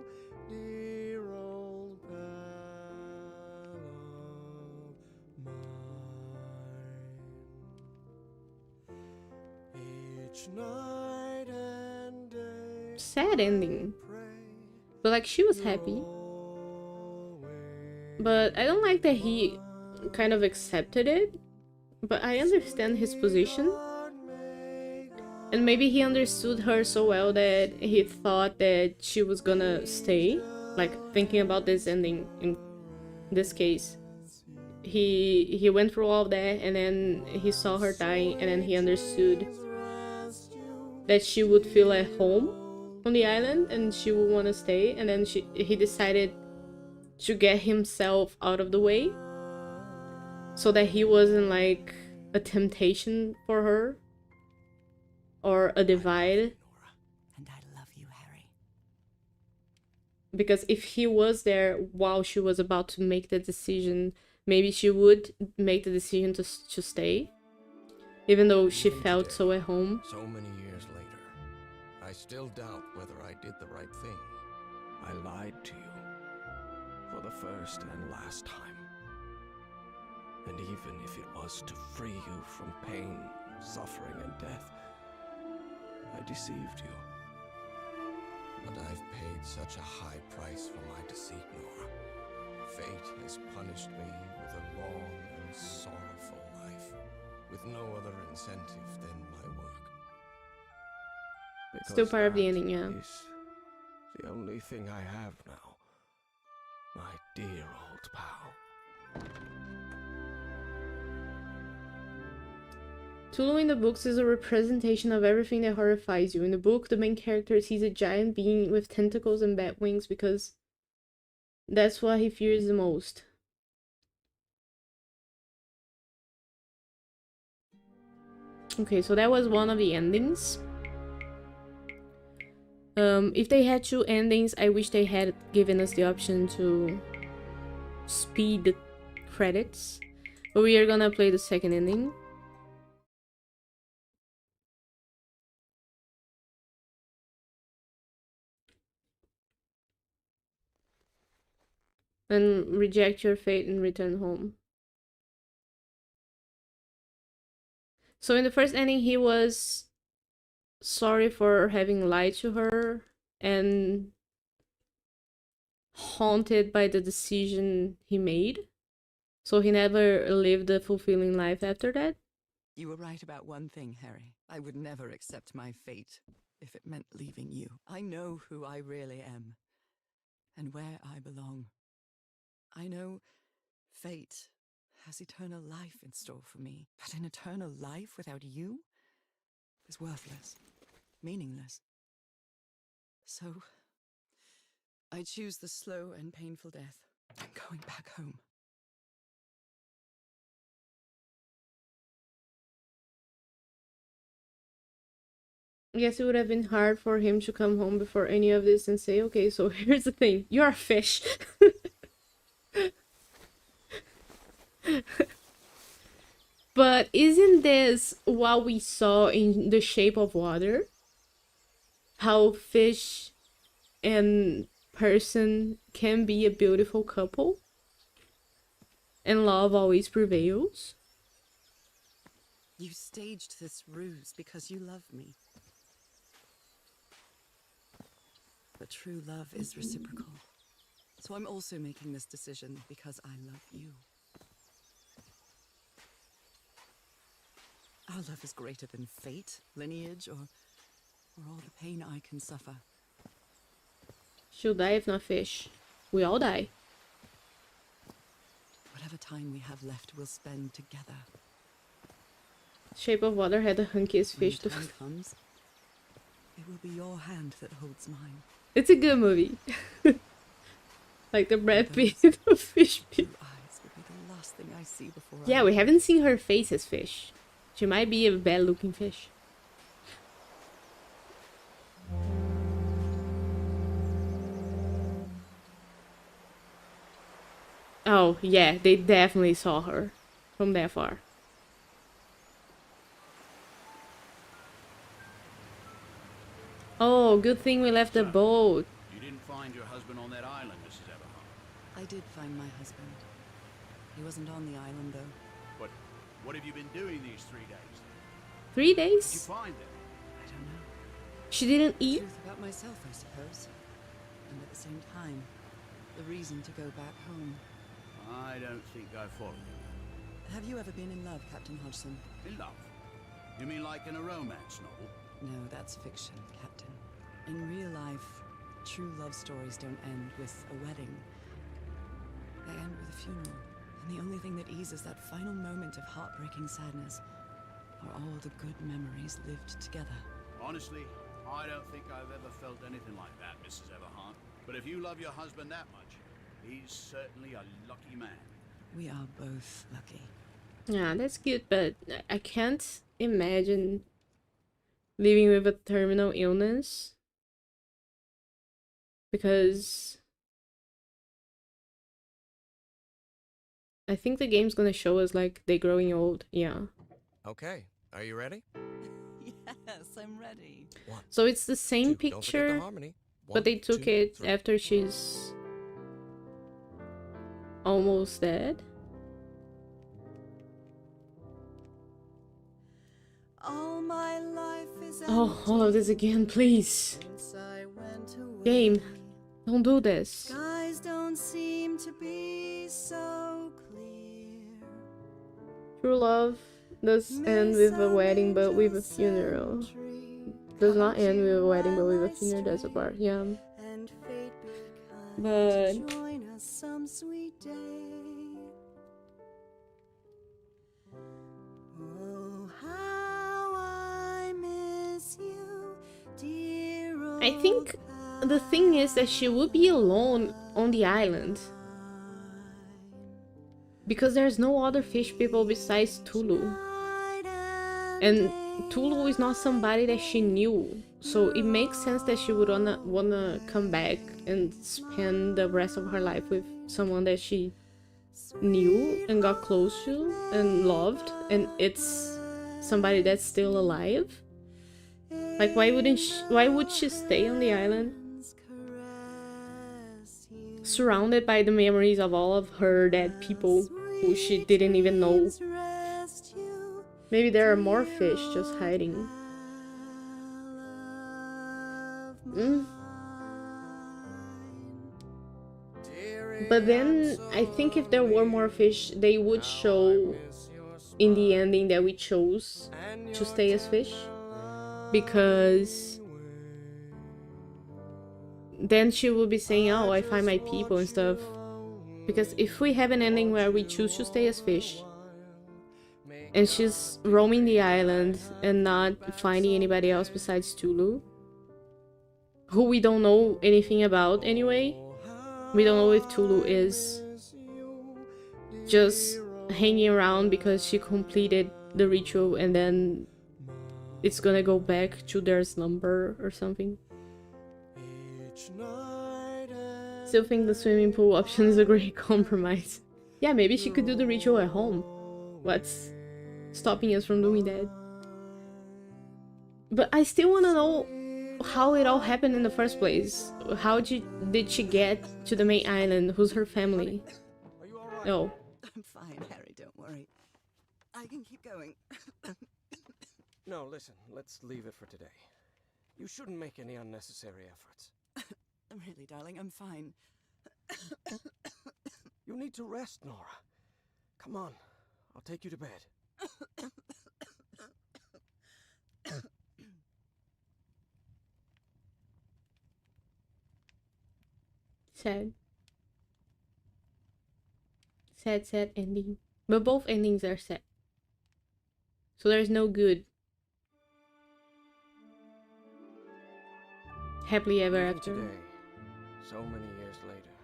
S3: dear old pal of mine. Each night and day
S1: Sad ending.
S3: pray
S1: But like she was happy. But I don't like that he kind of accepted it. But I understand his position. And maybe he understood her so well that he thought that she was gonna stay. Like thinking about this ending in this case. He went through all of that and then he saw her dying and then he understood that she would feel at home on the island and she would want to stay, and then he decided to get himself out of the way so that he wasn't like a temptation for her or a divide.
S2: And I love you, Harry.
S1: Because if he was there while she was about to make the decision, maybe she would make the decision to stay, even though she felt so at home.
S3: So many years later, I still doubt whether I did the right thing. I lied to you for the first and last time. And even if it was to free you from pain, suffering, and death, I deceived you. But I've paid such a high price for my deceit, Nora. Fate has punished me with a long and sorrowful life, with no other incentive than my work.
S1: Still part of the
S3: that
S1: ending, yeah.
S3: is the only thing I have now. My dear old pal.
S1: Tulu in the books is a representation of everything that horrifies you. In the book, the main character sees a giant being with tentacles and bat wings because that's what he fears the most. Okay, so that was one of the endings. If they had two endings, I wish they had given us the option to speed the credits. But we are gonna play the second ending. And reject your fate and return home. So in the first ending, he was sorry for having lied to her and haunted by the decision he made. So he never lived a fulfilling life after that.
S2: You were right about one thing, Harry. I would never accept my fate if it meant leaving you. I know who I really am and where I belong. I know fate has eternal life in store for me, but an eternal life without you is worthless, meaningless. So, I choose the slow and painful death. I'm going back home.
S1: I guess it would have been hard for him to come home before any of this and say, okay, so here's the thing, you're a fish. But isn't this what we saw in The Shape of Water? How fish and person can be a beautiful couple? And love always prevails?
S2: You staged this ruse because you love me. But true love is reciprocal. So I'm also making this decision because I love you. Our love is greater than fate, lineage, or all the pain I can suffer.
S1: She'll die if not fish. We all die.
S2: Whatever time we have left, we'll spend together.
S1: Shape of Water had the hunkiest
S2: When
S1: fish
S2: the
S1: to...
S2: time comes, it will be your hand that holds mine.
S1: It's a good movie. Like the Brad Pitt of Fish
S2: Blue
S1: People.
S2: eyes will be the last thing I see before
S1: Yeah, we haven't seen her face as fish. She might be a bad looking fish. Oh, yeah, they definitely saw her from that far. Oh, good thing we left the boat.
S4: You didn't find your husband on that island, Mrs. Everhart.
S2: I did find my husband. He wasn't on the island, though.
S4: But what have you been doing these 3 days?
S1: 3
S4: Did you
S1: days?
S4: find them?
S1: She didn't eat?
S2: Truth about myself, I suppose. And at the same time, the reason to go back home.
S4: I don't think I follow you.
S2: Have you ever been in love, Captain Hodgson?
S4: In love? You mean like in a romance novel?
S2: No, that's fiction, Captain. In real life, true love stories don't end with a wedding. They end with a funeral. And the only thing that eases that final moment of heartbreaking sadness are all the good memories lived together.
S4: Honestly, I don't think I've ever felt anything like that, Mrs. Everhart. But if you love your husband that much, he's certainly a lucky man.
S2: We are both lucky.
S1: Yeah, that's good, but I can't imagine living with a terminal illness. Because I think the game's gonna show us like they growing old, yeah.
S3: Okay, are you ready?
S2: Yes, I'm ready.
S3: One,
S1: So it's the same
S3: two, don't forget the
S1: picture,
S3: harmony.
S1: but
S3: One,
S1: they took
S3: two,
S1: it
S3: three.
S1: after she's almost dead.
S2: All my life is
S1: Oh, all of this again, please.
S2: since I went away.
S1: Game, don't do this.
S2: Skies don't seem to be so clear.
S1: True love does end with a wedding, but with a funeral. Does not end with a wedding, but with a funeral. That's a part, yeah.
S2: And fate be kind
S1: But
S2: to join us some sweet day. Oh, how I miss you, dear old
S1: I think the thing is that she would be alone on the island because there's no other fish people besides Tulu. And Tulu is not somebody that she knew, so it makes sense that she would wanna come back and spend the rest of her life with someone that she knew and got close to and loved, and it's somebody that's still alive. Like, why would she stay on the island surrounded by the memories of all of her dead people who she didn't even know? Maybe there are more fish just hiding. But then I think if there were more fish, they would show in the ending that we chose to stay as fish, because then she would be saying, oh, I find my people and stuff. Because if we have an ending where we choose to stay as fish and she's roaming the island and not finding anybody else besides Tulu, who we don't know anything about anyway. We don't know if Tulu is just hanging around because she completed the ritual and then it's gonna go back to their slumber or something. Still think the swimming pool option is a great compromise. Yeah, maybe she could do the ritual at home. What's stopping us from doing that? But I still want to know how it all happened in the first place. How did she get to the main island? Who's her family?
S3: Are you all right?
S1: No.
S2: I'm fine, Harry, don't worry. I can keep going.
S3: No, listen, let's leave it for today. You shouldn't make any unnecessary efforts.
S2: Really, darling, I'm fine.
S3: You need to rest, Nora. Come on, I'll take you to bed.
S1: Sad. Sad ending. But both endings are sad. So there's no good. Happily ever
S3: Even
S1: after.
S3: today, so many years later,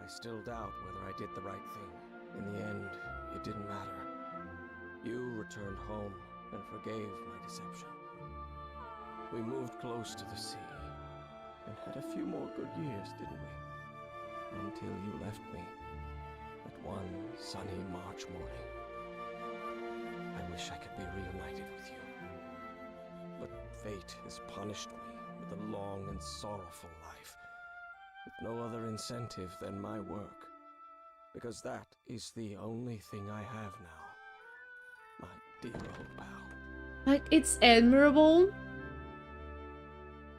S3: I still doubt whether I did the right thing. In the end, it didn't matter. You returned home and forgave my deception. We moved close to the sea and had a few more good years, didn't we? Until you left me at one sunny March morning. I wish I could be reunited with you. But fate has punished me with a long and sorrowful life, with no other incentive than my work, because that is the only thing I have now, my dear old pal.
S1: Like, it's admirable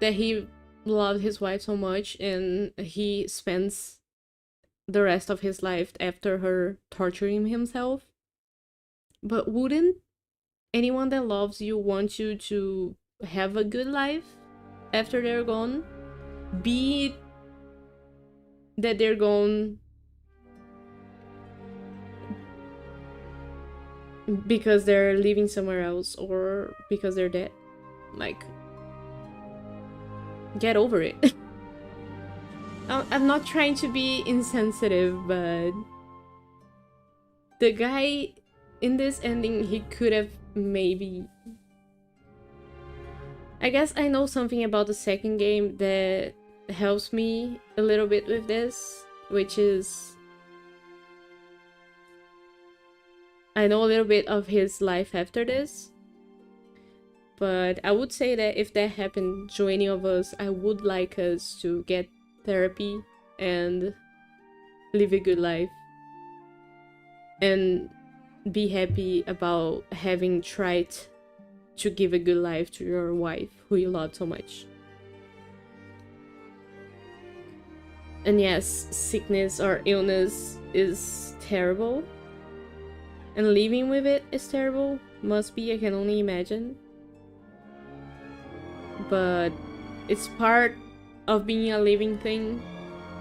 S1: that he loved his wife so much and he spends the rest of his life after her torturing himself. But wouldn't anyone that loves you want you to have a good life after they're gone? Be it that they're gone because they're living somewhere else or because they're dead. Like, get over it. I'm not trying to be insensitive, but the guy in this ending, he could have maybe... I guess I know something about the second game that helps me a little bit with this, which is I know a little bit of his life after this. But I would say that if that happened to any of us, I would like us to get therapy and live a good life. And be happy about having tried to give a good life to your wife who you love so much. And yes, sickness or illness is terrible. And living with it is terrible. Must be, I can only imagine. But it's part of being a living thing.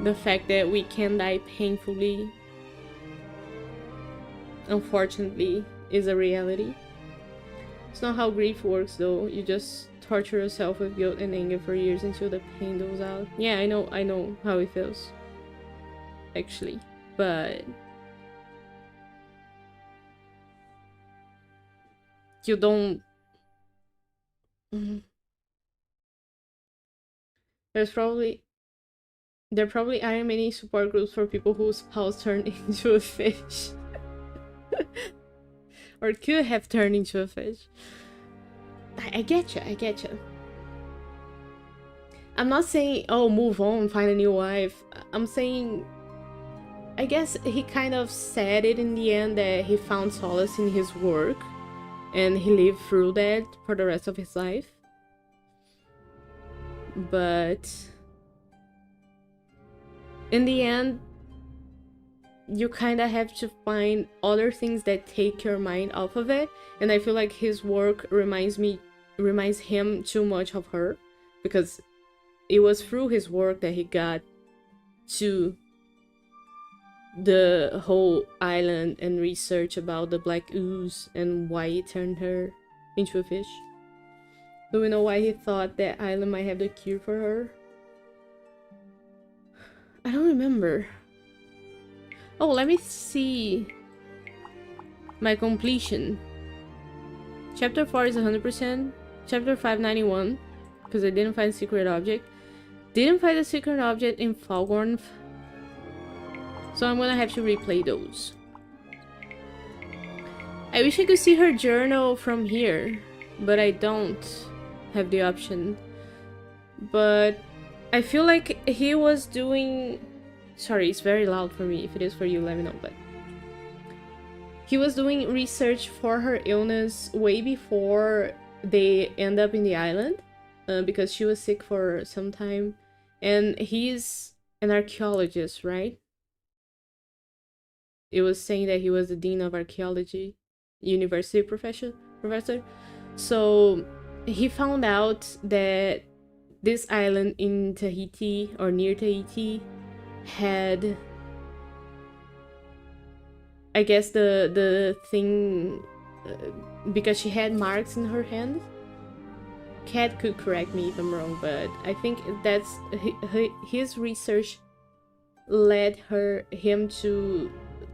S1: The fact that we can die painfully, unfortunately, is a reality. It's not how grief works though. You just torture yourself with guilt and anger for years until the pain goes out. Yeah, I know how it feels. Actually. But you don't... There probably aren't many support groups for people whose spouse turned into a fish. Or could have turned into a fish. I get you. I'm not saying, oh, move on, find a new wife. I'm saying, I guess he kind of said it in the end that he found solace in his work. And he lived through that for the rest of his life. But in the end, you kind of have to find other things that take your mind off of it. And I feel like his work reminds him too much of her, because it was through his work that he got to the whole island and research about the black ooze and why it turned her into a fish. Do we know why he thought that island might have the cure for her? I don't remember. Oh, let me see my completion. Chapter 4 is 100%. Chapter 5, 91. Because I didn't find a secret object. Didn't find a secret object in Falgorn. So I'm gonna have to replay those. I wish I could see her journal from here, but I don't have the option. But I feel like he was doing... Sorry, it's very loud for me. If it is for you, let me know. But he was doing research for her illness way before they end up in the island, because she was sick for some time. And he's an archaeologist, right? It was saying that he was the dean of archaeology, university professor. So he found out that this island in Tahiti, or near Tahiti, had, I guess, the thing, because she had marks in her hand. Kat could correct me if I'm wrong, but I think that's his research led him to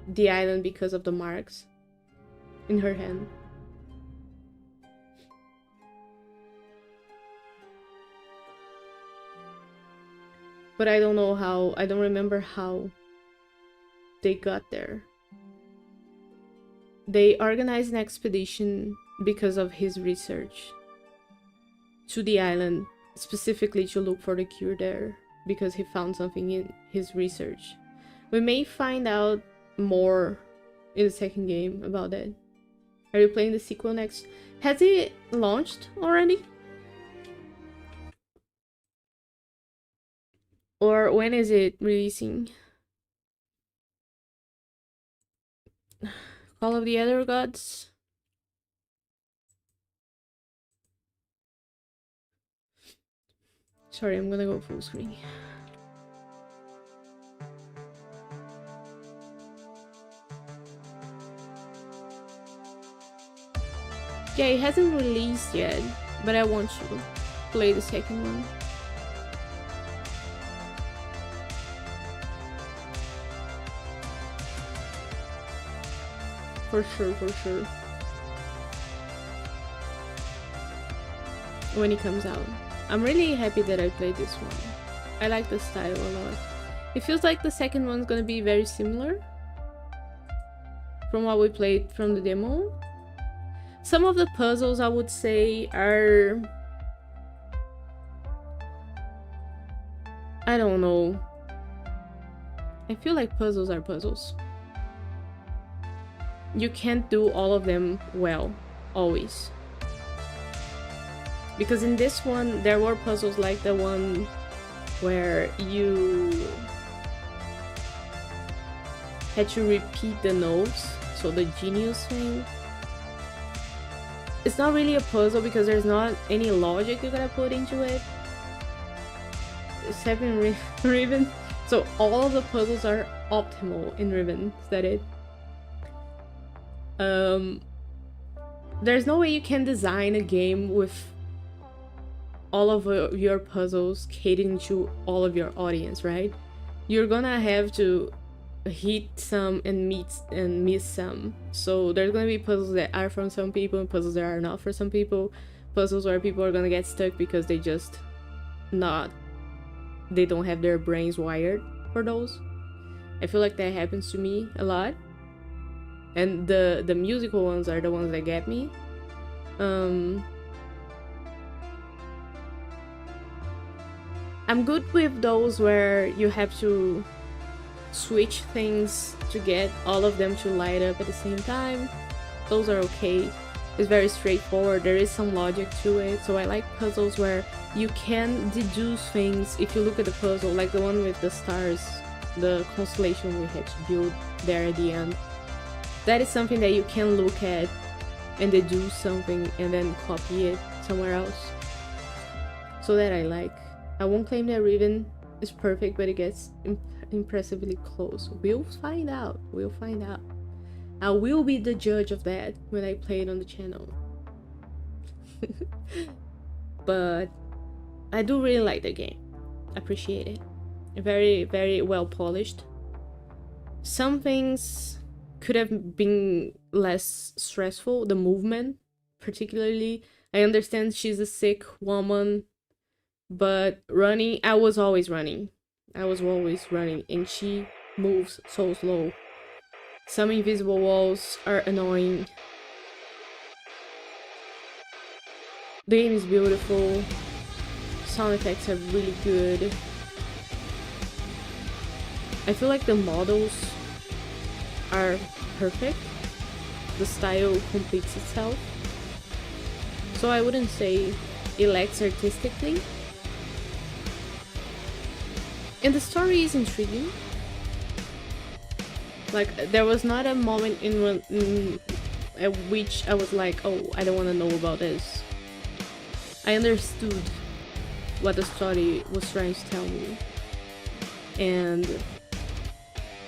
S1: the island because of the marks in her hand. But I don't know how, I don't remember how they got there. They organized an expedition because of his research to the island, specifically to look for the cure there, because he found something in his research. We may find out more in the second game about that. Are you playing the sequel next? Has it launched already? Or when is it releasing? Call of the Other Gods? Sorry, I'm gonna go full screen. Yeah, it hasn't released yet, but I want to play the second one. For sure, for sure. When it comes out. I'm really happy that I played this one. I like the style a lot. It feels like the second one's gonna be very similar from what we played from the demo. Some of the puzzles I would say are... I don't know. I feel like puzzles are puzzles. You can't do all of them well, always. Because in this one, there were puzzles like the one where you had to repeat the notes, so the genius thing. It's not really a puzzle because there's not any logic you gotta put into it. Except in Riven. So all of the puzzles are optimal in Riven. Is that it? There's no way you can design a game with all of your puzzles catering to all of your audience, right? You're gonna have to hit some and miss some. So there's gonna be puzzles that are for some people and puzzles that are not for some people. Puzzles where people are gonna get stuck because they don't have their brains wired for those. I feel like that happens to me a lot. And the musical ones are the ones that get me. I'm good with those where you have to switch things to get all of them to light up at the same time. Those are okay. It's very straightforward. There is some logic to it. So I like puzzles where you can deduce things if you look at the puzzle, like the one with the stars, the constellation we had to build there at the end. That is something that you can look at and deduce something and then copy it somewhere else. So that I like. I won't claim that Riven is perfect, but it gets impressively close. We'll find out. We'll find out. I will be the judge of that when I play it on the channel. But I do really like the game. Appreciate it. Very, very well polished. Some things could have been less stressful. The movement, particularly. I understand she's a sick woman, but running, I was always running. And she moves so slow. Some invisible walls are annoying. The game is beautiful. Sound effects are really good. I feel like the models are perfect. The style completes itself. So I wouldn't say it lacks artistically. And the story is intriguing. Like, there was not a moment at which I was like, oh, I don't want to know about this. I understood what the story was trying to tell me. And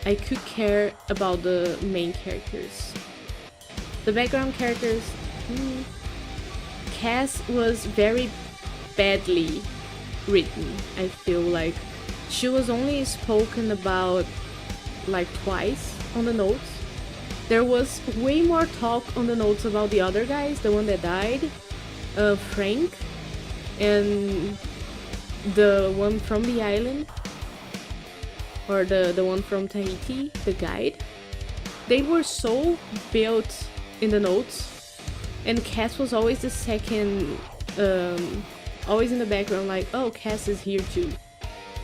S1: I could care about the main characters. The background characters... Cass was very badly written, I feel like. She was only spoken about like twice on the notes. There was way more talk on the notes about the other guys, the one that died, Frank, and the one from the island, or the one from Tahiti, the guide. They were so built in the notes, and Cass was always the second, always in the background, like, oh, Cass is here too.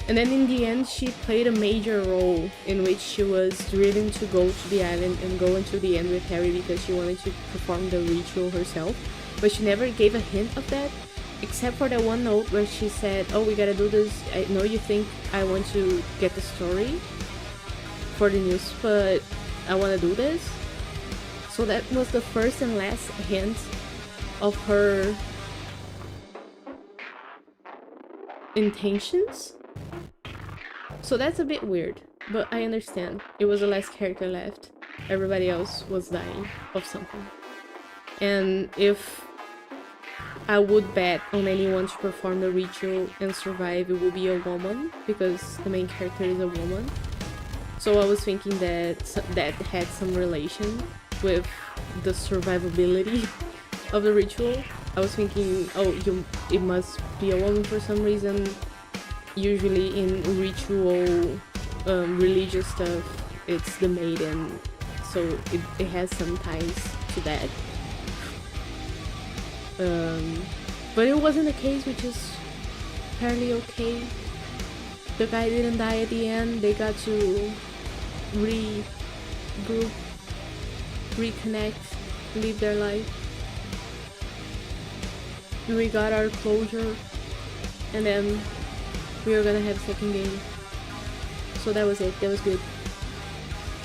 S1: And then in the end, she played a major role in which she was driven to go to the island and go into the end with Harry because she wanted to perform the ritual herself. But she never gave a hint of that. except for that one note where she said, oh, we gotta do this. I know you think I want to get the story for the news, but I want to do this. So that was the first and last hint of her intentions. So that's a bit weird, but I understand. It was the last character left. Everybody else was dying of something. And if I would bet on anyone to perform the ritual and survive, it would be a woman, because the main character is a woman. So I was thinking that that had some relation with the survivability of the ritual. I was thinking, oh, it must be a woman for some reason. Usually in ritual, religious stuff, it's the maiden, so it has some ties to that. But it wasn't the case, which is fairly okay. The guy didn't die at the end. They got to regroup, reconnect, live their life. We got our closure, and then we were gonna have a second game. So that was it. That was good.